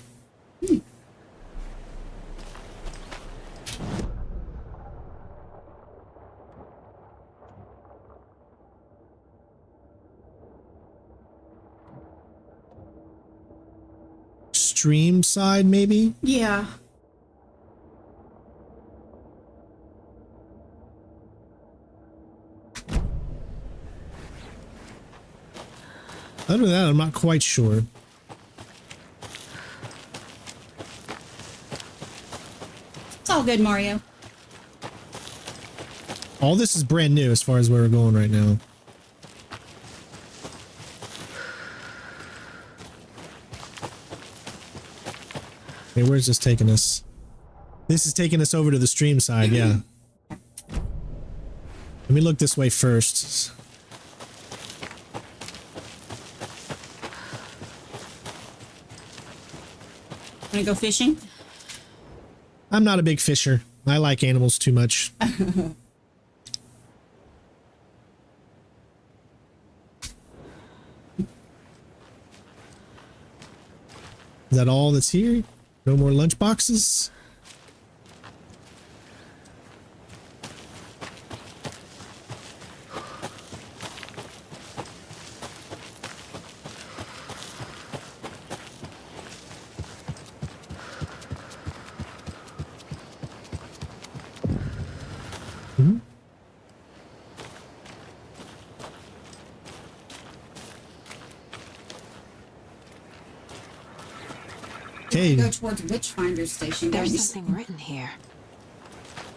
Stream side, maybe? Yeah. Other than that, I'm not quite sure. It's all good, Mario. All this is brand new as far as where we're going right now. Okay, where's this taking us? This is taking us over to the stream side, yeah. Let me look this way first. Wanna go fishing? I'm not a big fisher. I like animals too much. Is that all that's here? No more lunch boxes? Okay. Go towards Witchfinder Station. There's something written here.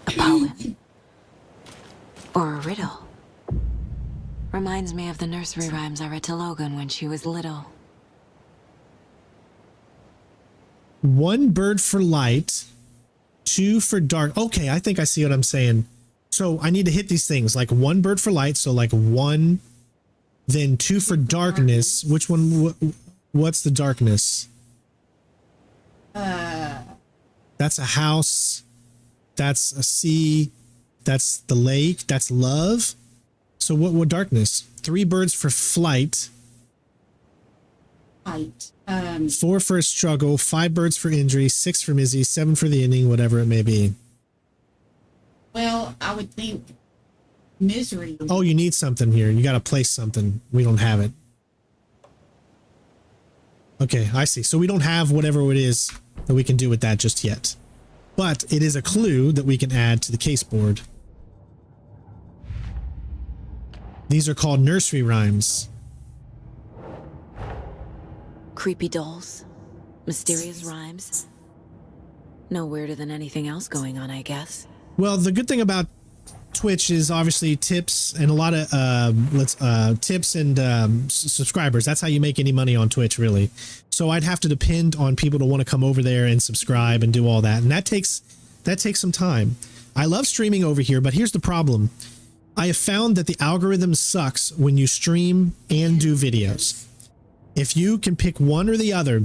A poem. Or a riddle. Reminds me of the nursery rhymes I read to Logan when she was little. 1 bird for light, 2 for dark. Okay, I think I see what I'm saying. So I need to hit these things like 1 bird for light. So like 1, then 2 for darkness. Which one? What's the darkness? That's a house. That's a sea. That's the lake. That's love. So what darkness? 3 birds for flight. Fight. 4 for a struggle. 5 birds for injury. 6 for Mizzy. 7 for the ending. Whatever it may be. Well, I would think misery. Oh, you need something here. You got to place something. We don't have it. Okay, I see. So we don't have whatever it is that we can do with that just yet. But it is a clue that we can add to the case board. These are called nursery rhymes. Creepy dolls, mysterious rhymes. No weirder than anything else going on, I guess. Well, the good thing about Twitch is obviously tips and a lot of tips and subscribers. That's how you make any money on Twitch, really. So I'd have to depend on people to want to come over there and subscribe and do all that, and that takes some time. I love streaming over here, but here's the problem. I have found that the algorithm sucks when you stream and do videos. If you can pick one or the other,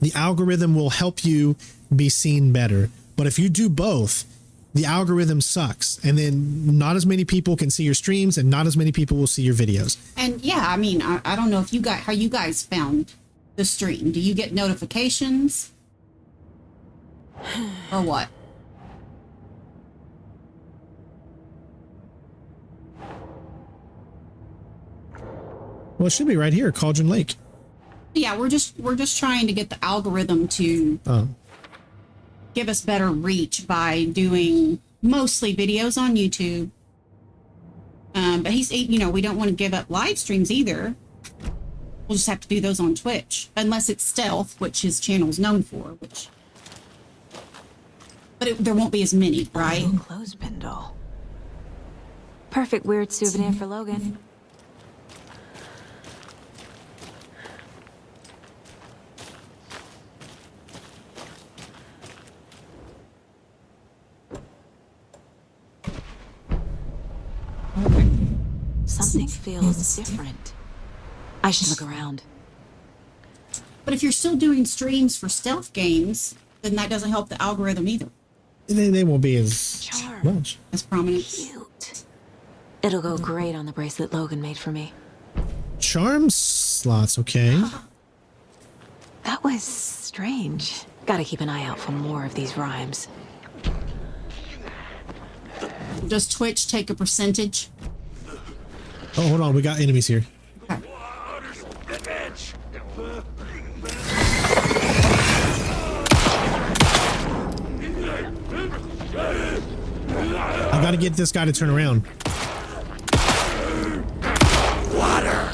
the algorithm will help you be seen better. But if you do both, the algorithm sucks, and then not as many people can see your streams and not as many people will see your videos. And yeah, I mean, I don't know if you got how you guys found the stream. Do you get notifications or what? Well, it should be right here, Cauldron Lake. Yeah, we're just trying to get the algorithm to give us better reach by doing mostly videos on YouTube. But we don't want to give up live streams either. We'll just have to do those on Twitch, unless it's stealth, which his channel's known for. But there won't be as many, right? Oh, clothespin doll. Perfect weird souvenir for Logan. Something feels different. I should look around. But if you're still doing streams for stealth games, then that doesn't help the algorithm either. They won't be as much. As prominent. Cute. It'll go great on the bracelet Logan made for me. Charm slots, okay. That was strange. Gotta keep an eye out for more of these rhymes. Does Twitch take a percentage? Oh, hold on. We got enemies here. Okay. I gotta get this guy to turn around. Water.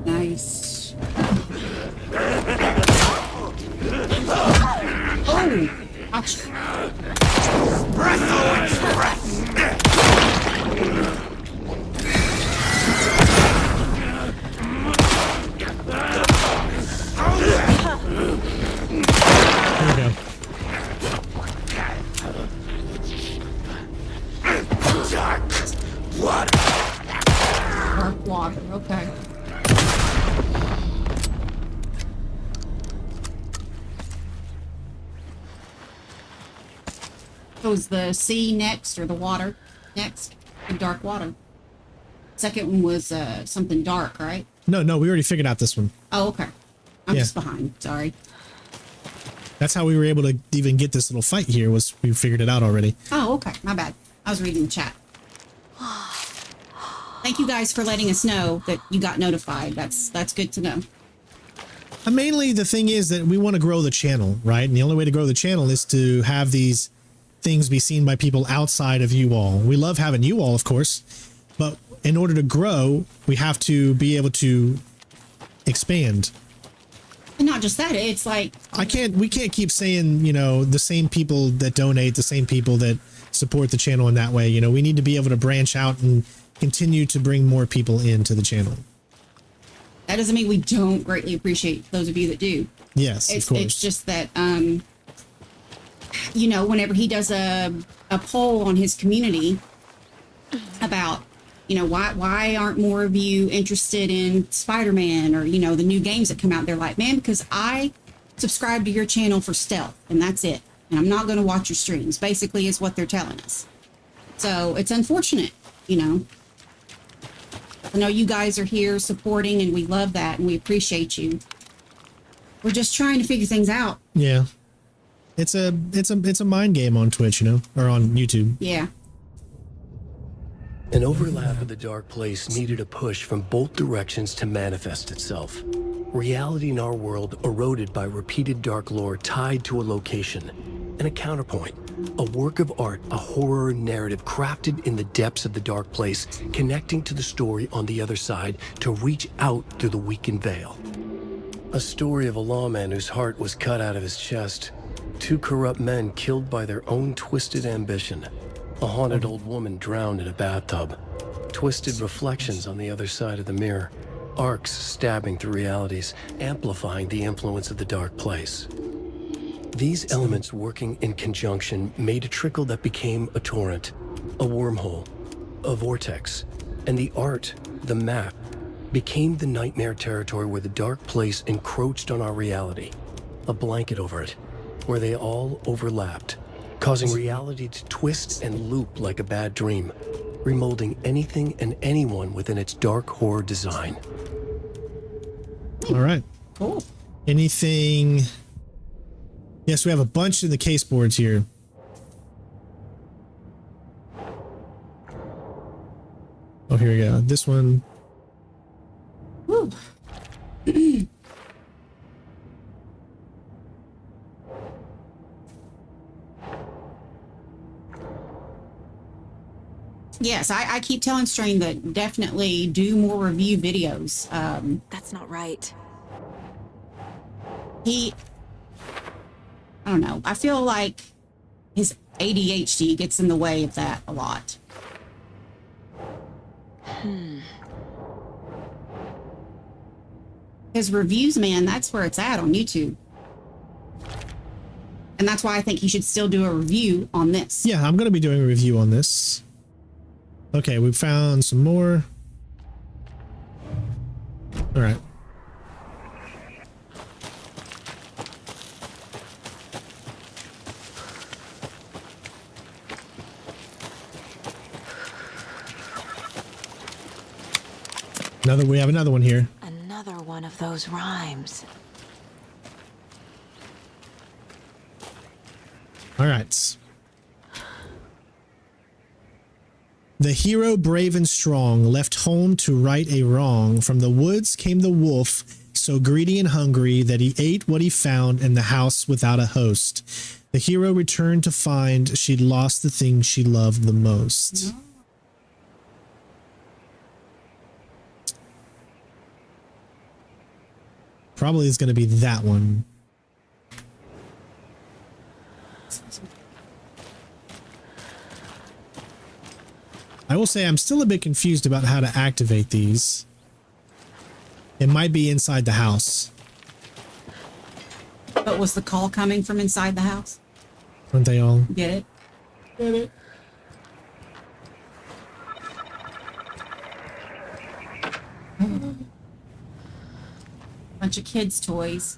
Nice. Oh! Ouch. Dark water, okay. So is the sea next or the water next? The dark water. Second one was something dark, right? No, we already figured out this one. Oh, okay. I'm just behind. Sorry. That's how we were able to even get this little fight here, was we figured it out already. Oh, okay. My bad. I was reading the chat. Thank you guys for letting us know that you got notified. That's good to know. Mainly the thing is that we want to grow the channel, right? And the only way to grow the channel is to have these things be seen by people outside of you all. We love having you all, of course, but in order to grow, we have to be able to expand. And not just that, it's like we can't keep saying, the same people that donate, the same people that support the channel in that way. We need to be able to branch out and continue to bring more people into the channel. that doesn't mean we don't greatly appreciate those of you that do. Yes, of course. It's just that whenever he does a poll on his community about why aren't more of you interested in Spider-Man or the new games that come out, they're like, man, because I subscribe to your channel for stealth and that's it, and I'm not going to watch your streams, basically is what they're telling us. So it's unfortunate. I know you guys are here supporting and we love that and we appreciate you. We're just trying to figure things out. Yeah, it's a mind game on Twitch, or on YouTube. Yeah. An overlap of the dark place needed a push from both directions to manifest itself. Reality in our world eroded by repeated dark lore tied to a location. and a counterpoint. A work of art, a horror narrative crafted in the depths of the dark place, connecting to the story on the other side to reach out through the weakened veil. A story of a lawman whose heart was cut out of his chest. Two corrupt men killed by their own twisted ambition. A haunted old woman drowned in a bathtub. Twisted reflections on the other side of the mirror. Arcs stabbing through realities, amplifying the influence of the dark place. These elements working in conjunction made a trickle that became a torrent, a wormhole, a vortex, and the art, the map, became the nightmare territory where the dark place encroached on our reality, a blanket over it, where they all overlapped, causing reality to twist and loop like a bad dream, remolding anything and anyone within its dark horror design. All right. Cool. Anything? Yes, we have a bunch in the case boards here. Oh, here we go. This one. Woo. Yes, I keep telling Strain that definitely do more review videos. That's not right. I don't know. I feel like his ADHD gets in the way of that a lot. His reviews, man, that's where it's at on YouTube. And that's why I think he should still do a review on this. Yeah, I'm going to be doing a review on this. Okay, we found some more. All right. We have another one here. Another one of those rhymes. All right. The hero, brave and strong, left home to right a wrong. From the woods came the wolf, so greedy and hungry that he ate what he found in the house without a host. The hero returned to find she'd lost the thing she loved the most. No. Probably is going to be that one. I will say I'm still a bit confused about how to activate these. It might be inside the house. But was the call coming from inside the house? Aren't they all? Get it? Get it. Bunch of kids' toys.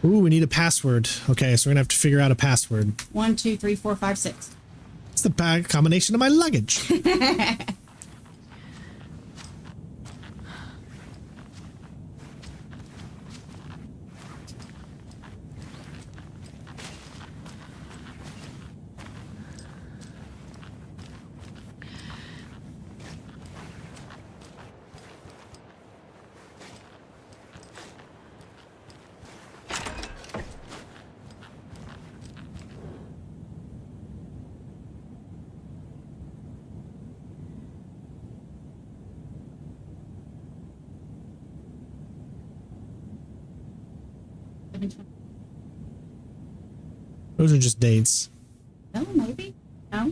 Ooh, we need a password. Okay, so we're gonna have to figure out a password. 1, 2, 3, 4, 5, 6. It's the combination of my luggage. Those are just dates. Oh, maybe. No.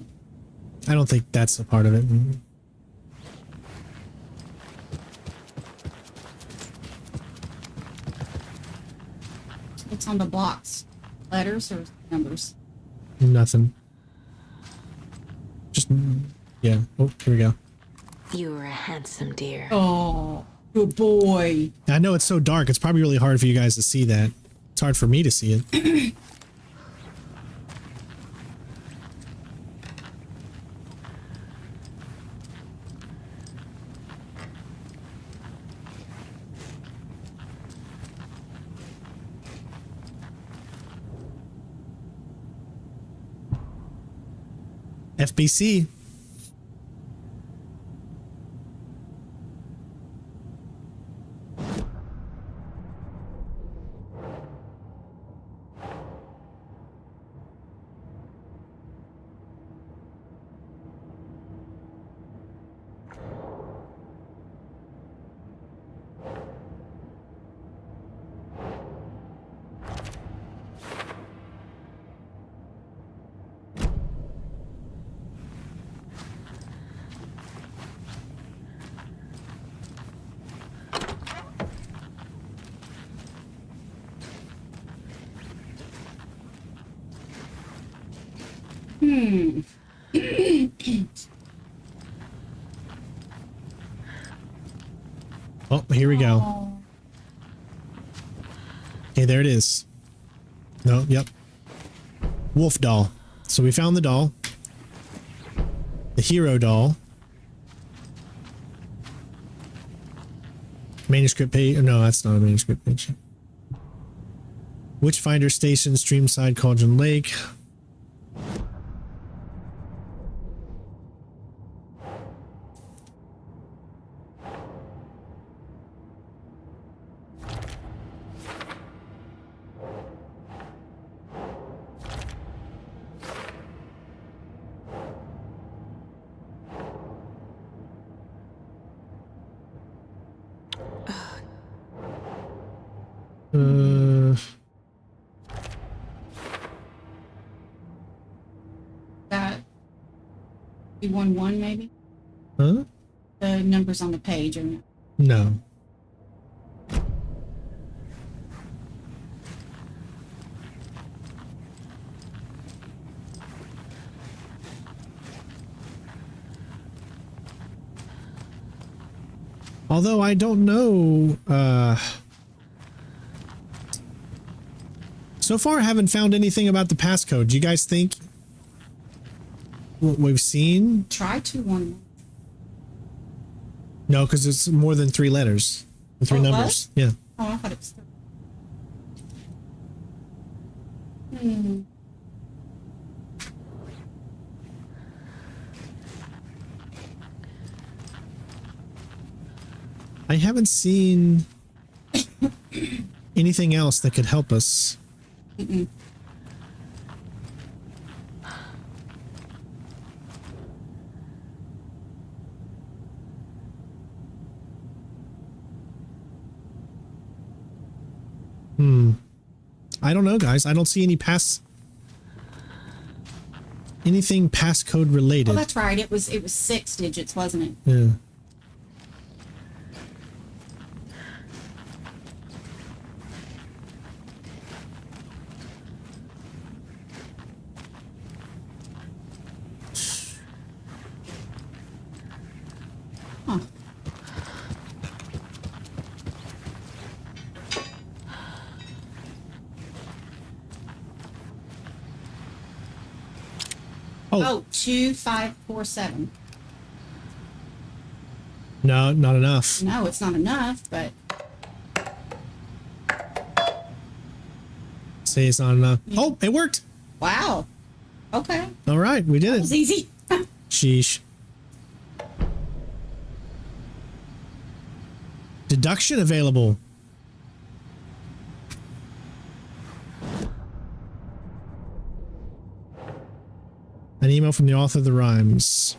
I don't think that's a part of it. What's on the blocks? Letters or numbers? Nothing. Just, yeah. Oh, here we go. You were a handsome deer. Oh, good boy. I know it's so dark. It's probably really hard for you guys to see that. It's hard for me to see it. FBC. Oh, here we go. Okay, there it is. No, yep. Wolf doll. So we found the doll. The hero doll. Manuscript page. No, that's not a manuscript page. Witchfinder Station, Streamside, Cauldron Lake. That 211 maybe? Huh? The numbers on the page are No. Although I don't know, so far I haven't found anything about the passcode. Do you guys think what we've seen? Try 211. No, because it's more than 3 letters. Three numbers. Yeah. Oh, I thought it was 3. I haven't seen anything else that could help us. I don't know, guys. I don't see any anything passcode related. Oh, that's right. It was 6 digits, wasn't it? Yeah. Oh, 2547. No, not enough. No, it's not enough, but Say it's not enough. Oh, it worked. wow. Okay. All right, we did That it. was easy. Sheesh. Deduction available. An email from the author of the rhymes.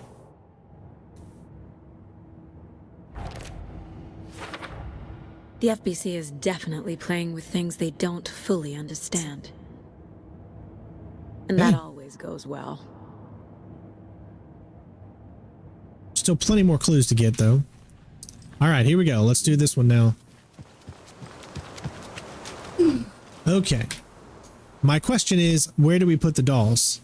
The FBC is definitely playing with things they don't fully understand. And that always goes well. Still plenty more clues to get, though. All right, here we go. Let's do this one now. Okay. My question is, where do we put the dolls?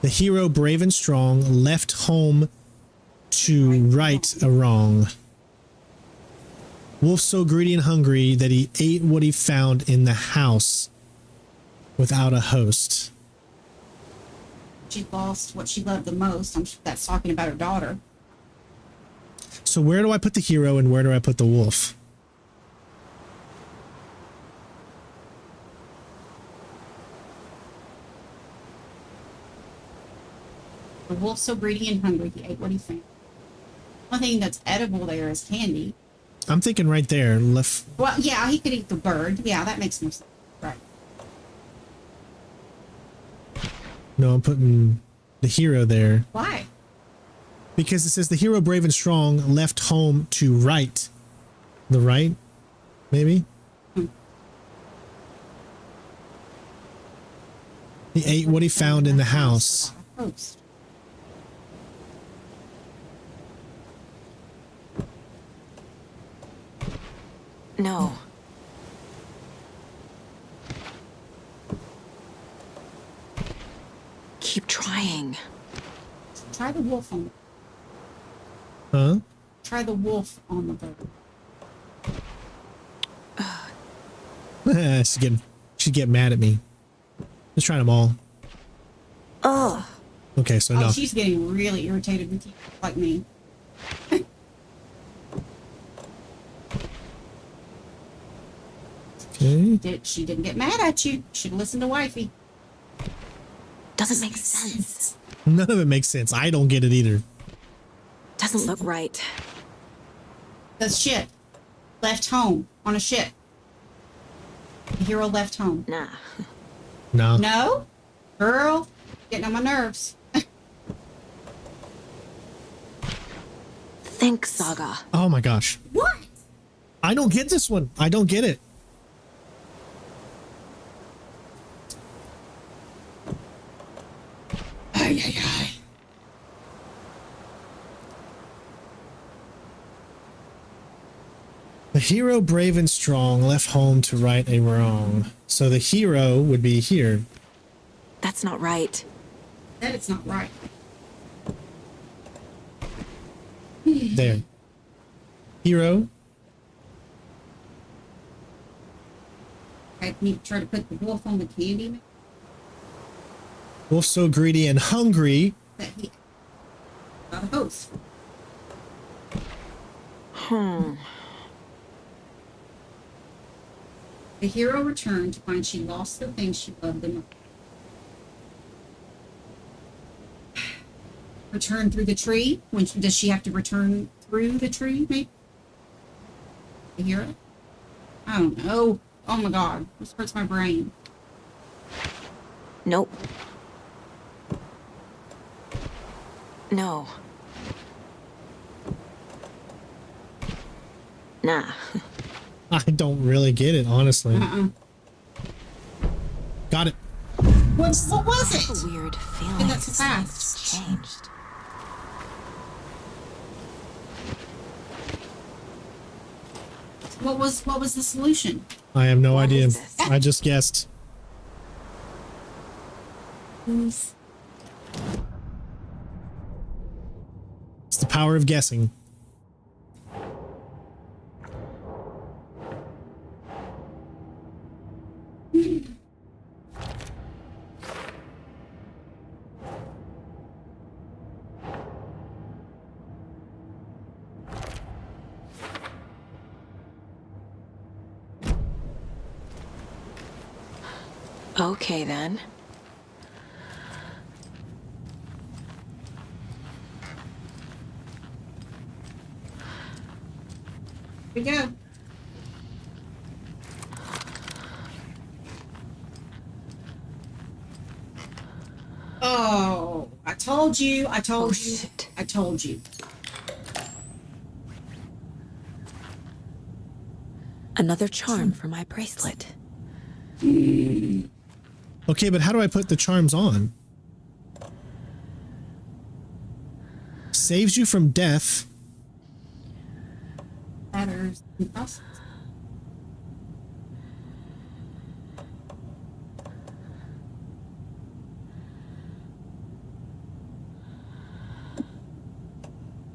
The hero, brave and strong, left home to right a wrong. Wolf so greedy and hungry that he ate what he found in the house without a host. She lost what she loved the most. I'm sure that's talking about her daughter. So where do I put the hero and where do I put the wolf? The wolf's so greedy and hungry, he ate what he found. One thing that's edible there is candy. I'm thinking right there, left. Well, yeah, he could eat the bird. Yeah, that makes more sense. Right. No, I'm putting the hero there. Why? Because it says the hero brave and strong left home to right. The right? Maybe? He ate what he found in the house. No. Keep trying. Try the wolf on. Huh? Try the wolf on the bird. she'd get mad at me. Let's try them all. Oh. Okay, so no. Oh, she's getting really irritated with you, like me. Okay. She didn't get mad at you. Should listen to Wifey. Doesn't make sense. None of it makes sense. I don't get it either. Doesn't look right. That's shit. Left home on a ship. The hero left home. Nah. No. No? Girl, getting on my nerves. Think, Saga. Oh my gosh. What? I don't get this one. I don't get it. Ay, ay, ay. The hero brave and strong left home to right a wrong. So the hero would be here. That's not right. That it's not right. There. Hero. I need to try to put the wolf on the candy. Wolf so greedy and hungry. That he got a host. The hero returned to find she lost the things she loved the most. Return through the tree? Does she have to return through the tree, maybe? The hero? I don't know. Oh my god. This hurts my brain. Nope. No. Nah. I don't really get it, honestly. Got it. What was it? That's a weird feeling. That's so fast. It's changed. What was the solution? I have no idea. I just guessed. It's the power of guessing. Okay, then. Here we go. Oh, I told you. I told you. Shit. I told you. Another charm for my bracelet. Okay, but how do I put the charms on? Saves you from death. Matters.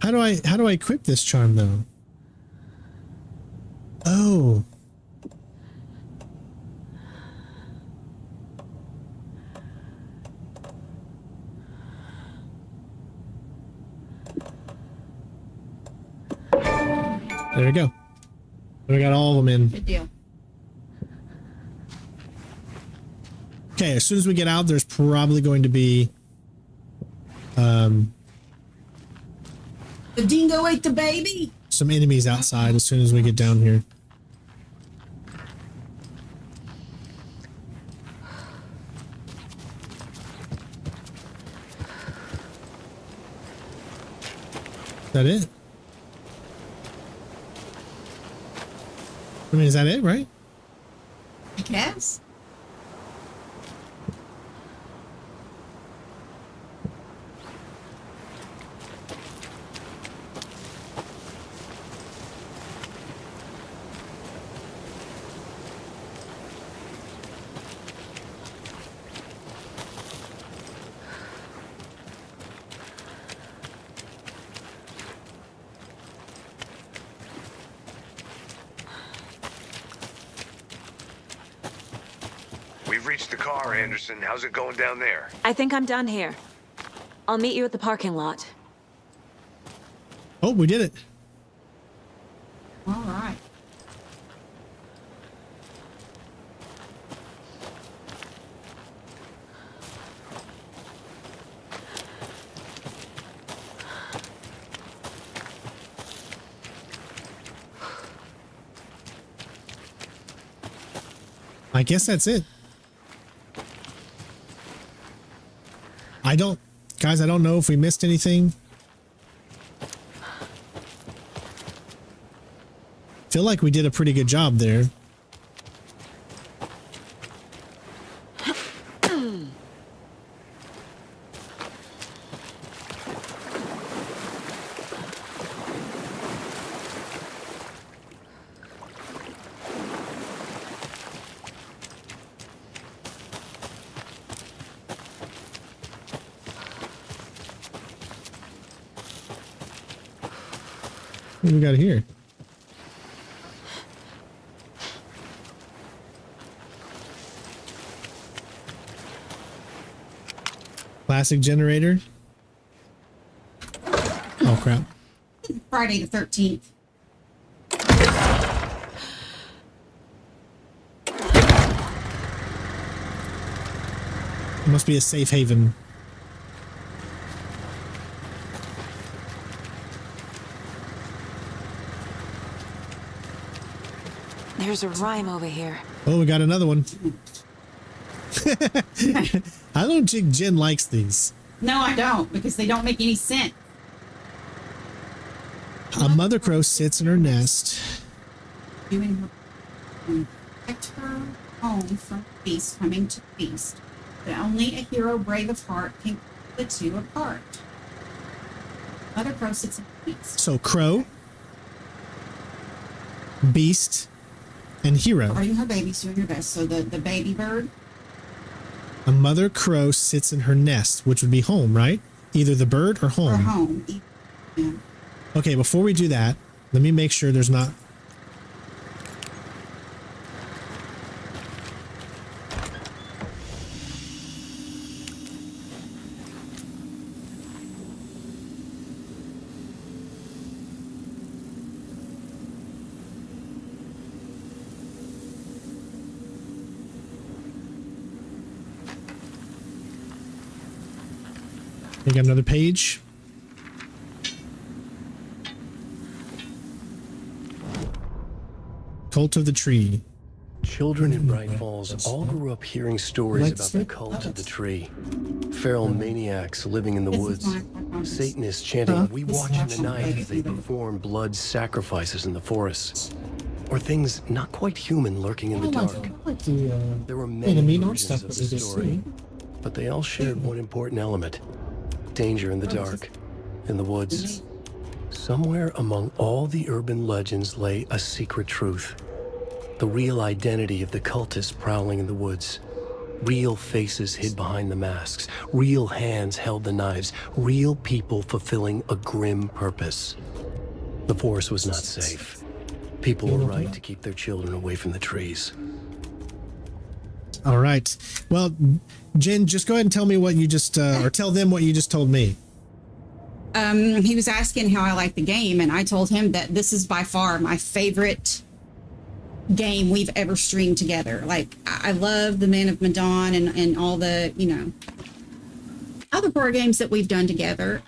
How do I equip this charm though? Oh. There we go. We got all of them in. Good deal. Okay, as soon as we get out, there's probably going to be The dingo ate the baby. Some enemies outside as soon as we get down here. Is that it? I mean, is that it, right? I guess. We've reached the car, Anderson. How's it going down there? I think I'm done here. I'll meet you at the parking lot. Oh, we did it. All right. I guess that's it. Guys, I don't know if we missed anything. Feel like we did a pretty good job there. What do we got here? Classic generator. Oh crap. Friday the 13th. It must be a safe haven. There's a rhyme over here. Oh, we got another one. I don't think Jen likes these. No, I don't, because they don't make any sense. A mother crow sits in her nest. Doing her protect her home from beast coming to feast. But only a hero brave of heart can keep the two apart. Mother crow sits in beast. So crow, beast, and hero. Guarding her babies, doing her best. So the baby bird. A mother crow sits in her nest, which would be home, right? Either the bird or home. Or home. Yeah. Okay, before we do that, let me make sure there's not... We got another page. Cult of the Tree. Children in Bright Falls all grew up hearing stories about the cult of the tree. Feral maniacs living in the woods. Satanists chanting, "We watch in the night," as they perform blood sacrifices in the forests. Or things not quite human lurking in the dark. There were many versions of the story, but they all shared one important element. Danger in the dark, in the woods. Somewhere among all the urban legends lay a secret truth. The real identity of the cultists prowling in the woods. Real faces hid behind the masks. Real hands held the knives. Real people fulfilling a grim purpose. The forest was not safe. People were right to keep their children away from the trees. All right. Well, Jen, just go ahead and tell me what you just, or tell them what you just told me. He was asking how I like the game, and I told him that this is by far my favorite game we've ever streamed together. Like, I love the Man of Medan and all the, you know. other horror games that we've done together.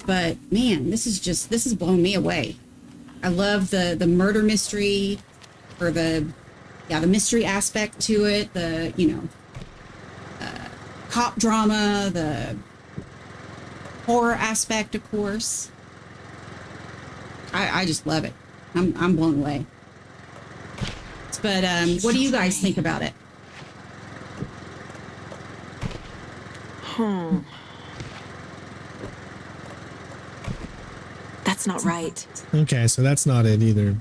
But man, this has blown me away. I love the murder mystery, or the mystery aspect to it. The cop drama, the horror aspect, of course. I just love it. I'm blown away. But what do you guys think about it? That's not right. Okay, so that's not it either.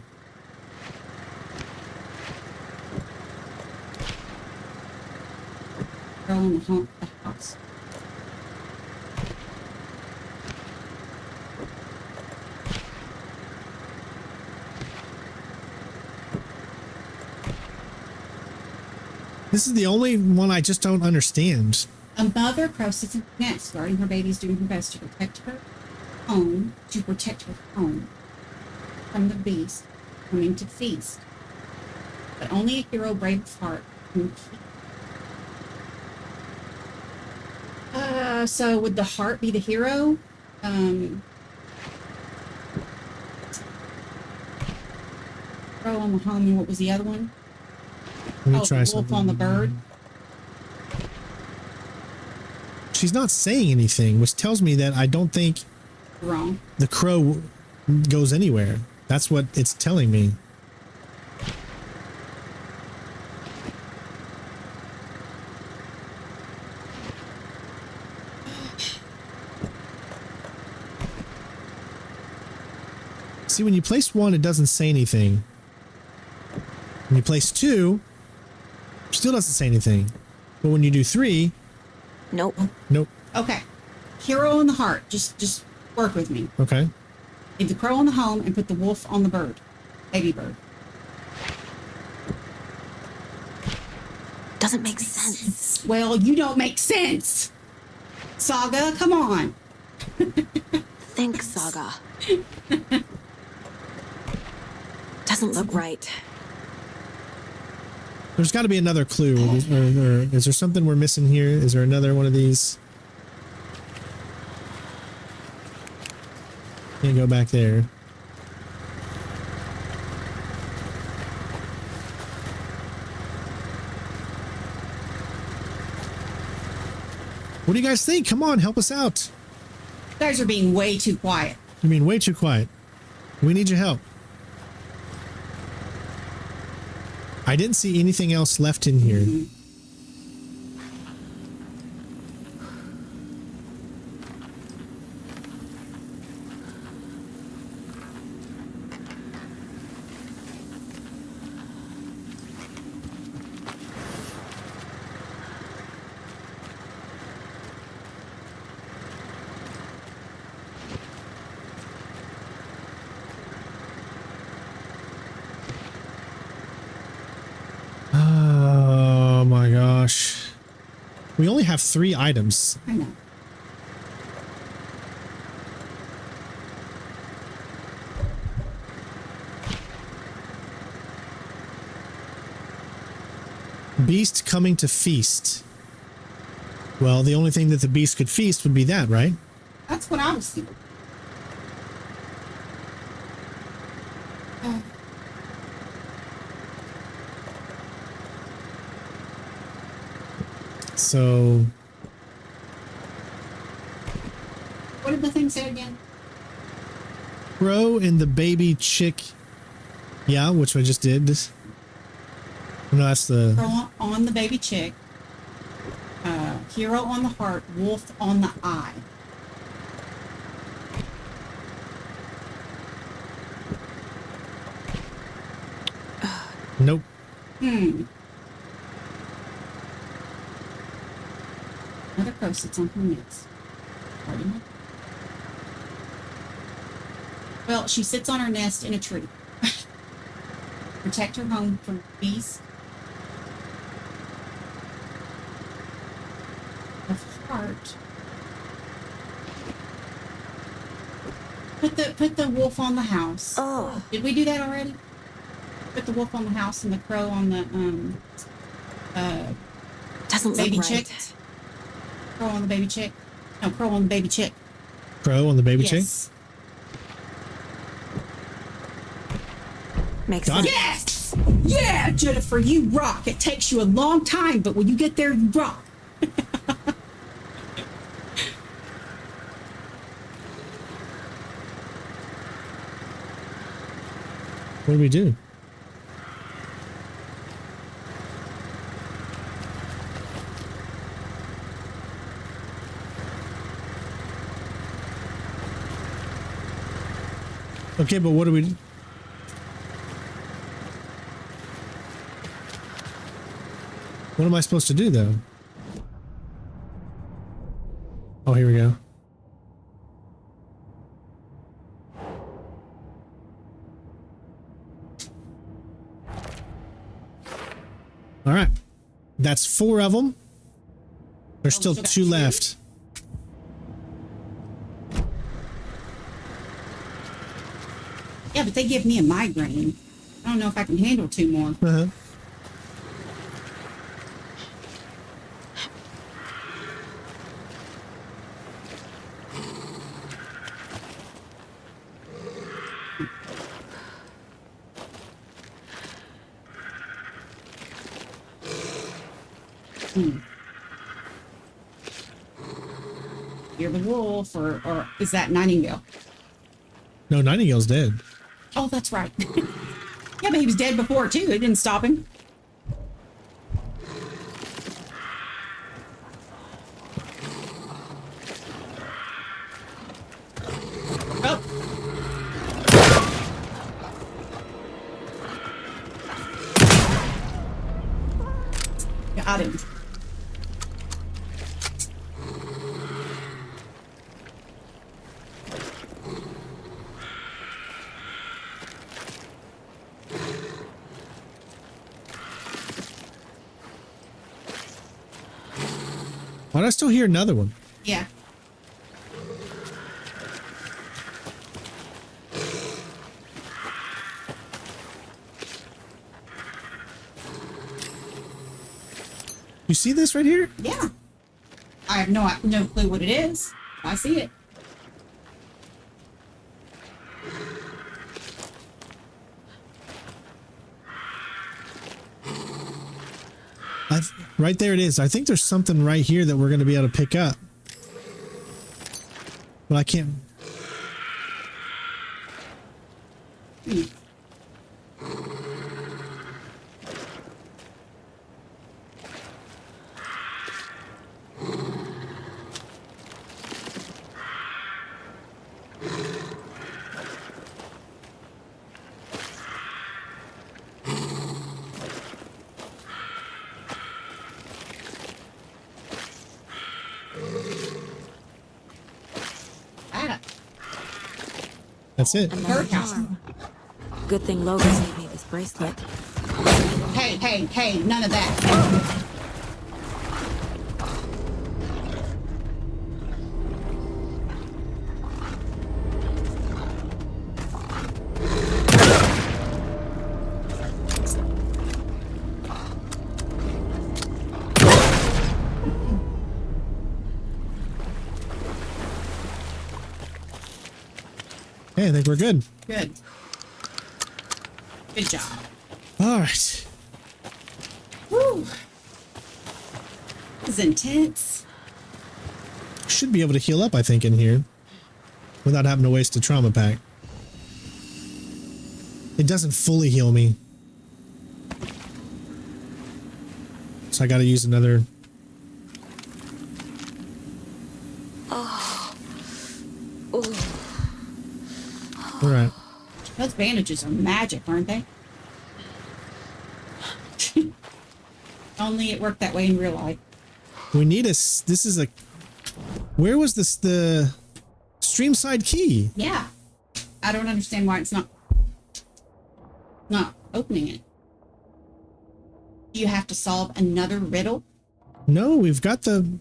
Girl in the house. This is the only one I just don't understand. A mother crow sits in her nest, guarding her babies, doing her best to protect her home, from the beast coming to feast. But only a hero brave of heart can keep. So would the heart be the hero? Crow on the home, and what was the other one? Let me try the wolf something. on the bird. She's not saying anything, which tells me that I don't think Wrong. the crow goes anywhere. That's what it's telling me. See, when you place one, it doesn't say anything. When you place two, still doesn't say anything. But when you do three, nope. Nope. Okay. Hero on the heart. Just work with me. Okay. Leave the crow on the home and put the wolf on the bird. Baby bird. Doesn't make sense. Well, you don't make sense. Saga, come on. Think, Saga. Doesn't look right. There's got to be another clue. Or is there something we're missing here? Is there another one of these? Can't go back there. What do you guys think? Come on, help us out. You guys are being way too quiet. You mean way too quiet? We need your help. I didn't see anything else left in here. Mm-hmm. Oh my gosh. We only have 3 items. I know. Beast coming to feast. Well, the only thing that the beast could feast would be that, right? That's what I was thinking. So, What did the thing say again? crow and the baby chick. Yeah, which I just did. No, that's the... Crow on the baby chick. Hero on the heart. Wolf on the eye. Nope. Another crow sits on her nest. Pardon me? Well, she sits on her nest in a tree. Protect her home from beasts of heart. Put the wolf on the house. Oh. Did we do that already? Put the wolf on the house and the crow on the Doesn't baby look chick. right. Crow on the baby chick. No, crow on the baby chick. Crow on the baby Yes. Makes Got sense. it. Yes! Yeah, Jennifer, you rock. It takes you a long time, but when you get there, you rock. What do we do? Okay, but what do we... What am I supposed to do, though? Oh, here we go. All right. That's 4 of them. There's still 2 left. Yeah, but they give me a migraine. I don't know if I can handle 2 more. Uh-huh. You're the wolf, or is that Nightingale? No, Nightingale's dead. Oh, that's right. Yeah, but he was dead before, too. It didn't stop him. Oh. Got him. Why do I still hear another one? Yeah. You see this right here? Yeah. I have no clue what it is. I see it. Right there it is. I think there's something right here that we're going to be able to pick up. But I can't. That's it. Good thing Logan gave me this bracelet. Hey, none of that. Hey, I think we're good. Good. Good job. All right. Woo. This is intense. Should be able to heal up, I think, in here without having to waste a trauma pack. It doesn't fully heal me. So I got to use another. All right. Those bandages are magic, aren't they? Only it worked that way in real life. We need a. This is a. Where was this? The stream side key. Yeah. I don't understand why it's not opening it. Do you have to solve another riddle? No, we've got the.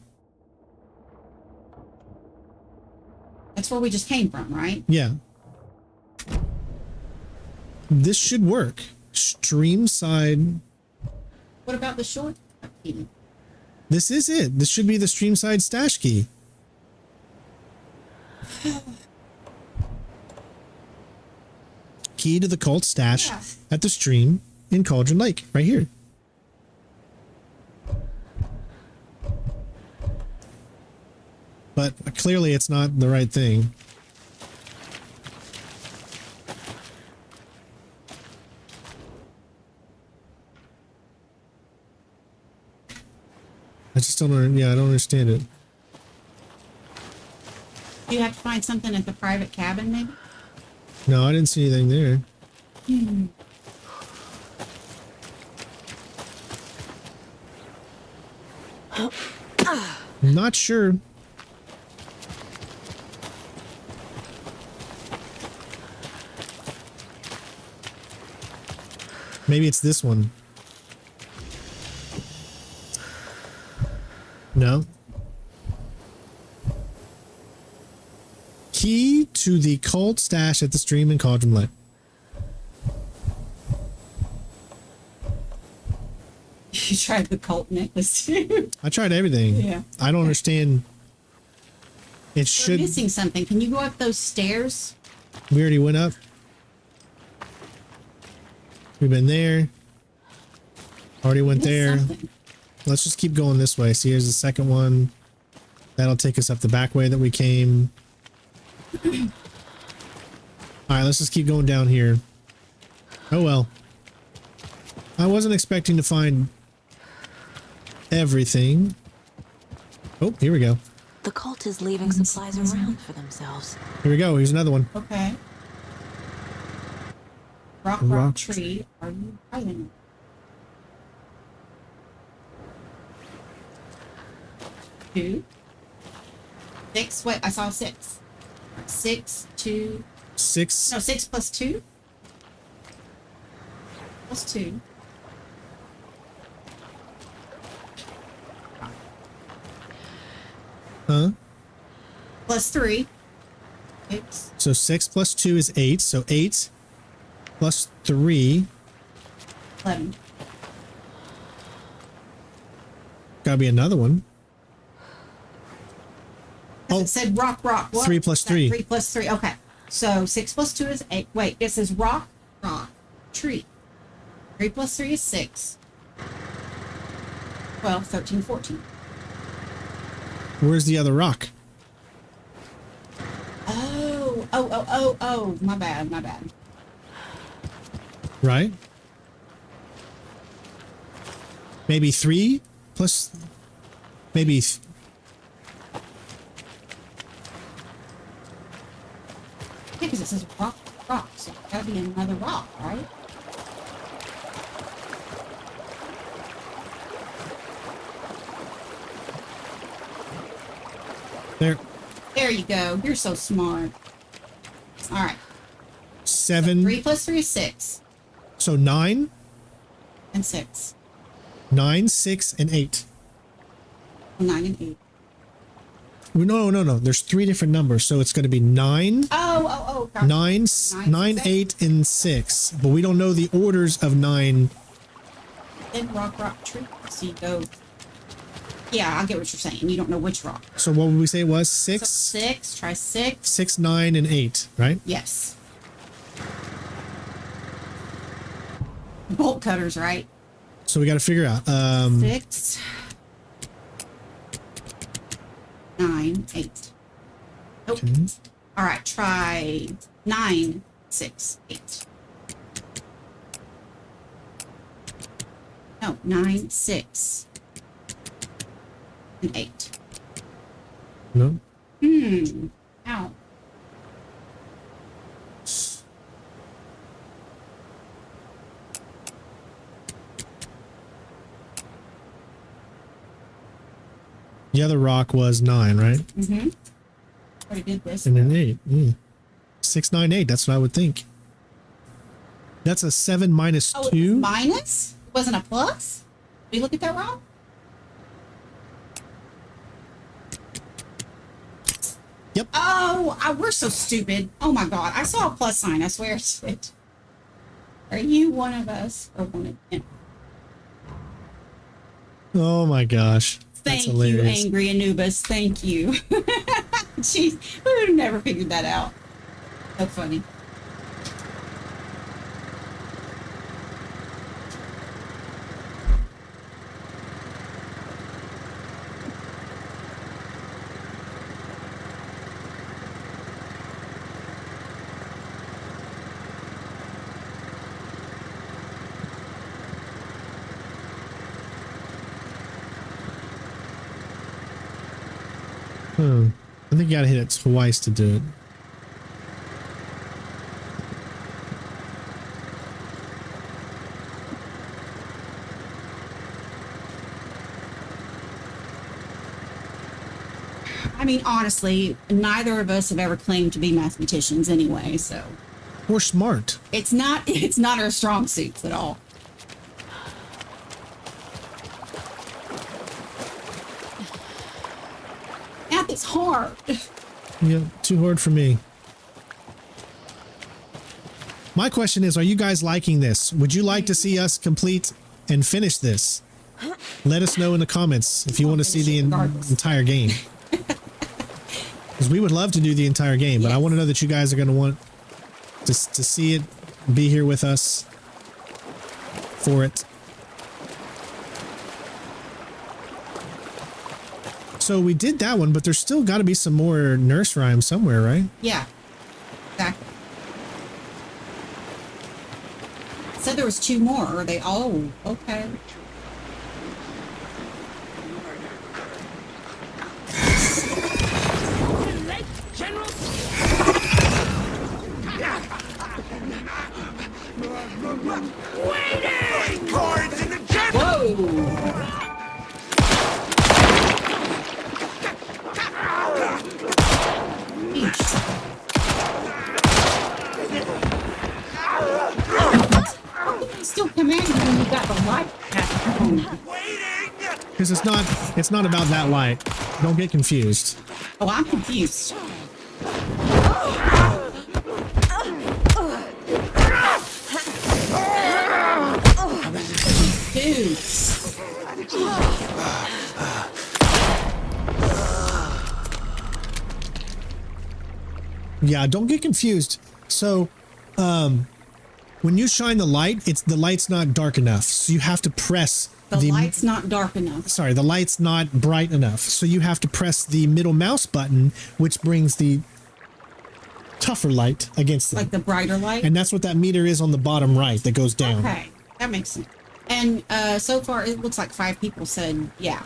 That's where we just came from, right? Yeah. This should work. Stream side. What about the short key? This is it. This should be the stream side stash key. Key to the cult stash at the stream in Cauldron Lake, right here. But clearly it's not the right thing. I just don't I don't understand it. Do you have to find something at the private cabin, maybe? No, I didn't see anything there. Hmm. I'm not sure. Maybe it's this one. No. Key to the cult stash at the stream in Cauldron Lake. You tried the cult necklace too. I tried everything. Yeah. I don't understand. It We're should. missing something. Can you go up those stairs? We already went up. We've been there. Already went there. Something. Let's just keep going this way. See, here's the second one. That'll take us up the back way that we came. All right, let's just keep going down here. Oh well. I wasn't expecting to find everything. Oh, here we go. The cult is leaving supplies around for themselves. Here we go. Here's another one. Okay. Rock Rock. tree. Are you hiding? Two. 6. Wait, I saw 6. 6, 2. 6. No, 6 plus 2. Plus 2. Huh? Plus 3. 6. So 6 plus 2 is 8. So 8 plus 3. 11. Gotta be another one. Oh, it said rock. What? 3 plus 3. 3 plus 3. Okay. So 6 plus 2 is 8. Wait, it says rock, tree. 3 plus 3 is 6. 12, 13, 14. Where's the other rock? Oh. My bad. Right? Maybe 3 plus... Maybe... Yeah, because it says rock. So it's gotta be another rock, right? There you go. You're so smart. All right. 7. 3 plus 3 is 6. So 9. And 6. 9, 6, and 8. 9 and 8. No. There's 3 different numbers, so it's going to be 9. Oh. Gotcha. 9, 8, and 6. But we don't know the orders of 9. Then rock, tree. So you go. Yeah, I get what you're saying. You don't know which rock. So what would we say it was? 6? So 6. Try 6. 6, 9, and 8, right? Yes. Bolt cutters, right? So we got to figure out. 6, 9, 8. Nope. Okay. All right, try 9, 6, 8. No, 9, 6, and 8. No. Ow. The other rock was 9, right? Mm-hmm. Already did this. And then 8. 6, 9, 8. That's what I would think. That's a 7 minus 2. Oh, it was minus? It wasn't a plus? Did you look at that wrong? Yep. Oh, we're so stupid. Oh my God. I saw a plus sign. I swear it's it. Are you one of us or one of them? Oh my gosh. Thank you, Angry Anubis. Thank you. Jeez, we would have never figured that out. So funny. I think you gotta hit it twice to do it. I mean, honestly, neither of us have ever claimed to be mathematicians anyway, so. Or smart. It's not our strong suits at all. Math is hard. Yeah, too hard for me. My question is, are you guys liking this? Would you like to see us complete and finish this? Let us know in the comments if you want to see the entire game. Because we would love to do the entire game, but I want to know that you guys are going to want to see it, be here with us for it. So we did that one, but there's still got to be some more nurse rhymes somewhere, right? Yeah, exactly. Said there was 2 more. Are they? Oh, okay. Waiting! Cards in the general! Whoa! Still commanding when you got the light. Because it's not about that light. Don't get confused. Oh, I'm confused. Dude. Yeah, don't get confused. So, when you shine the light, the light's not dark enough. So you have to press the light's not dark enough. Sorry, the light's not bright enough. So you have to press the middle mouse button, which brings the tougher light against it. Like the brighter light? And that's what that meter is on the bottom right that goes down. Okay, that makes sense. And so far, it looks like 5 people said, yeah.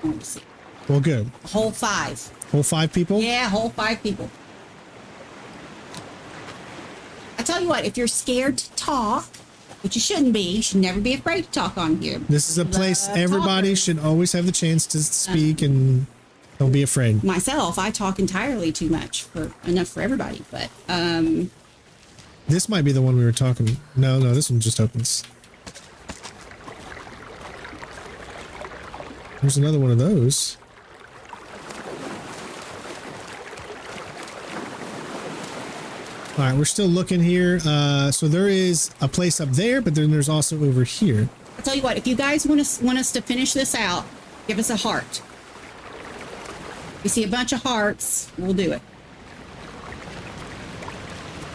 Let me see. Well, good. Whole 5. Whole 5 people? Yeah, whole 5 people. I tell you what, if you're scared to talk, which you shouldn't be, you should never be afraid to talk on here. This is a place everybody should always have the chance to speak and don't be afraid. Myself, I talk entirely too much enough for everybody, but this might be the one we were talking. No, this one just opens. There's another one of those. All right, we're still looking here. So there is a place up there, but then there's also over here. I'll tell you what, if you guys want us to finish this out, give us a heart. If you see a bunch of hearts, we'll do it.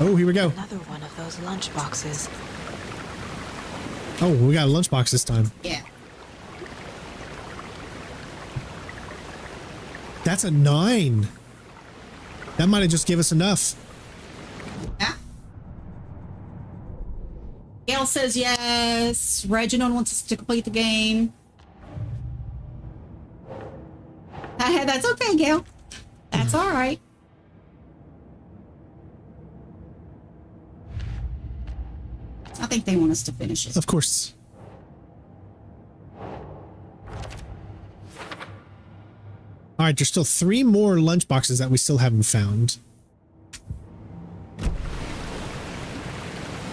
Oh, here we go. Another one of those lunch boxes. Oh, we got a lunchbox this time. Yeah. That's a 9. That might have just give us enough. Yeah. Gail says yes. Reginald wants us to complete the game. That's okay, Gail. That's all right. I think they want us to finish it. Of course. All right, there's still 3 more lunchboxes that we still haven't found.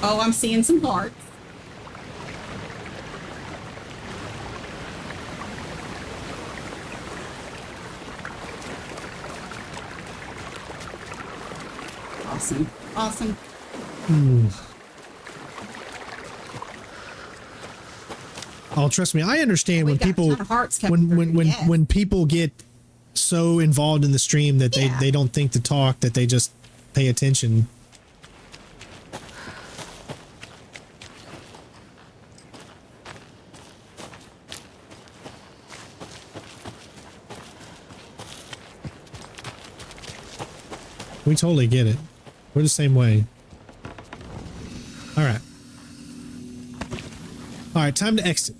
Oh, I'm seeing some hearts. Awesome. Awesome. Oh, trust me, I understand We when got a people ton of hearts coming when people get so involved in the stream that they don't think to talk, that they just pay attention. We totally get it. We're the same way. All right. All right, time to exit.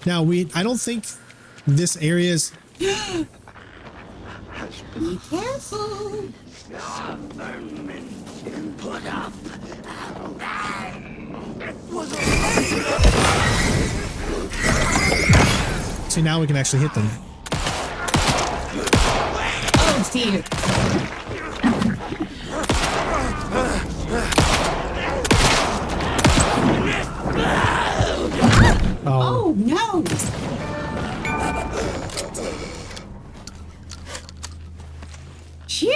Now I don't think this area is. Be careful. Put up. See, now we can actually hit them. Oh, dear. Oh, no.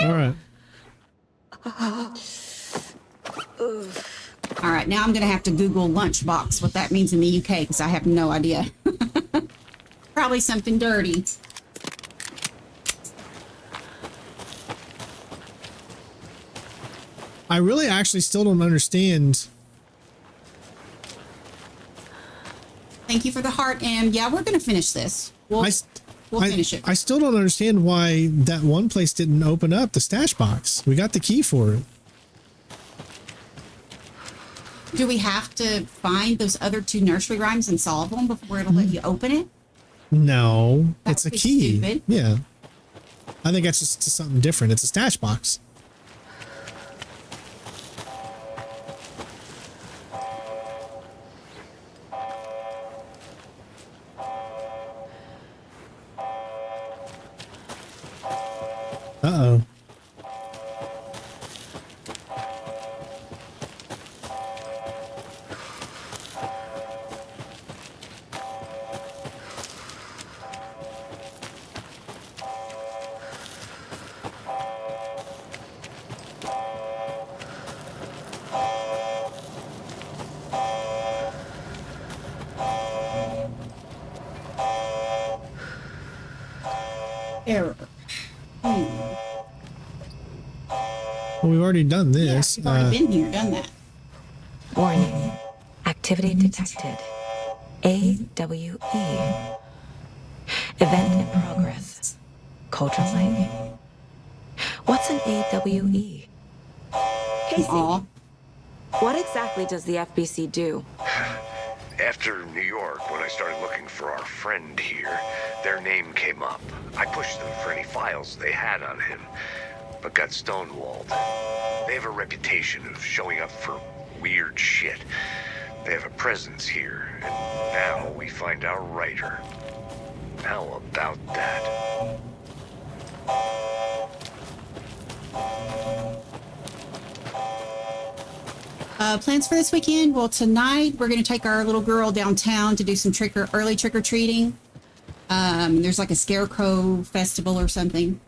All right. All right, now I'm going to have to Google lunchbox, what that means in the UK, because I have no idea. Probably something dirty. I really actually still don't understand. Thank you for the heart, and yeah, we're going to finish this. We'll finish it. I still don't understand why that one place didn't open up the stash box. We got the key for it. Do we have to find those other 2 nursery rhymes and solve them before it'll let you open it? No, it's a would be key. stupid. Yeah. I think that's just something different. It's a stash box. Uh-oh. Error. Well, we've already done this. We've already been here, done that. Warning. Activity detected. AWE. Event in progress. Cauldron Lake. What's an AWE? Casey, what exactly does the FBC do? After New York, when I started looking for our friend here, their name came up. I pushed them for any files they had on him, but got stonewalled. They have a reputation of showing up for weird shit. They have a presence here, and now we find our writer. How about that? Plans for this weekend? Well, tonight we're going to take our little girl downtown to do some early trick-or-treating. There's like a scarecrow festival or something.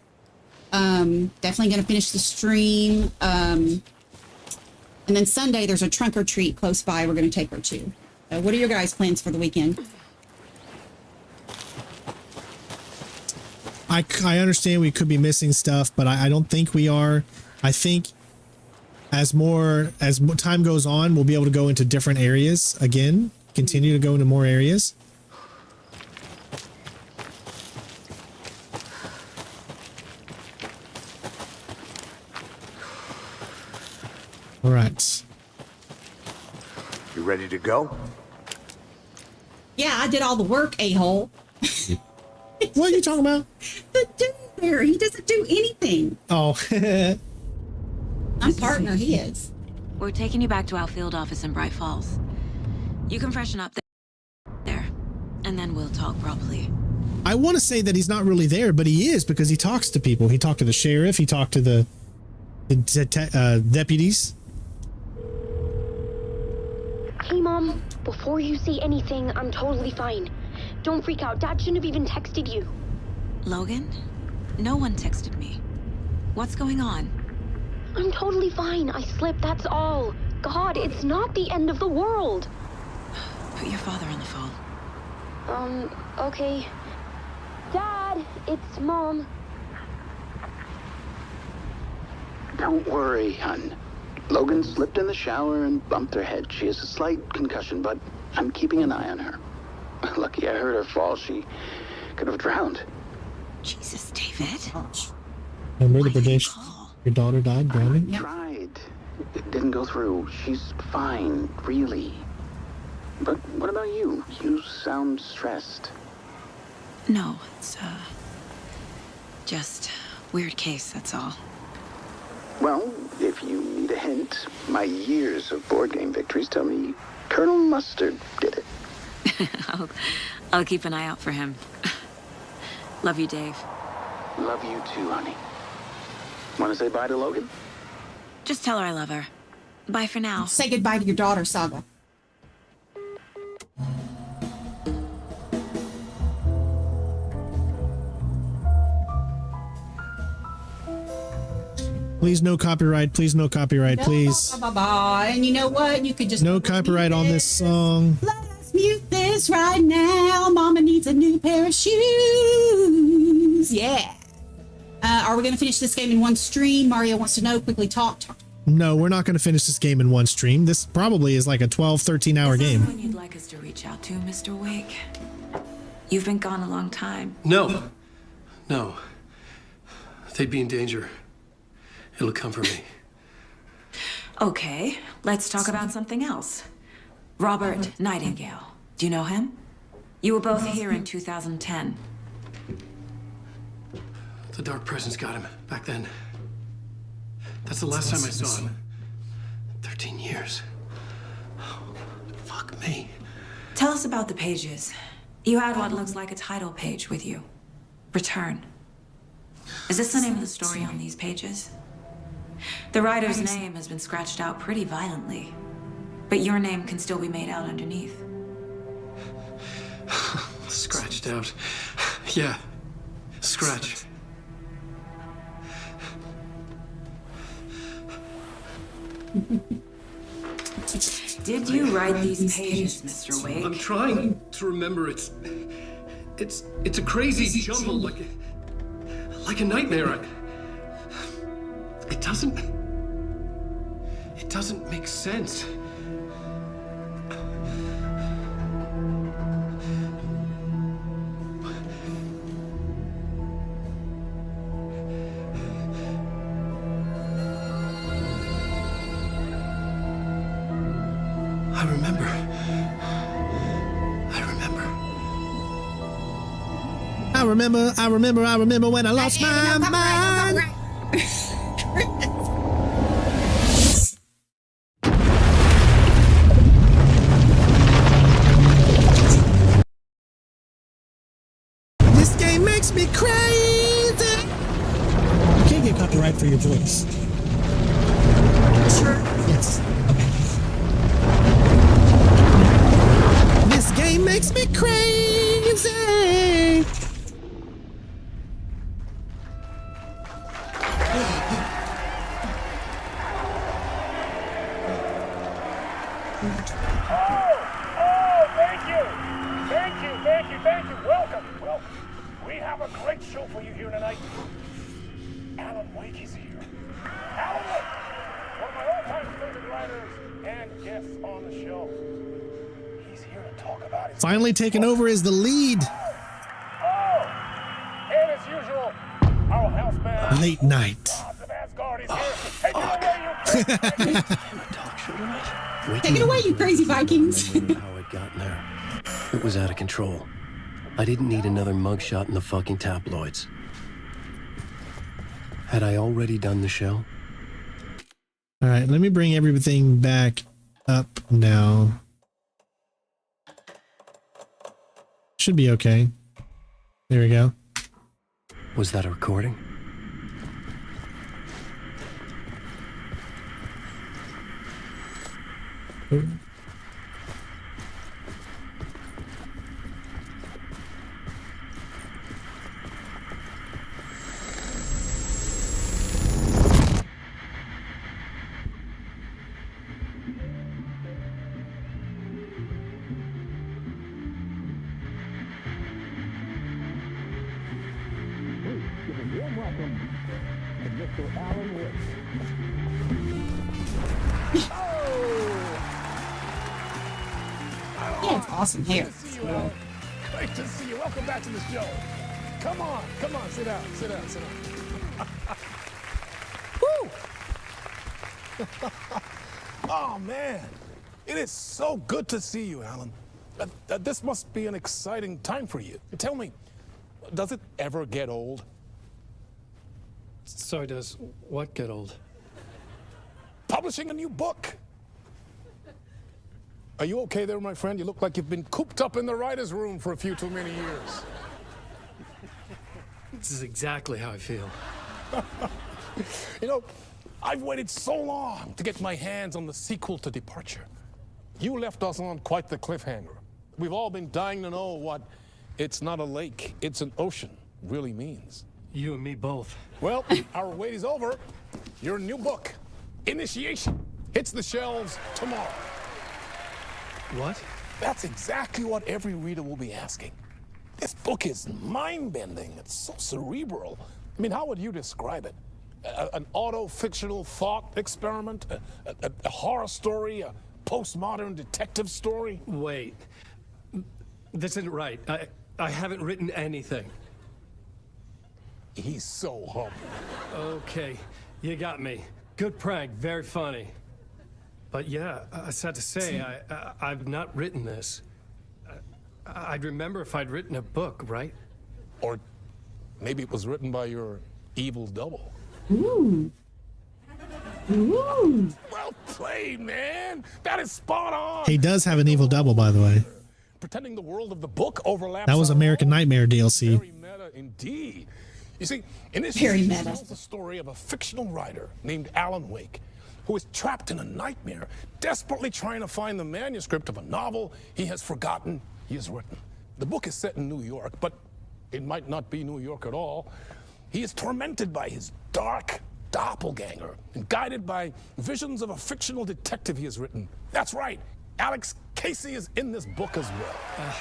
Definitely going to finish the stream. And then Sunday there's a trunk or treat close by we're going to take her to. What are your guys' plans for the weekend? I understand we could be missing stuff, but I don't think we are. I think as more time goes on, we'll be able to go into different areas again, continue to go into more areas. All right. You ready to go? Yeah, I did all the work, a-hole. What are you talking about? The dude there, he doesn't do anything. Oh. I'm partner, he is. We're taking you back to our field office in Bright Falls. You can freshen up there, and then we'll talk properly. I want to say that he's not really there, but he is, because he talks to people. He talked to the sheriff. He talked to the deputies. Hey, Mom. Before you say anything, I'm totally fine. Don't freak out. Dad shouldn't have even texted you. Logan? No one texted me. What's going on? I'm totally fine. I slipped, that's all. God, it's not the end of the world. Put your father on the phone. Okay. Dad, it's Mom. Don't worry, hon. Logan slipped in the shower and bumped her head. She has a slight concussion, but I'm keeping an eye on her. Lucky I heard her fall. She could have drowned. Jesus, David. Remember the predation? Your daughter died drowning? Tried. It didn't go through. She's fine, really. But what about you? You sound stressed. No, it's, just weird case, that's all. Well, if you need a hint, my years of board game victories tell me Colonel Mustard did it. I'll keep an eye out for him. Love you, Dave. Love you too, honey. Want to say bye to Logan? Just tell her I love her. Bye for now. Say goodbye to your daughter, Saga. Please no copyright. Please no copyright. Please. And you know what? You could just no copyright on this song. Let's mute this right now. Mama needs a new pair of shoes. Yeah. Are we going to finish this game in one stream? Mario wants to know. Quickly talk. No, we're not going to finish this game in one stream. This probably is like a 12, 13-hour game. Is there anyone you'd like us to reach out to, Mr. Wake? You've been gone a long time. No. They'd be in danger. It'll come for me. Okay, let's talk about something else. Robert Nightingale. Do you know him? You were both here in 2010. The Dark Presence got him back then. That's the last time I saw him. 13 years. Oh, fuck me. Tell us about the pages. You had what looks like a title page with you. Return. Is this the name of the story on these pages? The writer's name has been scratched out pretty violently, but your name can still be made out underneath. Scratched out. Yeah. Scratch. Did you write these pages, Mr. Wake? I'm trying to remember. It's a crazy jumble, like a nightmare. It doesn't make sense. I remember when I lost my mind. This game makes me crazy. You can't get copyright for your voice. Sure. Yes. Okay. This game makes me crazy. Thank you. Welcome. We have a great show for you here tonight. Alan Wake is here. Alan Wake, one of my all-time favorite writers and guests on the show. He's here to talk about his... Finally taken over as the lead. And as usual, our house band... Late night. Take it away, you crazy Vikings. How it got there. It was out of control. I didn't need another mugshot in the fucking tabloids. Had I already done the show? All right, let me bring everything back up now. Should be okay. There we go. Was that a recording? Warm welcome to Mr. Alan Wake. He has awesome hair. Great to see you, Alan. Great to see you. Welcome back to the show. Come on, sit down, sit down. Woo! Oh, man. It is so good to see you, Alan. This must be an exciting time for you. Tell me, does it ever get old? So does what get old? Publishing a new book. Are you okay there, my friend? You look like you've been cooped up in the writer's room for a few too many years. This is exactly how I feel. You know, I've waited so long to get my hands on the sequel to Departure. You left us on quite the cliffhanger. We've all been dying to know what "it's not a lake, it's an ocean" really means. You and me both. Well, our wait is over. Your new book, Initiation, hits the shelves tomorrow. What? That's exactly what every reader will be asking. This book is mind-bending. It's so cerebral. I mean, how would you describe it? An auto-fictional thought experiment? A horror story? A postmodern detective story? Wait. This isn't right. I haven't written anything. He's so humble. Okay, you got me. Good prank, very funny. But yeah, sad to say, I've not written this. I'd remember if I'd written a book, right? Or maybe it was written by your evil double. Ooh. Ooh. Well played, man. That is spot on. He does have an evil double, by the way. Pretending the world of the book overlaps. That was American Nightmare DLC. Very meta indeed. You see, in this series tells the story of a fictional writer named Alan Wake, who is trapped in a nightmare, desperately trying to find the manuscript of a novel he has forgotten he has written. The book is set in New York, but it might not be New York at all. He is tormented by his dark doppelganger and guided by visions of a fictional detective he has written. That's right, Alex Casey is in this book as well.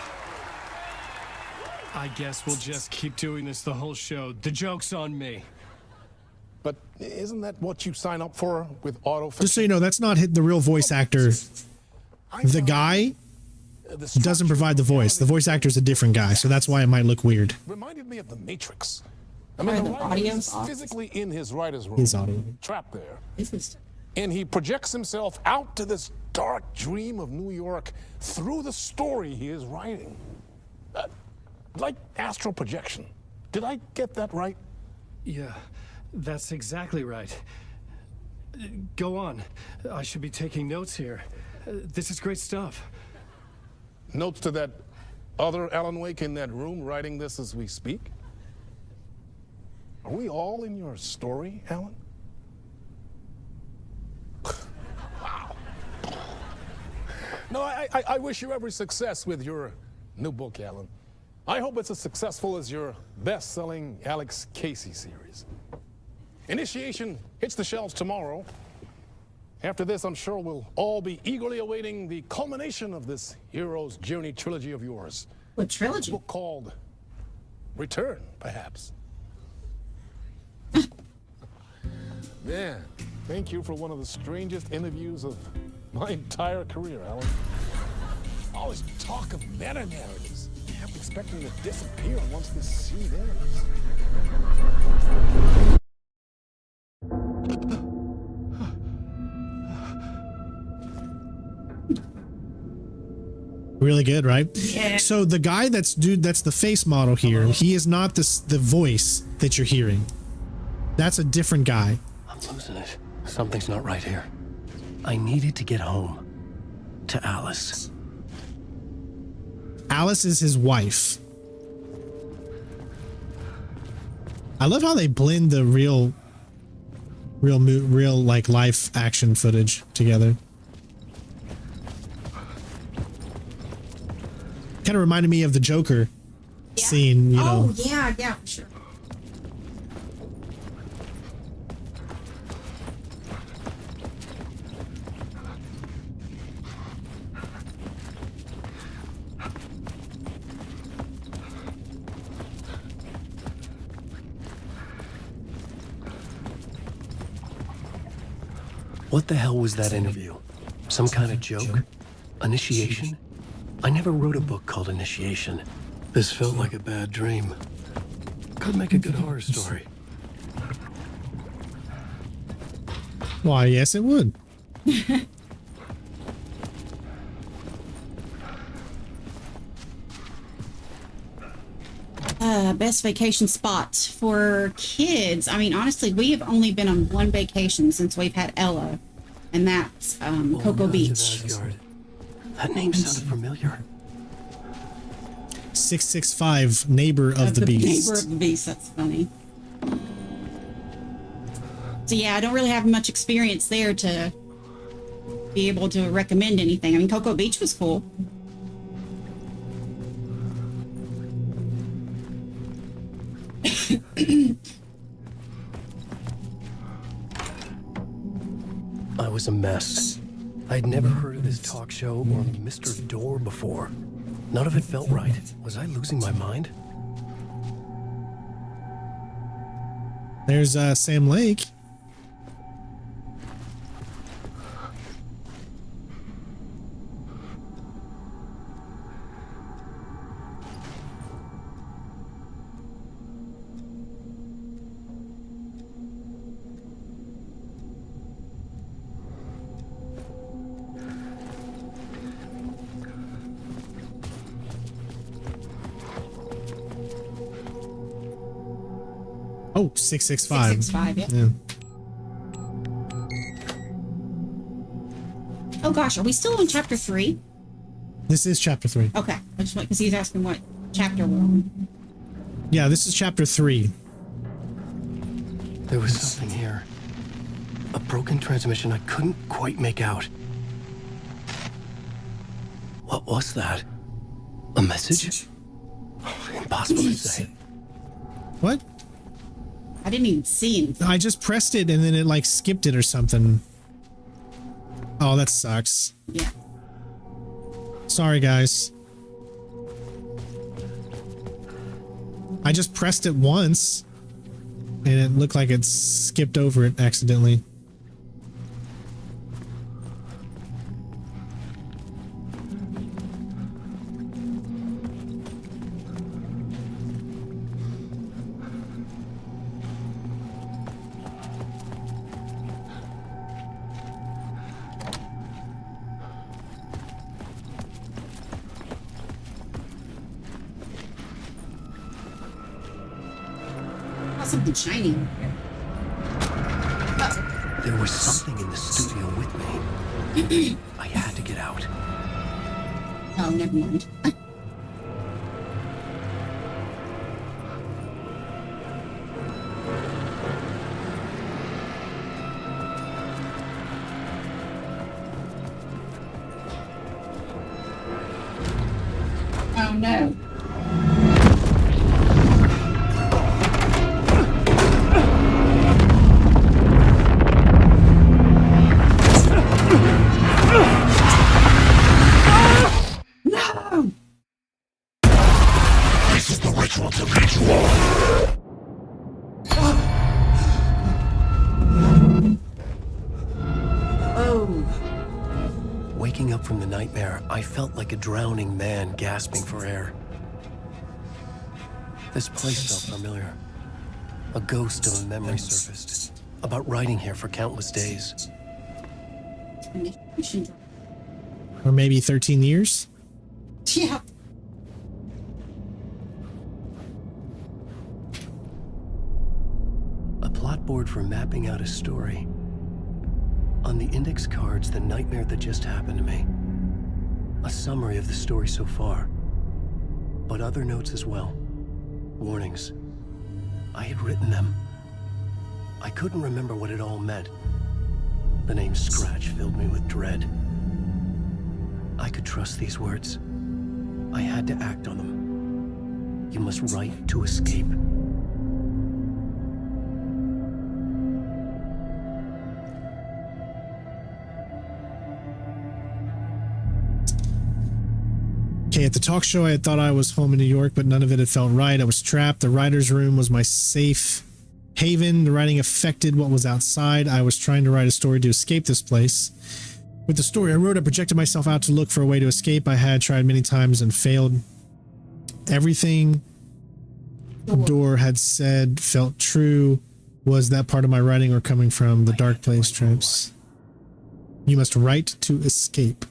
I guess we'll just keep doing this the whole show. The joke's on me. But isn't that what you sign up for with autofiction? Just so you know, that's not the real voice actor. The guy doesn't provide the voice. The voice actor is a different guy, so that's why it might look weird. Reminded me of The Matrix. I mean, the writer is physically in his writer's room, His audio. trapped there. And he projects himself out to this dark dream of New York through the story he is writing. Like astral projection. Did I get that right? Yeah, that's exactly right. Go on. I should be taking notes here. This is great stuff. Notes to that other Alan Wake in that room writing this as we speak? Are we all in your story, Alan? Wow. No, I wish you every success with your new book, Alan. I hope it's as successful as your best-selling Alex Casey series. Initiation hits the shelves tomorrow. After this, I'm sure we'll all be eagerly awaiting the culmination of this hero's journey trilogy of yours. What trilogy? A book called Return, perhaps. Man, thank you for one of the strangest interviews of my entire career, Alan. All this talk of meta-narratives. I'm expecting to disappear once this scene ends. Really good, right? Yeah. So the guy that's the face model here, he is not the voice that you're hearing. That's a different guy. I'm losing it. Something's not right here. I needed to get home to Alice. Alice is his wife. I love how they blend the real like life action footage together. Kind of reminded me of the Joker scene, you know. Oh, yeah, for sure. What the hell was that interview? Some kind of joke? Initiation? I never wrote a book called Initiation. This felt like a bad dream. Could make a good horror story. Why, yes, it would. Best vacation spot for kids. I mean, honestly, we have only been on one vacation since we've had Ella, and that's Cocoa Beach. That name sounded familiar. 665, neighbor of the beast. Neighbor of the beast. That's funny. So yeah, I don't really have much experience there to be able to recommend anything. I mean, Cocoa Beach was cool. I was a mess. I'd never heard of this talk show or Mr. Door before. None of it felt right. Was I losing my mind? There's Sam Lake. Oh, 665. 665, yeah. Oh gosh, are we still on chapter 3? This is chapter 3. Okay, I just want because he's asking what chapter we're on. Yeah, this is chapter 3. There was something here. A broken transmission I couldn't quite make out. What was that? A message? Impossible to say. What? I didn't even see anything. I just pressed it and then it like skipped it or something. Oh, that sucks. Yeah. Sorry, guys. I just pressed it once and it looked like it skipped over it accidentally. Something shiny. There was something in the studio with me. I had to get out. Oh, never mind. Oh no. Waking up from the nightmare, I felt like a drowning man gasping for air. This place felt familiar. A ghost of a memory surfaced, about riding here for countless days. Or maybe 13 years? Yeah. A plot board for mapping out a story. On the index cards, the nightmare that just happened to me. A summary of the story so far. But other notes as well. Warnings. I had written them. I couldn't remember what it all meant. The name Scratch filled me with dread. I could trust these words. I had to act on them. You must write to escape. Okay, at the talk show, I had thought I was home in New York, but none of it had felt right. I was trapped. The writer's room was my safe haven. The writing affected what was outside. I was trying to write a story to escape this place. With the story I wrote, I projected myself out to look for a way to escape. I had tried many times and failed. Everything Door had said felt true. Was that part of my writing or coming from the dark place trips? You must write to escape.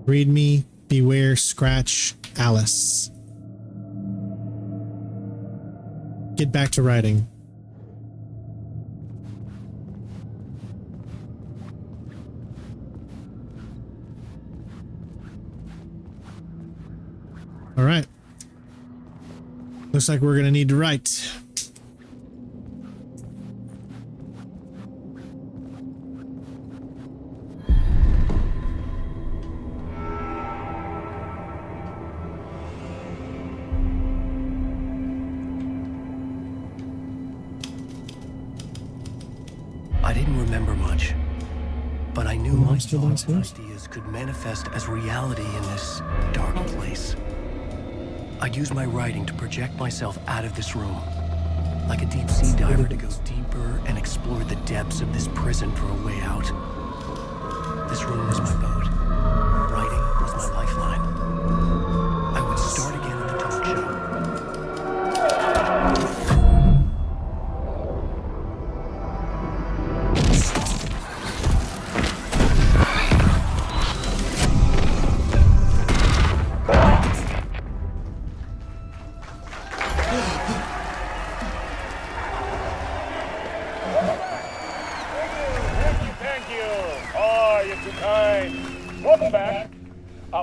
Read me, beware, scratch, Alice. Get back to writing. All right. Looks like we're going to need to write. I didn't remember much, but I knew my thoughts and ideas could manifest as reality in this dark place. I'd use my writing to project myself out of this room, like a deep-sea diver to go deeper and explore the depths of this prison for a way out. This room was my boat. Writing was my lifeline. I would start again at the talk show.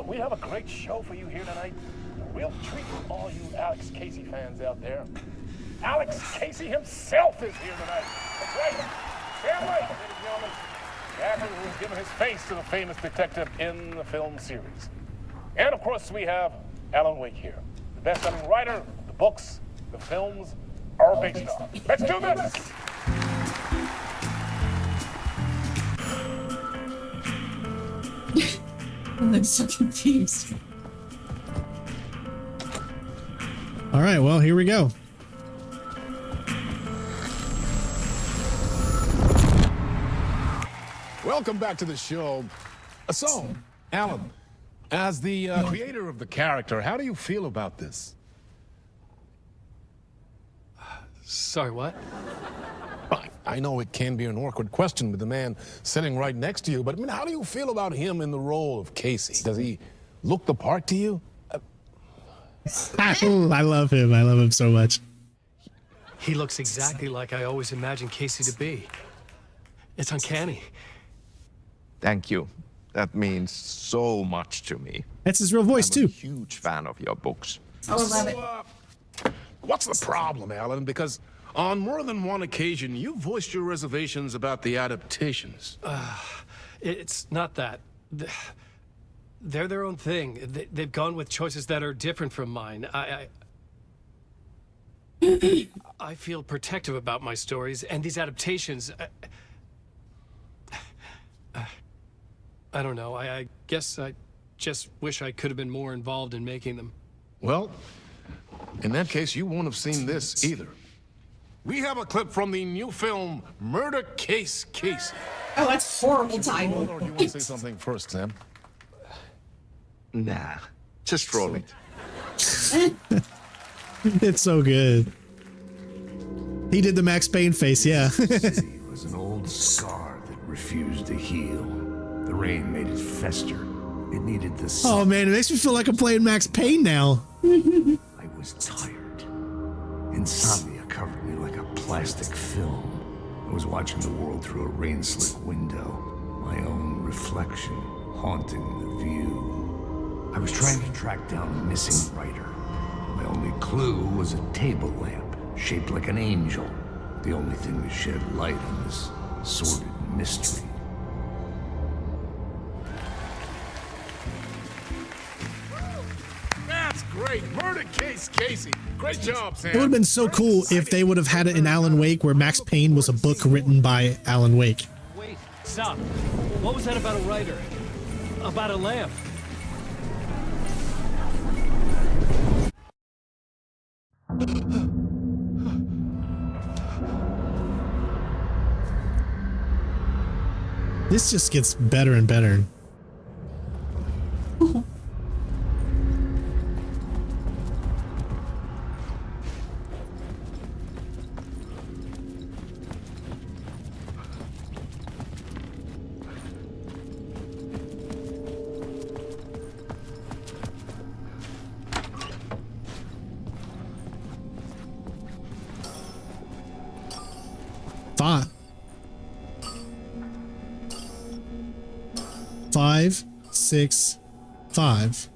We have a great show for you here tonight. A real treat for all you Alex Casey fans out there. Alex Casey himself is here tonight. That's right. Stand right, ladies and gentlemen. The actor who's given his face to the famous detective in the film series. And of course, we have Alan Wake here, the best-selling writer, the books, the films, our big star. Let's do this! I'm so confused. All right, well, here we go. Welcome back to the show. So, Alan, as the creator of the character, how do you feel about this? Sorry, what? I know it can be an awkward question with the man sitting right next to you, but I mean, how do you feel about him in the role of Casey? Does he look the part to you? I love him. I love him so much. He looks exactly like I always imagined Casey to be. It's uncanny. Thank you. That means so much to me. That's his real voice, too. I'm a huge fan of your books. Oh, I love it. What's the problem, Alan? Because on more than one occasion, you voiced your reservations about the adaptations. It's not that. They're their own thing. They've gone with choices that are different from mine. I feel protective about my stories, and these adaptations... I don't know. I guess I just wish I could have been more involved in making them. Well, in that case, you won't have seen this either. We have a clip from the new film, Murder Case Casey. Oh, that's a horrible title. Or do you want to say something first, Sam? Nah, just roll it. It's so good. He did the Max Payne face, yeah. It was an old scar that refused to heal. The rain made it fester. It needed the sun. Oh man, it makes me feel like I'm playing Max Payne now. I was tired. Insomnia covered me like a plastic film. I was watching the world through a rain-slick window. My own reflection haunting the view. I was trying to track down a missing writer. My only clue was a table lamp, shaped like an angel. The only thing to shed light on this sordid mystery. That's great. Murder Case Casey. Great job, Sam. It would have been so cool if they would have had it in Alan Wake, where Max Payne was a book written by Alan Wake. Wait, stop. What was that about a writer? About a lamp? This just gets better and better. Five, 6, 5.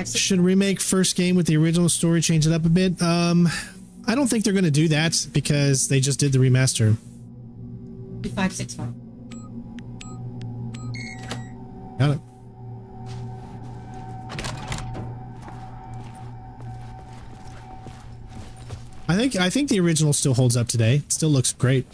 Should remake first game with the original story, change it up a bit? I don't think they're going to do that because they just did the remaster. 565. Got it. I think the original still holds up today. It still looks great.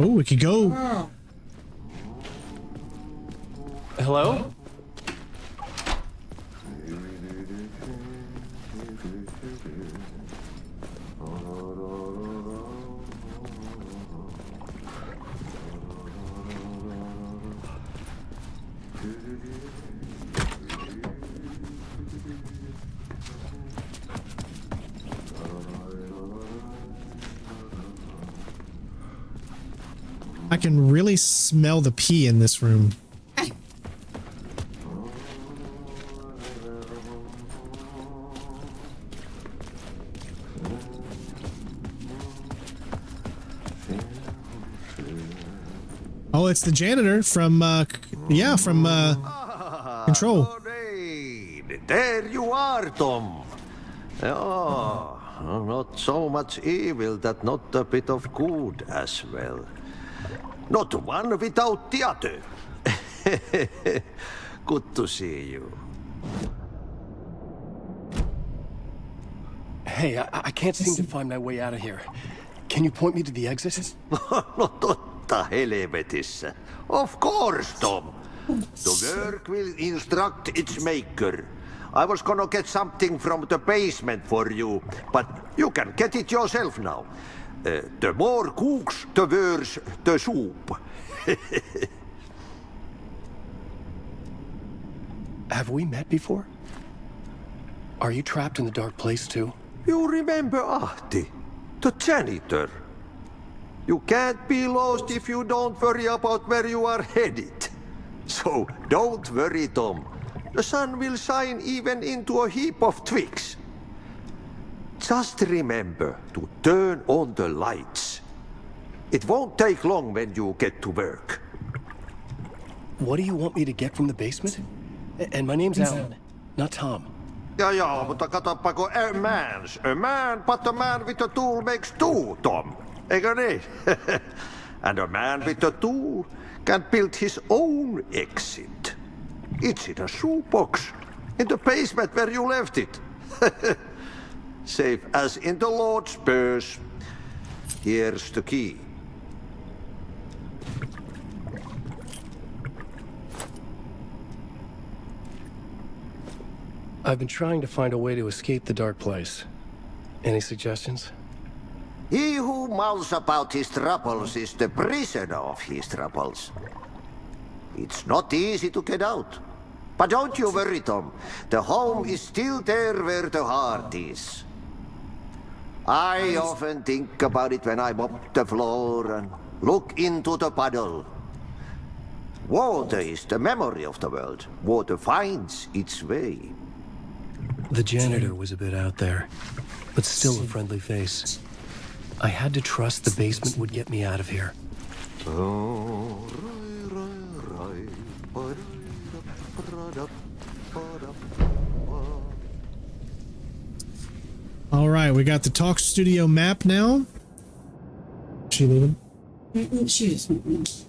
Oh, we could go. Hello? I can really smell the pee in this room. Oh, it's the janitor from, Control. There you are, Tom. Oh, not so much evil, that not a bit of good as well. Not one without the other. Good to see you. Hey, I can't seem to find my way out of here. Can you point me to the exit? No, totta helvetissä. Of course, Tom. The work will instruct its maker. I was gonna get something from the basement for you, but you can get it yourself now. The more cooks, the worse the soup. Have we met before? Are you trapped in the dark place too? You remember Ahti, the janitor. You can't be lost if you don't worry about where you are headed. So don't worry, Tom. The sun will shine even into a heap of twigs. Just remember to turn on the lights. It won't take long when you get to work. What do you want me to get from the basement? And my name's Alan, not Tom. Ja, mutta katoppa kun a man, but a man with a tool makes two, Tom. Eikö niin? And a man with a tool can build his own exit. It's in a shoebox, in the basement where you left it. Safe as in the Lord's purse. Here's the key. I've been trying to find a way to escape the dark place. Any suggestions? He who mouths about his troubles is the prisoner of his troubles. It's not easy to get out. But don't you worry, Tom. The home is still there where the heart is. I often think about it when I mop the floor and look into the puddle. Water is the memory of the world. Water finds its way. The janitor was a bit out there, but still a friendly face. I had to trust the basement would get me out of here. All right, we got the Talk Studio map now. She leaving? She just went.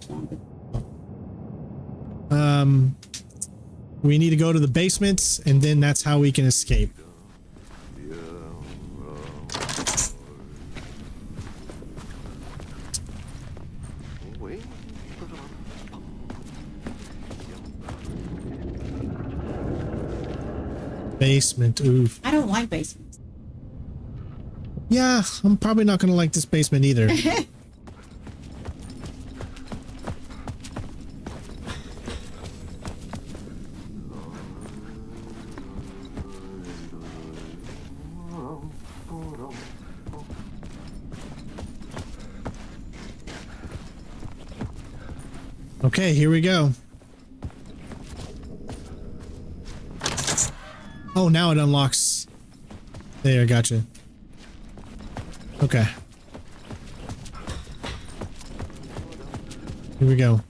We need to go to the basement, and then that's how we can escape. Basement, oof. I don't like basements. Yeah, I'm probably not gonna like this basement either. Okay, here we go. Oh, now it unlocks. There, gotcha. Okay. Here we go.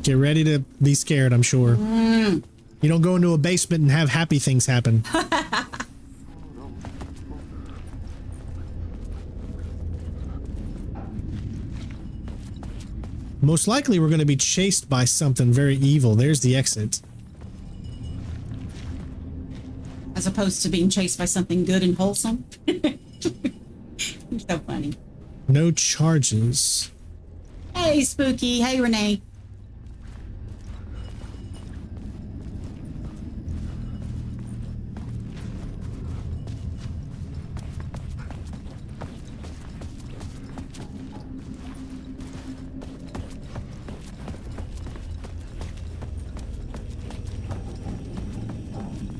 Get ready to be scared, I'm sure. You don't go into a basement and have happy things happen. Most likely we're going to be chased by something very evil. There's the exit. As opposed to being chased by something good and wholesome. So funny. No charges. Hey, Spooky. Hey, Renee.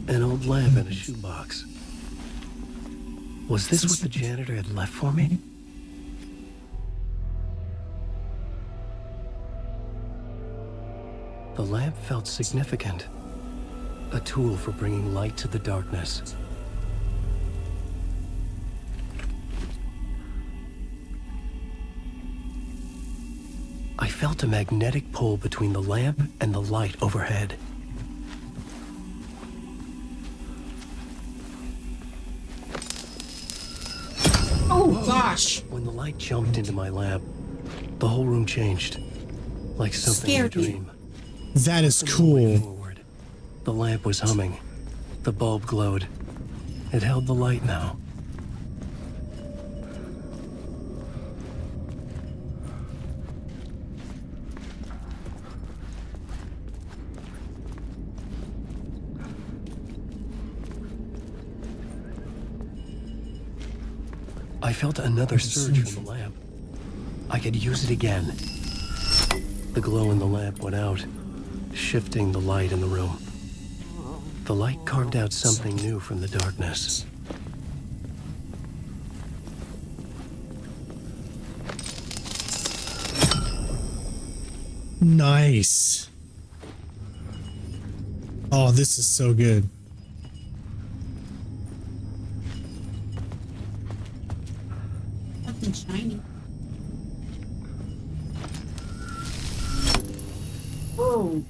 An old lamp in a shoebox. Was this what the janitor had left for me? The lamp felt significant. A tool for bringing light to the darkness. I felt a magnetic pull between the lamp and the light overhead. Oh, gosh. When the light jumped into my lamp, the whole room changed. Like something in a dream. That is cool. The lamp was humming. The bulb glowed. It held the light now. I felt another surge from the lamp. I could use it again. The glow in the lamp went out, shifting the light in the room. The light carved out something new from the darkness. Nice. Oh, this is so good. Something shiny. Oh.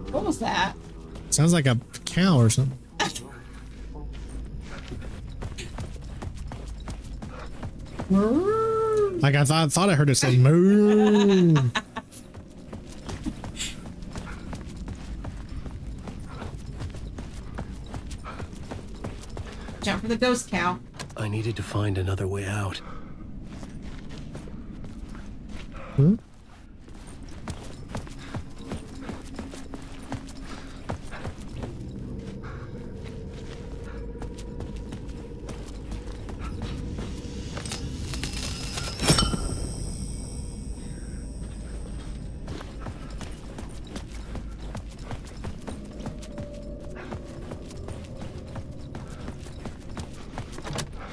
What was that? Sounds like a cow or something. Like I thought I heard it say moo. Watch out for the ghost cow. I needed to find another way out.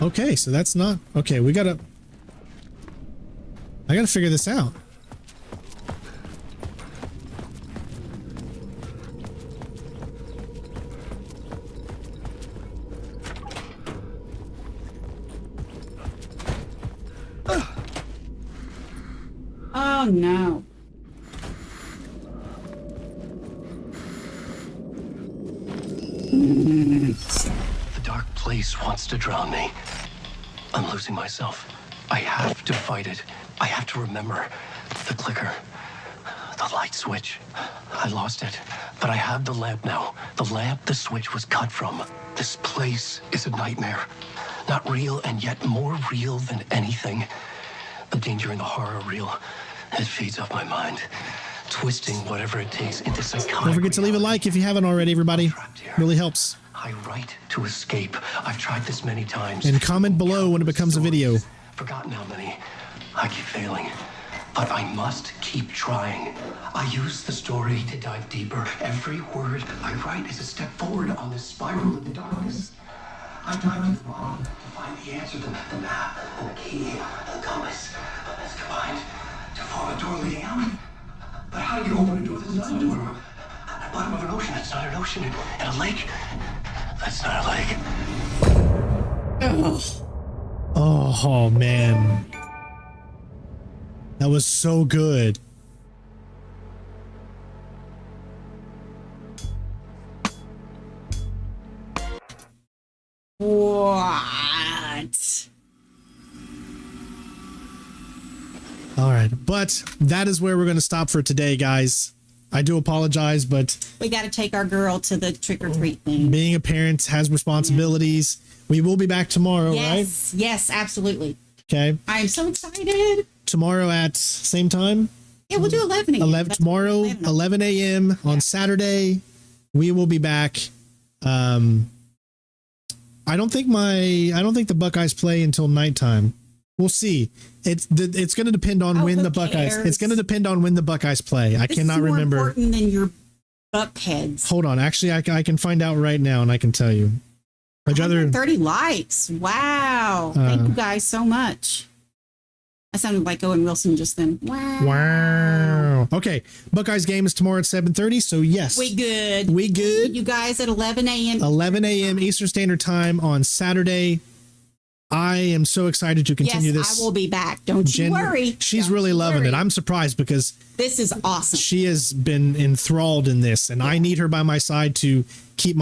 Okay, so that's not... Okay, I gotta figure this out. Oh no. The dark place wants to drown me. I'm losing myself. I have to fight it. I have to remember the clicker, the light switch. I lost it, but I have the lamp now. The lamp the switch was cut from. This place is a nightmare. Not real, and yet more real than anything. The danger and the horror are real. It feeds off my mind, twisting whatever it takes into psychotic. Don't forget to leave a like if you haven't already, everybody. Really helps. I write to escape. I've tried this many times. And comment below when it becomes a video. Forgotten how many. I keep failing. But I must keep trying. I use the story to dive deeper. Every word I write is a step forward on this spiral of the darkness. I dive to the bottom to find the answer, the map, and the key, and the compass. It's combined to form a door leading out. But how do you open a door that's not a door? At the bottom of an ocean, that's not an ocean. And a lake, that's not a lake. Oh man. That was so good. What? All right, but that is where we're going to stop for today, guys. I do apologize, but We got to take our girl to the trick-or-treat thing. being a parent has responsibilities. We will be back tomorrow, right? Yes, absolutely. Okay. I'm so excited. Tomorrow at same time? Yeah, we'll do 11 a.m. Tomorrow, 11 a.m. on Saturday. We will be back. I don't think the Buckeyes play until nighttime. We'll see. It's going to depend on when the Buckeyes. It's going to depend on when the Buckeyes play. I cannot remember. More important than your Buckheads. Hold on. Actually, I can find out right now, and I can tell you. 30 likes. Wow. Thank you guys so much. I sounded like Owen Wilson just then. Wow. Okay. Buckeyes game is tomorrow at 7:30. So yes. We good. We good. You guys at 11 a.m. 11 a.m. Eastern Standard Time on Saturday. I am so excited to continue this. I will be back. Don't you worry. She's really loving it. I'm surprised because this is awesome. She has been enthralled in this, and I need her by my side to keep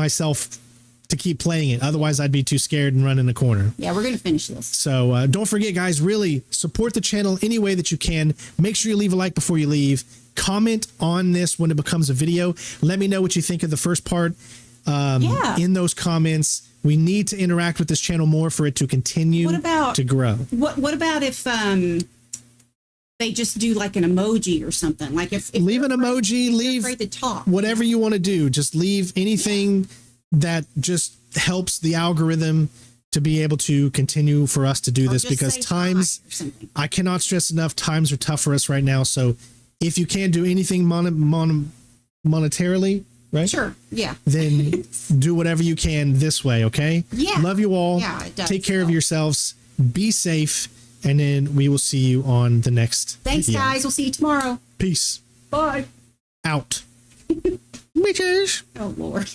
playing it. Otherwise, I'd be too scared and run in the corner. Yeah, we're going to finish this. So don't forget, guys, really support the channel any way that you can. Make sure you leave a like before you leave. Comment on this when it becomes a video. Let me know what you think of the first part in those comments. We need to interact with this channel more for it to continue to grow. What about if they just do like an emoji or something? Like if leave an emoji, leave afraid to talk. Whatever you want to do. Just leave anything that just helps the algorithm to be able to continue for us to do this, because times, I cannot stress enough, times are tough for us right now. So if you can't do anything monetarily, right? Sure. Yeah. Then do whatever you can this way. Okay. Yeah. Love you all. Yeah, it does. Take care of yourselves. Be safe. And then we will see you on the next Thanks, video. guys. We'll see you tomorrow. Peace. Bye. Out. Bitches. Oh, Lord.